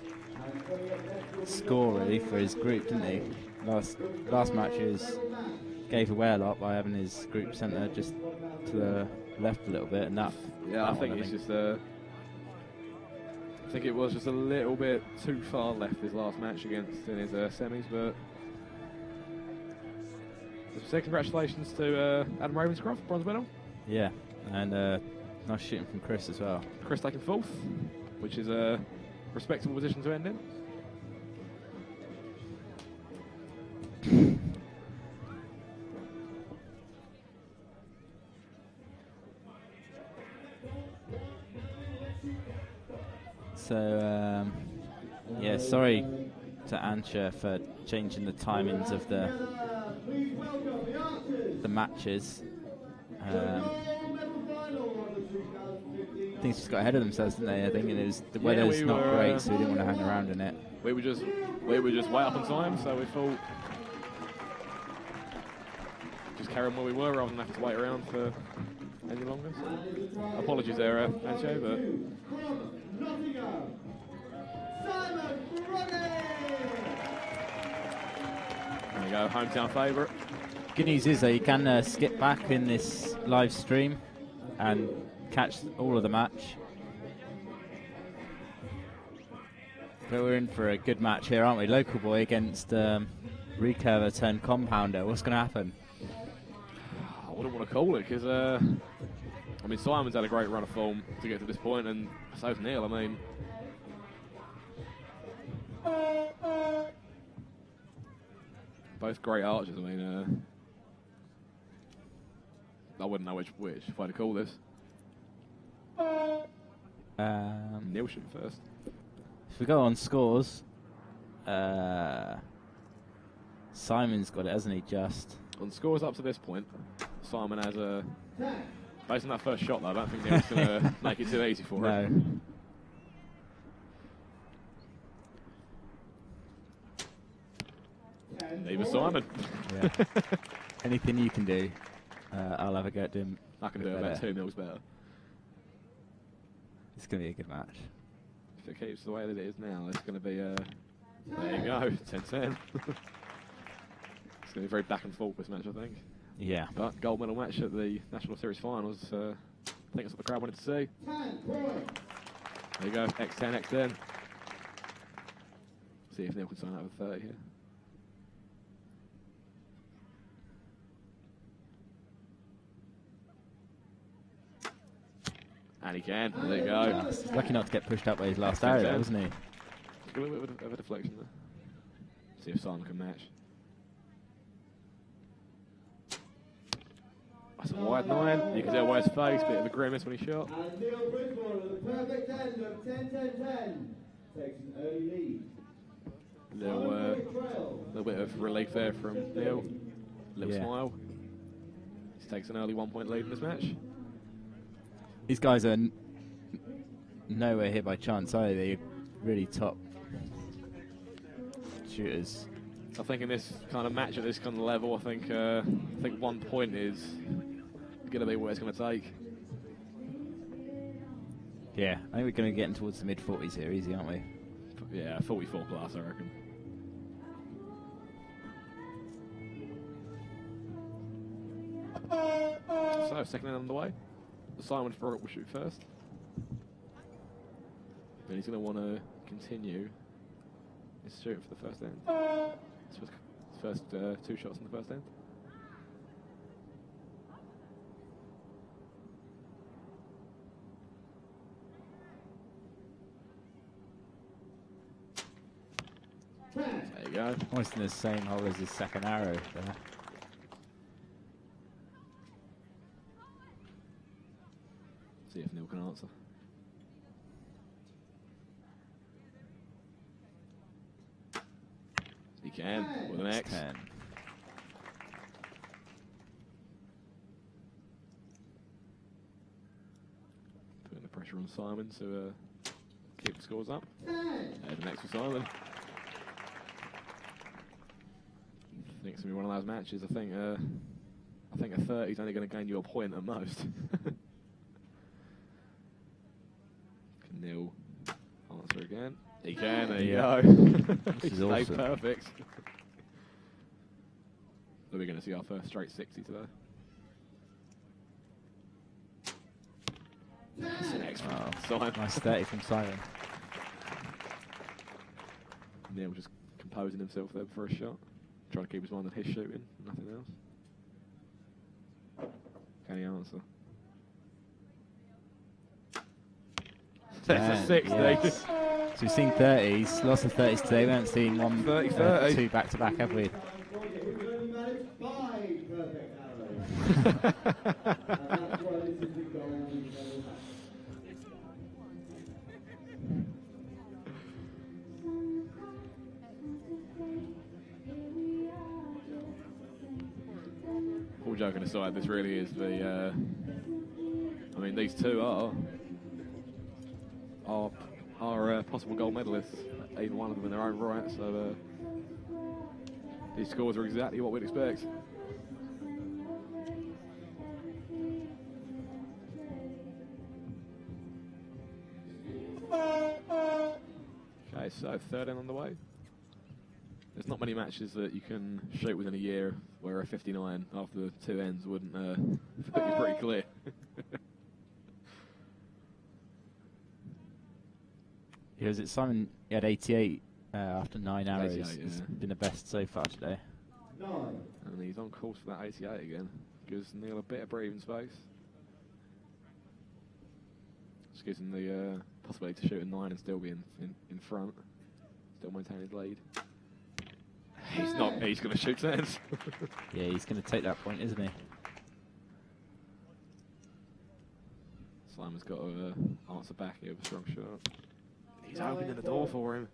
score really for his group, didn't he? Last match he gave away a lot by having his group centre just to the left a little bit, and that. Yeah, I think it's just I think it was just a little bit too far left his last match against in his semis, but. So congratulations to Adam Ravenscroft, bronze medal. Yeah, and nice shooting from Chris as well. Chris taking fourth, which is a respectable position to end in. So, yeah, sorry to Ancha for changing the timings of the matches. Things just got ahead of themselves, didn't they? I think it was the weather's not great, so we didn't want to hang around in it. We were just way up on time, so we thought just carry on where we were rather than have to wait around for any longer. So apologies there, Ancho, but. There you go, hometown favourite. Good news is that you can skip back in this live stream and catch all of the match. But we're in for a good match here, aren't we? Local boy against recurver turned compounder. What's going to happen? I wouldn't want to call it because, I mean, Simon's had a great run of form to get to this point, and so's Neil. I mean, both great archers. I mean, I wouldn't know which if I'd call this. Neil shooting first. If we go on scores, Simon's got it, hasn't he? Just on scores up to this point, Simon has a. Based on that first shot, though, I don't think Neil's going to make it too easy for him. Neither Simon. Yeah. Anything you can do, I'll have a go at doing. I can do it about 2 mils better. It's going to be a good match. If it keeps the way that it is now, it's going to be, there you go, 10-10. It's going to be a very back and forth this match, I think. Yeah. But gold medal match at the National Series Finals, I think that's what the crowd wanted to see. There you go, X10, X10. See if Neil can sign out with 30 here. And he can. There you go. Just lucky not to get pushed up by his last arrow, wasn't he? A little bit of a deflection there. See if Simon can match. That's a wide 9. You can tell by his face, bit of a grimace when he shot. And Neil Bridgewater with the perfect end of 10-10-10 takes an early lead. Little bit of relief there from Neil. Little smile. He takes an early 1-point lead in this match. These guys are nowhere here by chance, are they? They're really top shooters. I think in this kind of match at this kind of level, I think 1 point is going to be what it's going to take. Yeah, I think we're going to get in towards the mid-40s here, easy, aren't we? Yeah, 44 plus, I reckon. So, second end on the way. Simon Farrell will shoot first. Then he's going to want to continue his shooting for the first end. First 2 shots in the first end. There you go. Almost in the same hole as his second arrow there. See if Neil can answer. He can, with an X. 10. Putting the pressure on Simon to keep the scores up. And an X for Simon. I think it's going to be one of those matches. I think a 30 is only going to gain you a point at most. Can Neil answer again? He can, there you go. This is awesome. Perfect. So we're going to see our first straight 60 today. That's an X from Simon. Nice 30 from Simon. Neil just composing himself there before a shot. Trying to keep his mind on his shooting, nothing else. Can he answer? That's a 60. Yes. So we've seen 30s, lots of 30s today. We haven't seen 30. 2 back to back, have we? All joking aside, this really is the. I mean, these two are possible gold medalists, either one of them in their own right. So these scores are exactly what we'd expect. Okay, so third end on the way. There's not many matches that you can shoot within a year where a 59 after the 2 ends wouldn't put you pretty clear. Yeah, was it Simon? He had 88 after 9 arrows. 88, yeah. It's been the best so far today. And he's on course for that 88 again. Gives Neil a bit of breathing space. Just gives him the possibility to shoot a 9 and still be in front. Still maintain his lead. He's not. He's going to shoot 10s. Yeah, he's going to take that point, isn't he? Simon's got to answer back here with a strong shot. He's opening the door for him.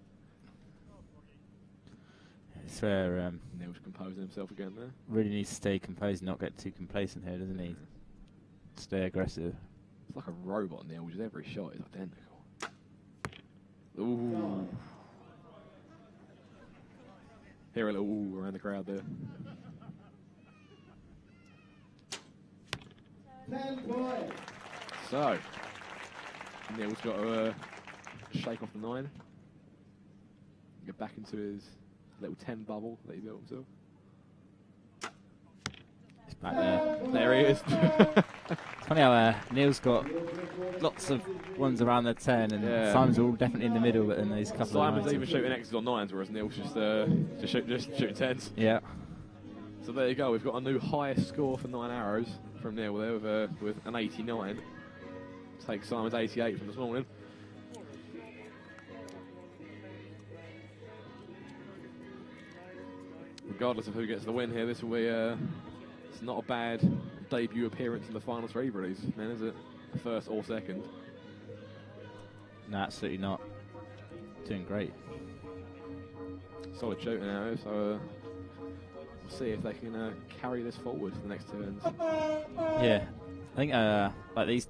It's where Neil's composing himself again there. really needs to stay composed, not get too complacent here, doesn't he? Stay aggressive. It's like a robot, Neil, which is every shot is identical. Ooh. Hear a little ooh around the crowd there. 10 points. So, Neil's got to shake off the 9. Get back into his little 10 bubble that he built himself. He's back there. There he is. It's funny how Neil's got lots of ones around the 10, and Yeah. Simon's all definitely in the middle, but then these couple Simon's of even shooting X's on 9s, whereas Neil's just shooting 10s. Yeah. So there you go. We've got a new highest score for 9 arrows from Neil there with an 89. Take Simon's 88 from this morning. Regardless of who gets the win here, this will be it's not a bad debut appearance in the finals for either of these men, is it? First or second. No, absolutely not. Doing great. Solid shooting out here, so we'll see if they can carry this forward for the next 2 ends. Yeah. I think like these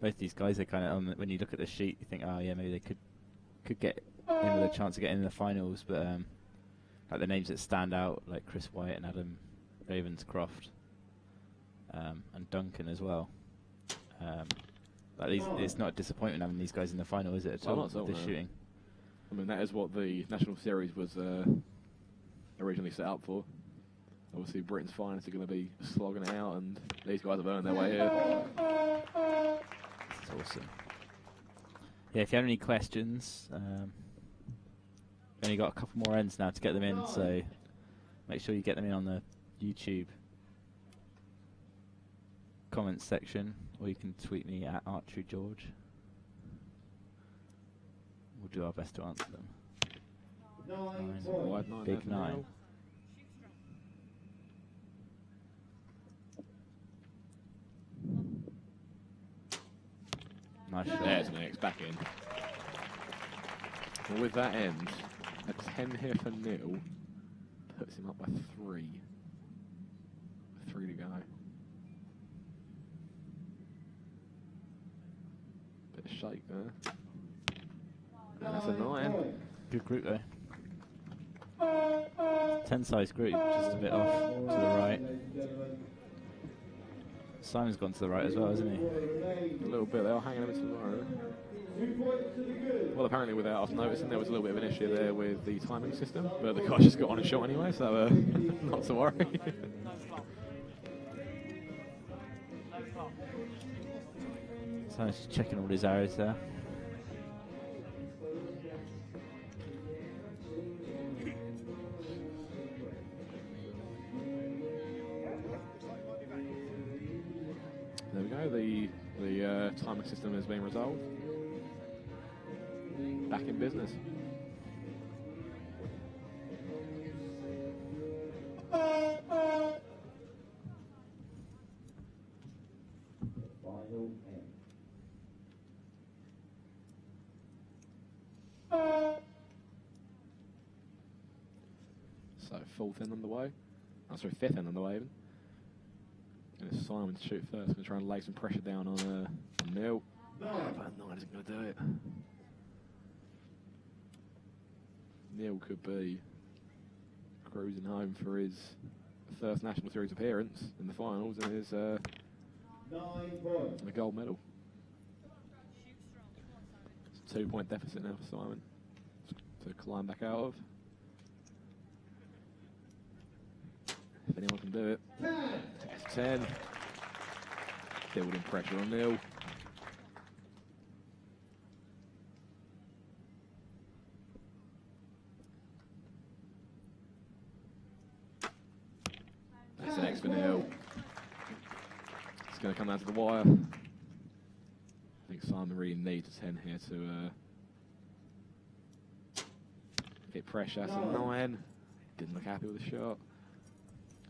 both these guys are kind of when you look at the sheet, you think, oh yeah, maybe they could get in with a chance of getting in the finals, but like the names that stand out, like Chris White and Adam Ravenscroft, and Duncan as well. Like it's not a disappointment having these guys in the final, is it at all? Not at all, This no. shooting. I mean, that is what the National Series was originally set up for. Obviously, Britain's finalists are going to be slogging it out, and these guys have earned their way here. That's awesome. Yeah, if you have any questions, only got a couple more ends now to get them in, so make sure you get them in on the YouTube comments section, or you can tweet me at Archery George. We'll do our best to answer them. 9 Wide points. 9 Big there for 9. Neil. Nice shot. There's an X back in. Well, with that end, a 10 here for Neil puts him up by 3. 3 to go. Bit of shake there. And that's a 9. Good group though. 10 size group, just a bit off to the right. Simon's gone to the right as well, hasn't he? A little bit there, hanging a bit to the right. Well, apparently without us noticing, there was a little bit of an issue there with the timing system, but the guy just got on a shot anyway, so not to worry. Simon's just checking all his arrows there. There we go, the The timing system has been resolved. Back in business. Final end. So fourth end on the way. Oh, sorry, fifth end on the way even. And it's Simon to shoot first. Going to try and lay some pressure down on Neil. But Knight isn't going to do it. Neil could be cruising home for his first National Series appearance in the finals and his 9 points. the gold medal. It's a 2-point deficit now for Simon to climb back out of. If anyone can do it. It's 10. Building pressure on Neil. That's an X for Neil. It's going to come down to the wire. I think Simon really needs a 10 here to get pressure. That's a 9. Didn't look happy with the shot.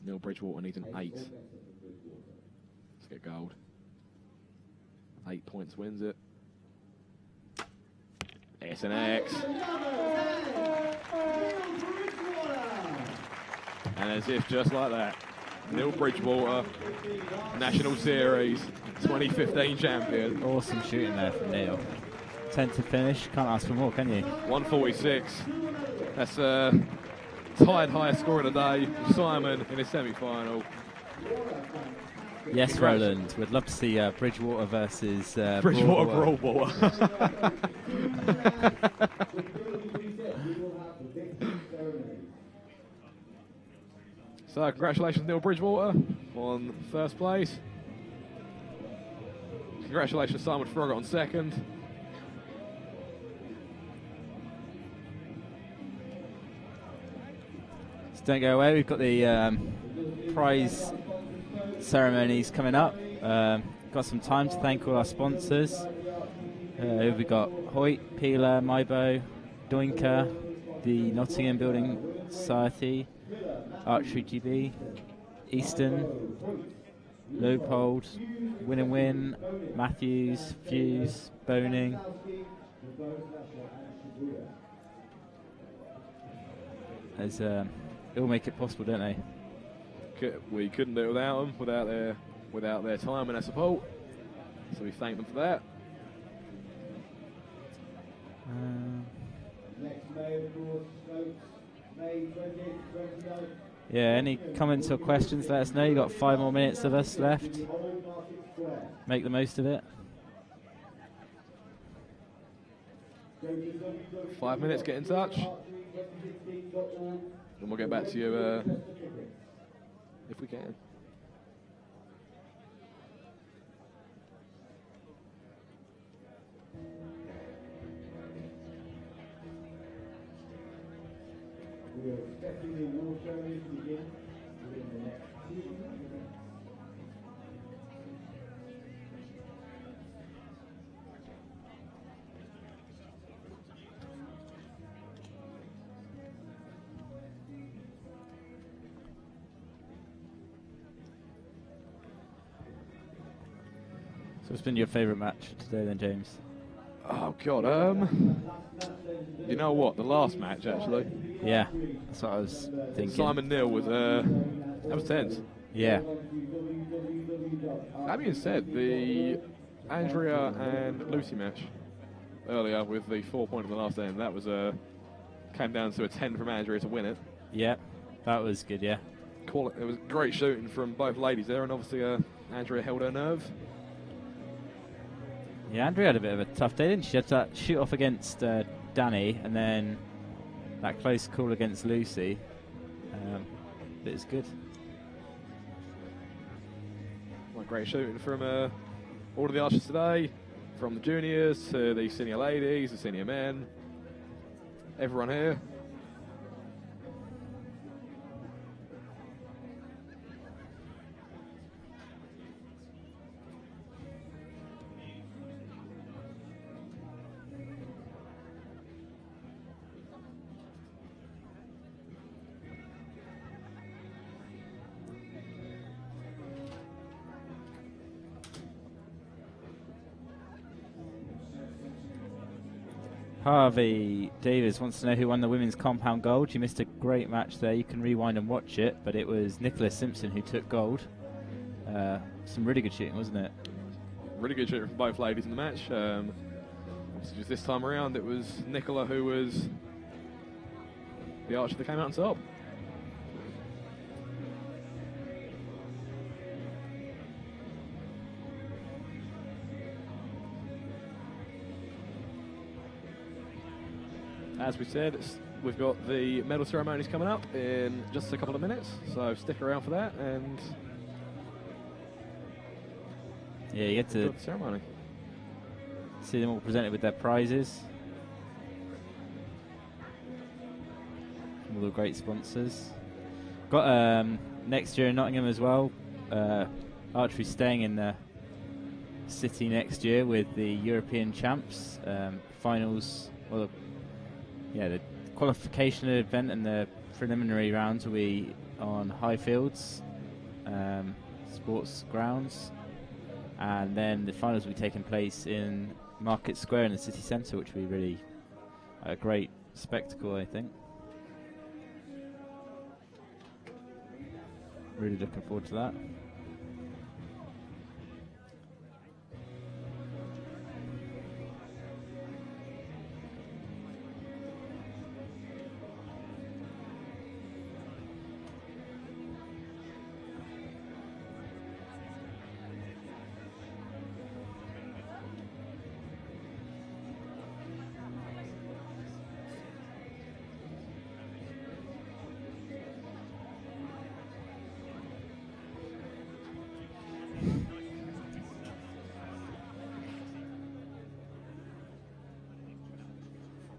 Neil Bridgewater needs an 8. Let's get gold. 8 points wins it. It's an X. And as if just like that, Neil Bridgewater, National Series 2015 champion. Awesome shooting there from Neil. 10 to finish. Can't ask for more, can you? 146. That's tied highest score of the day. Simon in his semi-final. Yes, Roland. We'd love to see Bridgewater versus Bridgewater Broadwater. Broadwater. So congratulations Neil Bridgewater on first place. Congratulations Simon Froggatt on second. So don't go away. We've got the prize ceremonies coming up. Got some time to thank all our sponsors. We've got Hoyt, Peeler, Mybo, Doinker, the Nottingham Building Society, Archery GB, Easton, Leupold, Win and Win, Matthews, Fuse, Boning. As they all make it possible, don't they? We couldn't do it without them, without their time and their support. So we thank them for that. Next May, of course, folks. May 28th, 29th. Yeah, any comments or questions, let us know. You've got 5 more minutes of us left. Make the most of it. 5 minutes, get in touch. And we'll get back to you if we can. We are expecting the award ceremony to begin within the next 2 minutes. So what's been your favourite match today then, James? Oh God, you know what? The last match actually. Yeah, that's what I was thinking. Simon Neil was that was tense. Yeah. That being said, the Andrea and Lucy match earlier with the 4 point in the last end, that was came down to a 10 from Andrea to win it. Yeah, that was good. Yeah. It was great shooting from both ladies there, and obviously Andrea held her nerve. Yeah, Andrea had a bit of a tough day, didn't she? She had to shoot off against Danny, and then that close call against Lucy. But it's good. Well, great shooting from all of the archers today, from the juniors to the senior ladies, the senior men, everyone here. Harvey Davis wants to know who won the women's compound gold. You missed a great match there. You can rewind and watch it, but it was Nicola Simpson who took gold. Some really good shooting, wasn't it? Really good shooting from both ladies in the match. Just this time around, it was Nicola who was the archer that came out on top. As we said, we've got the medal ceremonies coming up in just a couple of minutes, so stick around for that and Yeah, you get to enjoy the ceremony. see them all presented with their prizes. All the great sponsors. Got next year in Nottingham as well. Archery staying in the city next year with the European champs. Finals, well, yeah, the qualification event and the preliminary rounds will be on Highfields sports grounds, and then the finals will be taking place in Market Square in the city centre, which will be really a great spectacle, I think. Really looking forward to that.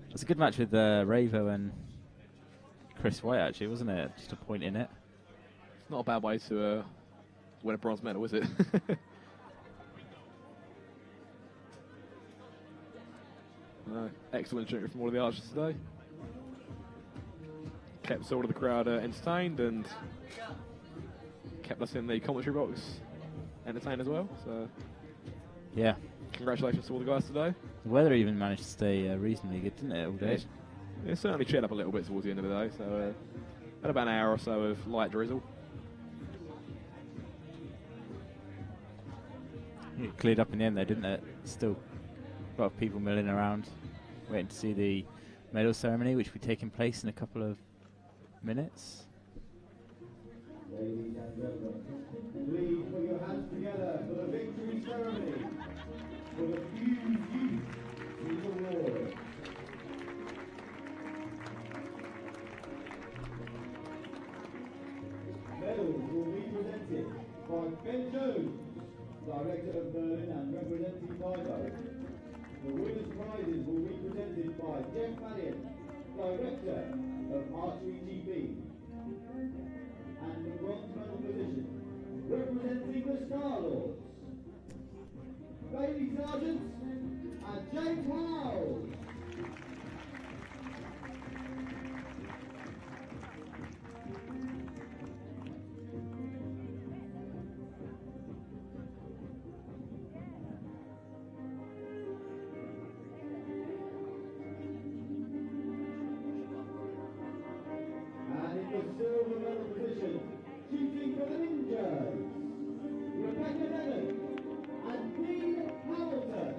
It was a good match with Ravo and Chris White, actually, wasn't it? Just a point in it. It's not a bad way to win a bronze medal, is it? Excellent shooting from all of the archers today. Kept sort of the crowd entertained and kept us in the commentary box entertained as well. So Yeah. congratulations to all the guys today. The weather even managed to stay reasonably good, didn't it, all day? It certainly cheered up a little bit towards the end of the day, so had about an hour or so of light drizzle. It cleared up in the end, though, didn't it? Still a lot of people milling around, waiting to see the medal ceremony, which will be taking place in a couple of minutes. Ladies and gentlemen, please put your hands together for the victory ceremony for the Fuse Youth Award. Medals will be presented by Ben Jones, Director of Berlin and representing Fido. The winners' prizes will be presented by Jeff Valiant, Director of Archery GB. And the bronze medal position, representing the Star Lords, Bailey Sargent and James Howell. And in the silver medal position, shooting for the Ninjas, Rebecca Lennon and Dean Hamilton.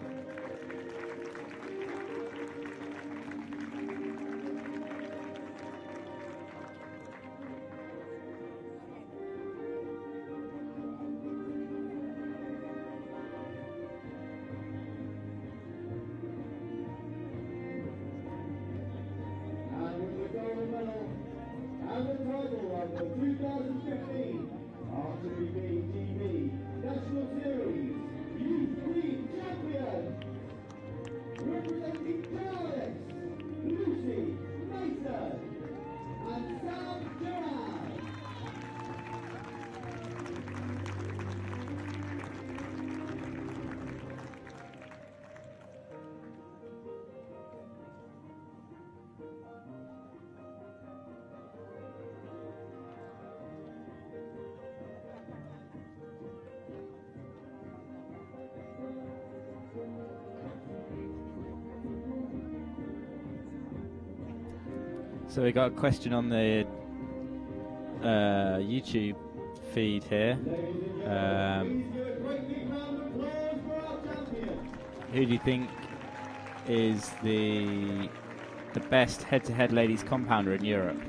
So we got a question on the YouTube feed here. Who do you think is the best head-to-head ladies compounder in Europe?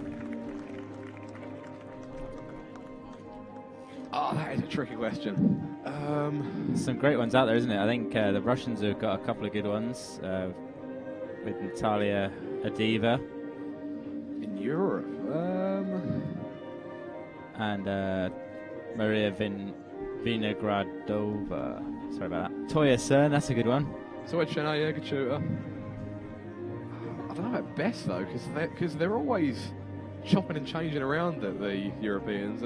Oh, that is a tricky question. Some great ones out there, isn't it? I think the Russians have got a couple of good ones with Natalia Adiva. In Europe? And Maria Vinogradova. Sorry about that. Toya Cern, that's a good one. So Chena, yeah, good shooter. I don't know about best though, because they're always chopping and changing around at the Europeans.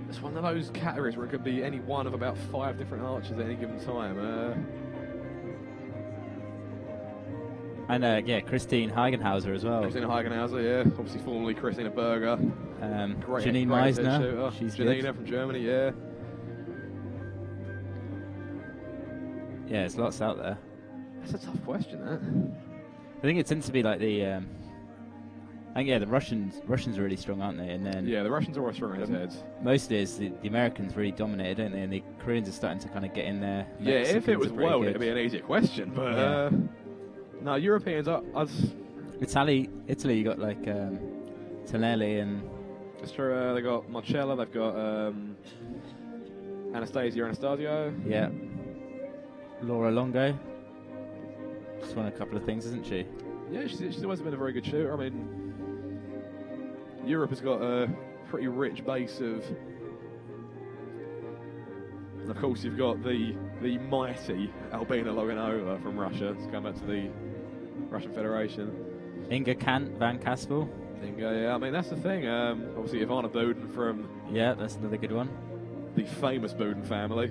It's one of those categories where it could be any one of about 5 different archers at any given time. And yeah, Christine Heigenhauser as well. Christina Heigenhauser, yeah, obviously formerly Christina Berger. Janine Meisner, she's Janina good. from Germany, yeah. Yeah, there's lots out there. That's a tough question, that. I think it tends to be like the. I think yeah, the Russians are really strong, aren't they? And then Yeah, the Russians are always strong as heads. mostly it's the Americans really dominated, don't they? And the Koreans are starting to kind of get in there. Yeah, if Mexicans it was are pretty world, good. it'd be an easier question, but Yeah. no, Europeans. Italy, you got like Tonelli and It's true. They got Marcella. They've got Anastasio. yeah, Laura Longo. Just won a couple of things, isn't she? Yeah, she's always been a very good shooter. I mean, Europe has got a pretty rich base of. And of course, you've got the mighty Albina Loganova from Russia to come back to the Russian Federation. Inga Van Kaspel. Yeah, I mean that's the thing. Obviously, Ivana Boden from Yeah, that's another good one. the famous Boden family.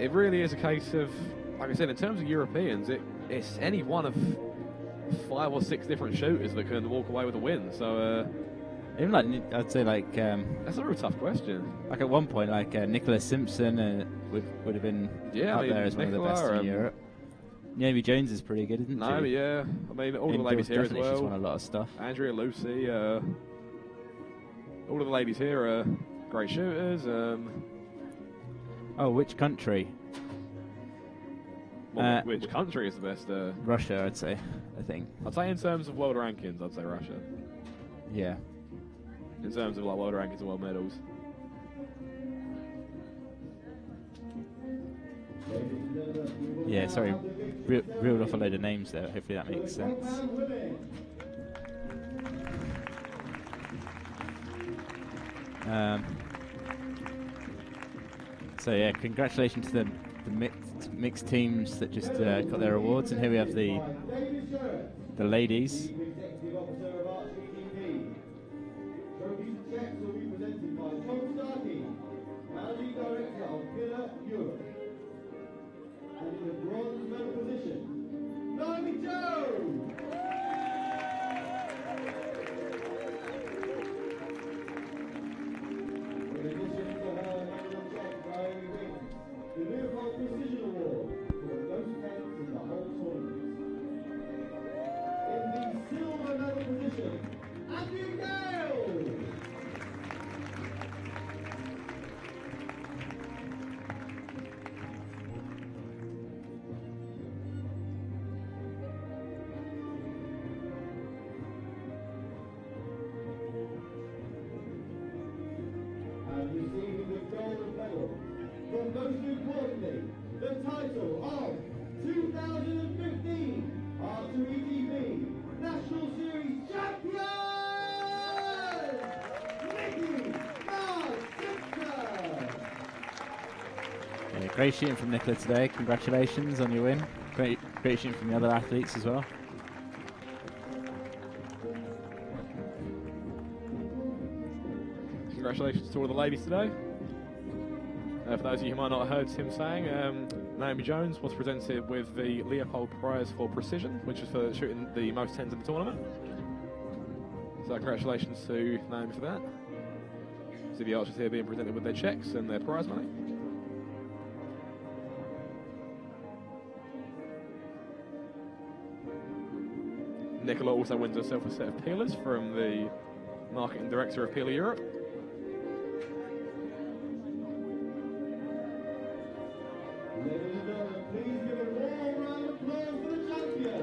It really is a case of, like I said, in terms of Europeans, it's any one of 5 or 6 different shooters that can walk away with a win. So Even like I'd say like that's a real tough question. like at one point like Nicola Simpson would have been Yeah, up I mean, there as one of the best in Europe. Naomi Jones is pretty good, isn't No, she? yeah. I mean, all of the Indoors, ladies here as definitely, she's won a well. lot of stuff. Andrea Lucy. All of the ladies here are great shooters. Oh, which country? Which country is the best? Russia, I'd say. I think. I'd say in terms of world rankings, I'd say Russia. Yeah. In terms of like world rankings and world medals. Yeah, sorry. Reeled off a load of names there. Hopefully that makes sense. So yeah, congratulations to the mixed teams that just got their awards. And here we have the ladies. Executive Officer of Archery TV. Trophies and checks will be presented by Tom Starkey, Managing Director of Pillar Europe. And in the bronze medal position, Naomi Jones! In addition to her medal check, Naomi wins the Leopold Precision Award for the most points in the whole tournament. In the silver medal position, Andrew Gale! And receiving the gold medal, but most importantly, the title of 2015 Archery TV National Series Champion! Nikki Mark-Gibson! Yeah, great shooting from Nicola today. Congratulations on your win. Great shooting from the other athletes as well. Congratulations to all the ladies today. For those of you who might not have heard him saying, Naomi Jones was presented with the Leopold Prize for Precision, which is for shooting the most 10s in the tournament. So congratulations to Naomi for that. See the archers here being presented with their checks and their prize money. Nicola also wins herself a set of peelers from the marketing director of Peeler Europe. Ladies and gentlemen, please give a warm round of applause for the champion.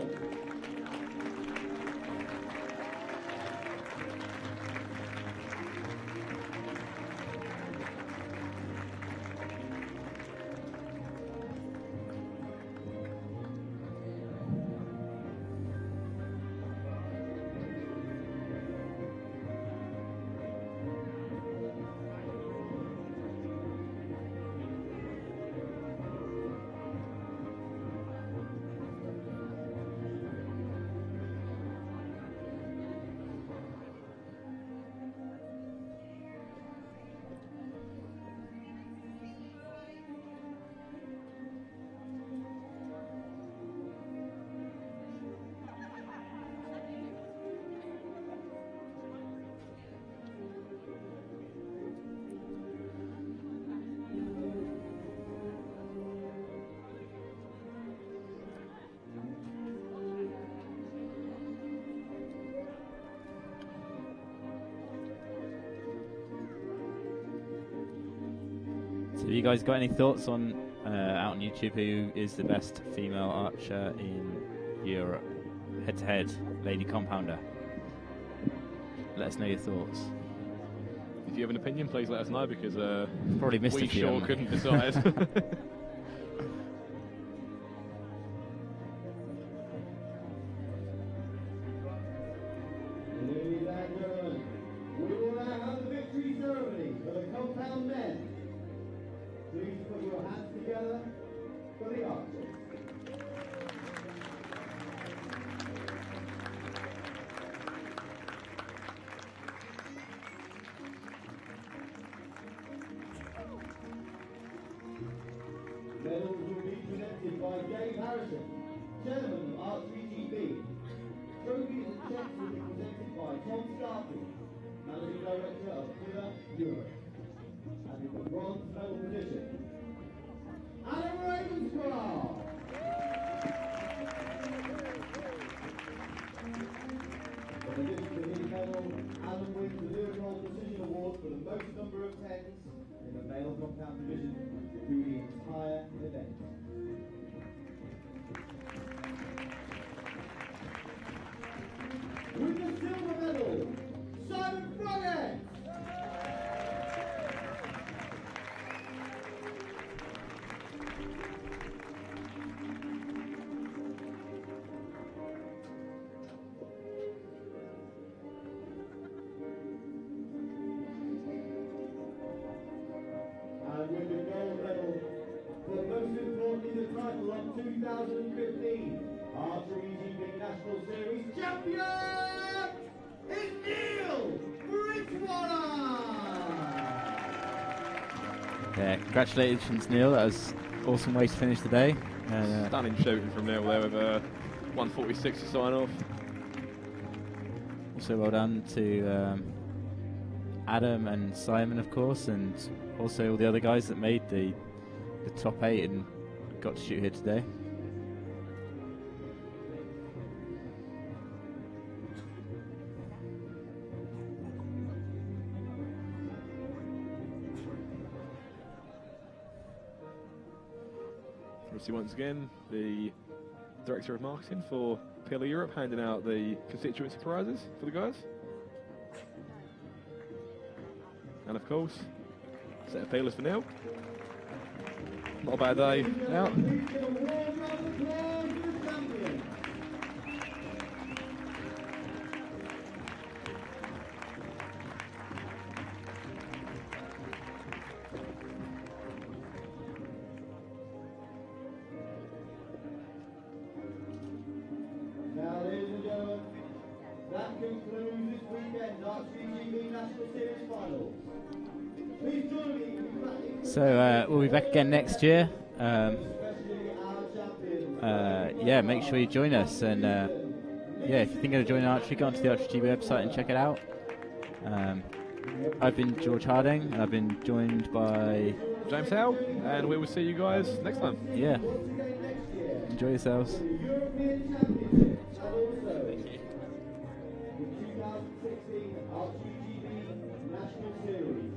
So have you guys got any thoughts on out on YouTube who is the best female archer in Europe? Head to head, Lady Compounder. Let us know your thoughts. If you have an opinion, please let us know, because Probably missed we a few. sure couldn't decide. Ladies and gentlemen, we will now have the victory ceremony for the compound men. Please put your hands together for the archers. Medals will be presented by Dave Harrison, Chairman of Archery GB. Trophies and checks will be presented by Tom Starkey, Managing Director of Peeler Europe. And in the bronze medal position, Adam Ravenscroft. In addition to his medal, Adam wins the Lyrical Precision Award for the most number of tens in the male compound division through the entire event. With the silver medal, Simon Froggatt. And with the gold medal, but most importantly the title of 2015 Archery GB National Series champion is Neil Bridgewater! Yeah, congratulations, Neil. That was an awesome way to finish the day. Stunning shooting from Neil there with 146 to sign off. Also well done to Adam and Simon, of course, and also all the other guys that made the top 8 and got to shoot here today. Obviously, once again, the Director of Marketing for Peeler Europe handing out the constituency prizes for the guys. And of course, set of peelers for Neil. Not a bad day out. Now, ladies and gentlemen, that concludes this weekend's Archery GB National Series Finals. Please join me in thanking So we'll be back again next year. especially our champions. Yeah, make sure you join us. And yeah, if you're thinking of joining Archery, go onto the Archery GB website and check it out. I've been George Harding, and I've been joined by James Howe, and we will see you guys next time. yeah. Once again next year, Enjoy yourselves. The European Championships and also the 2016 RGGB National Series.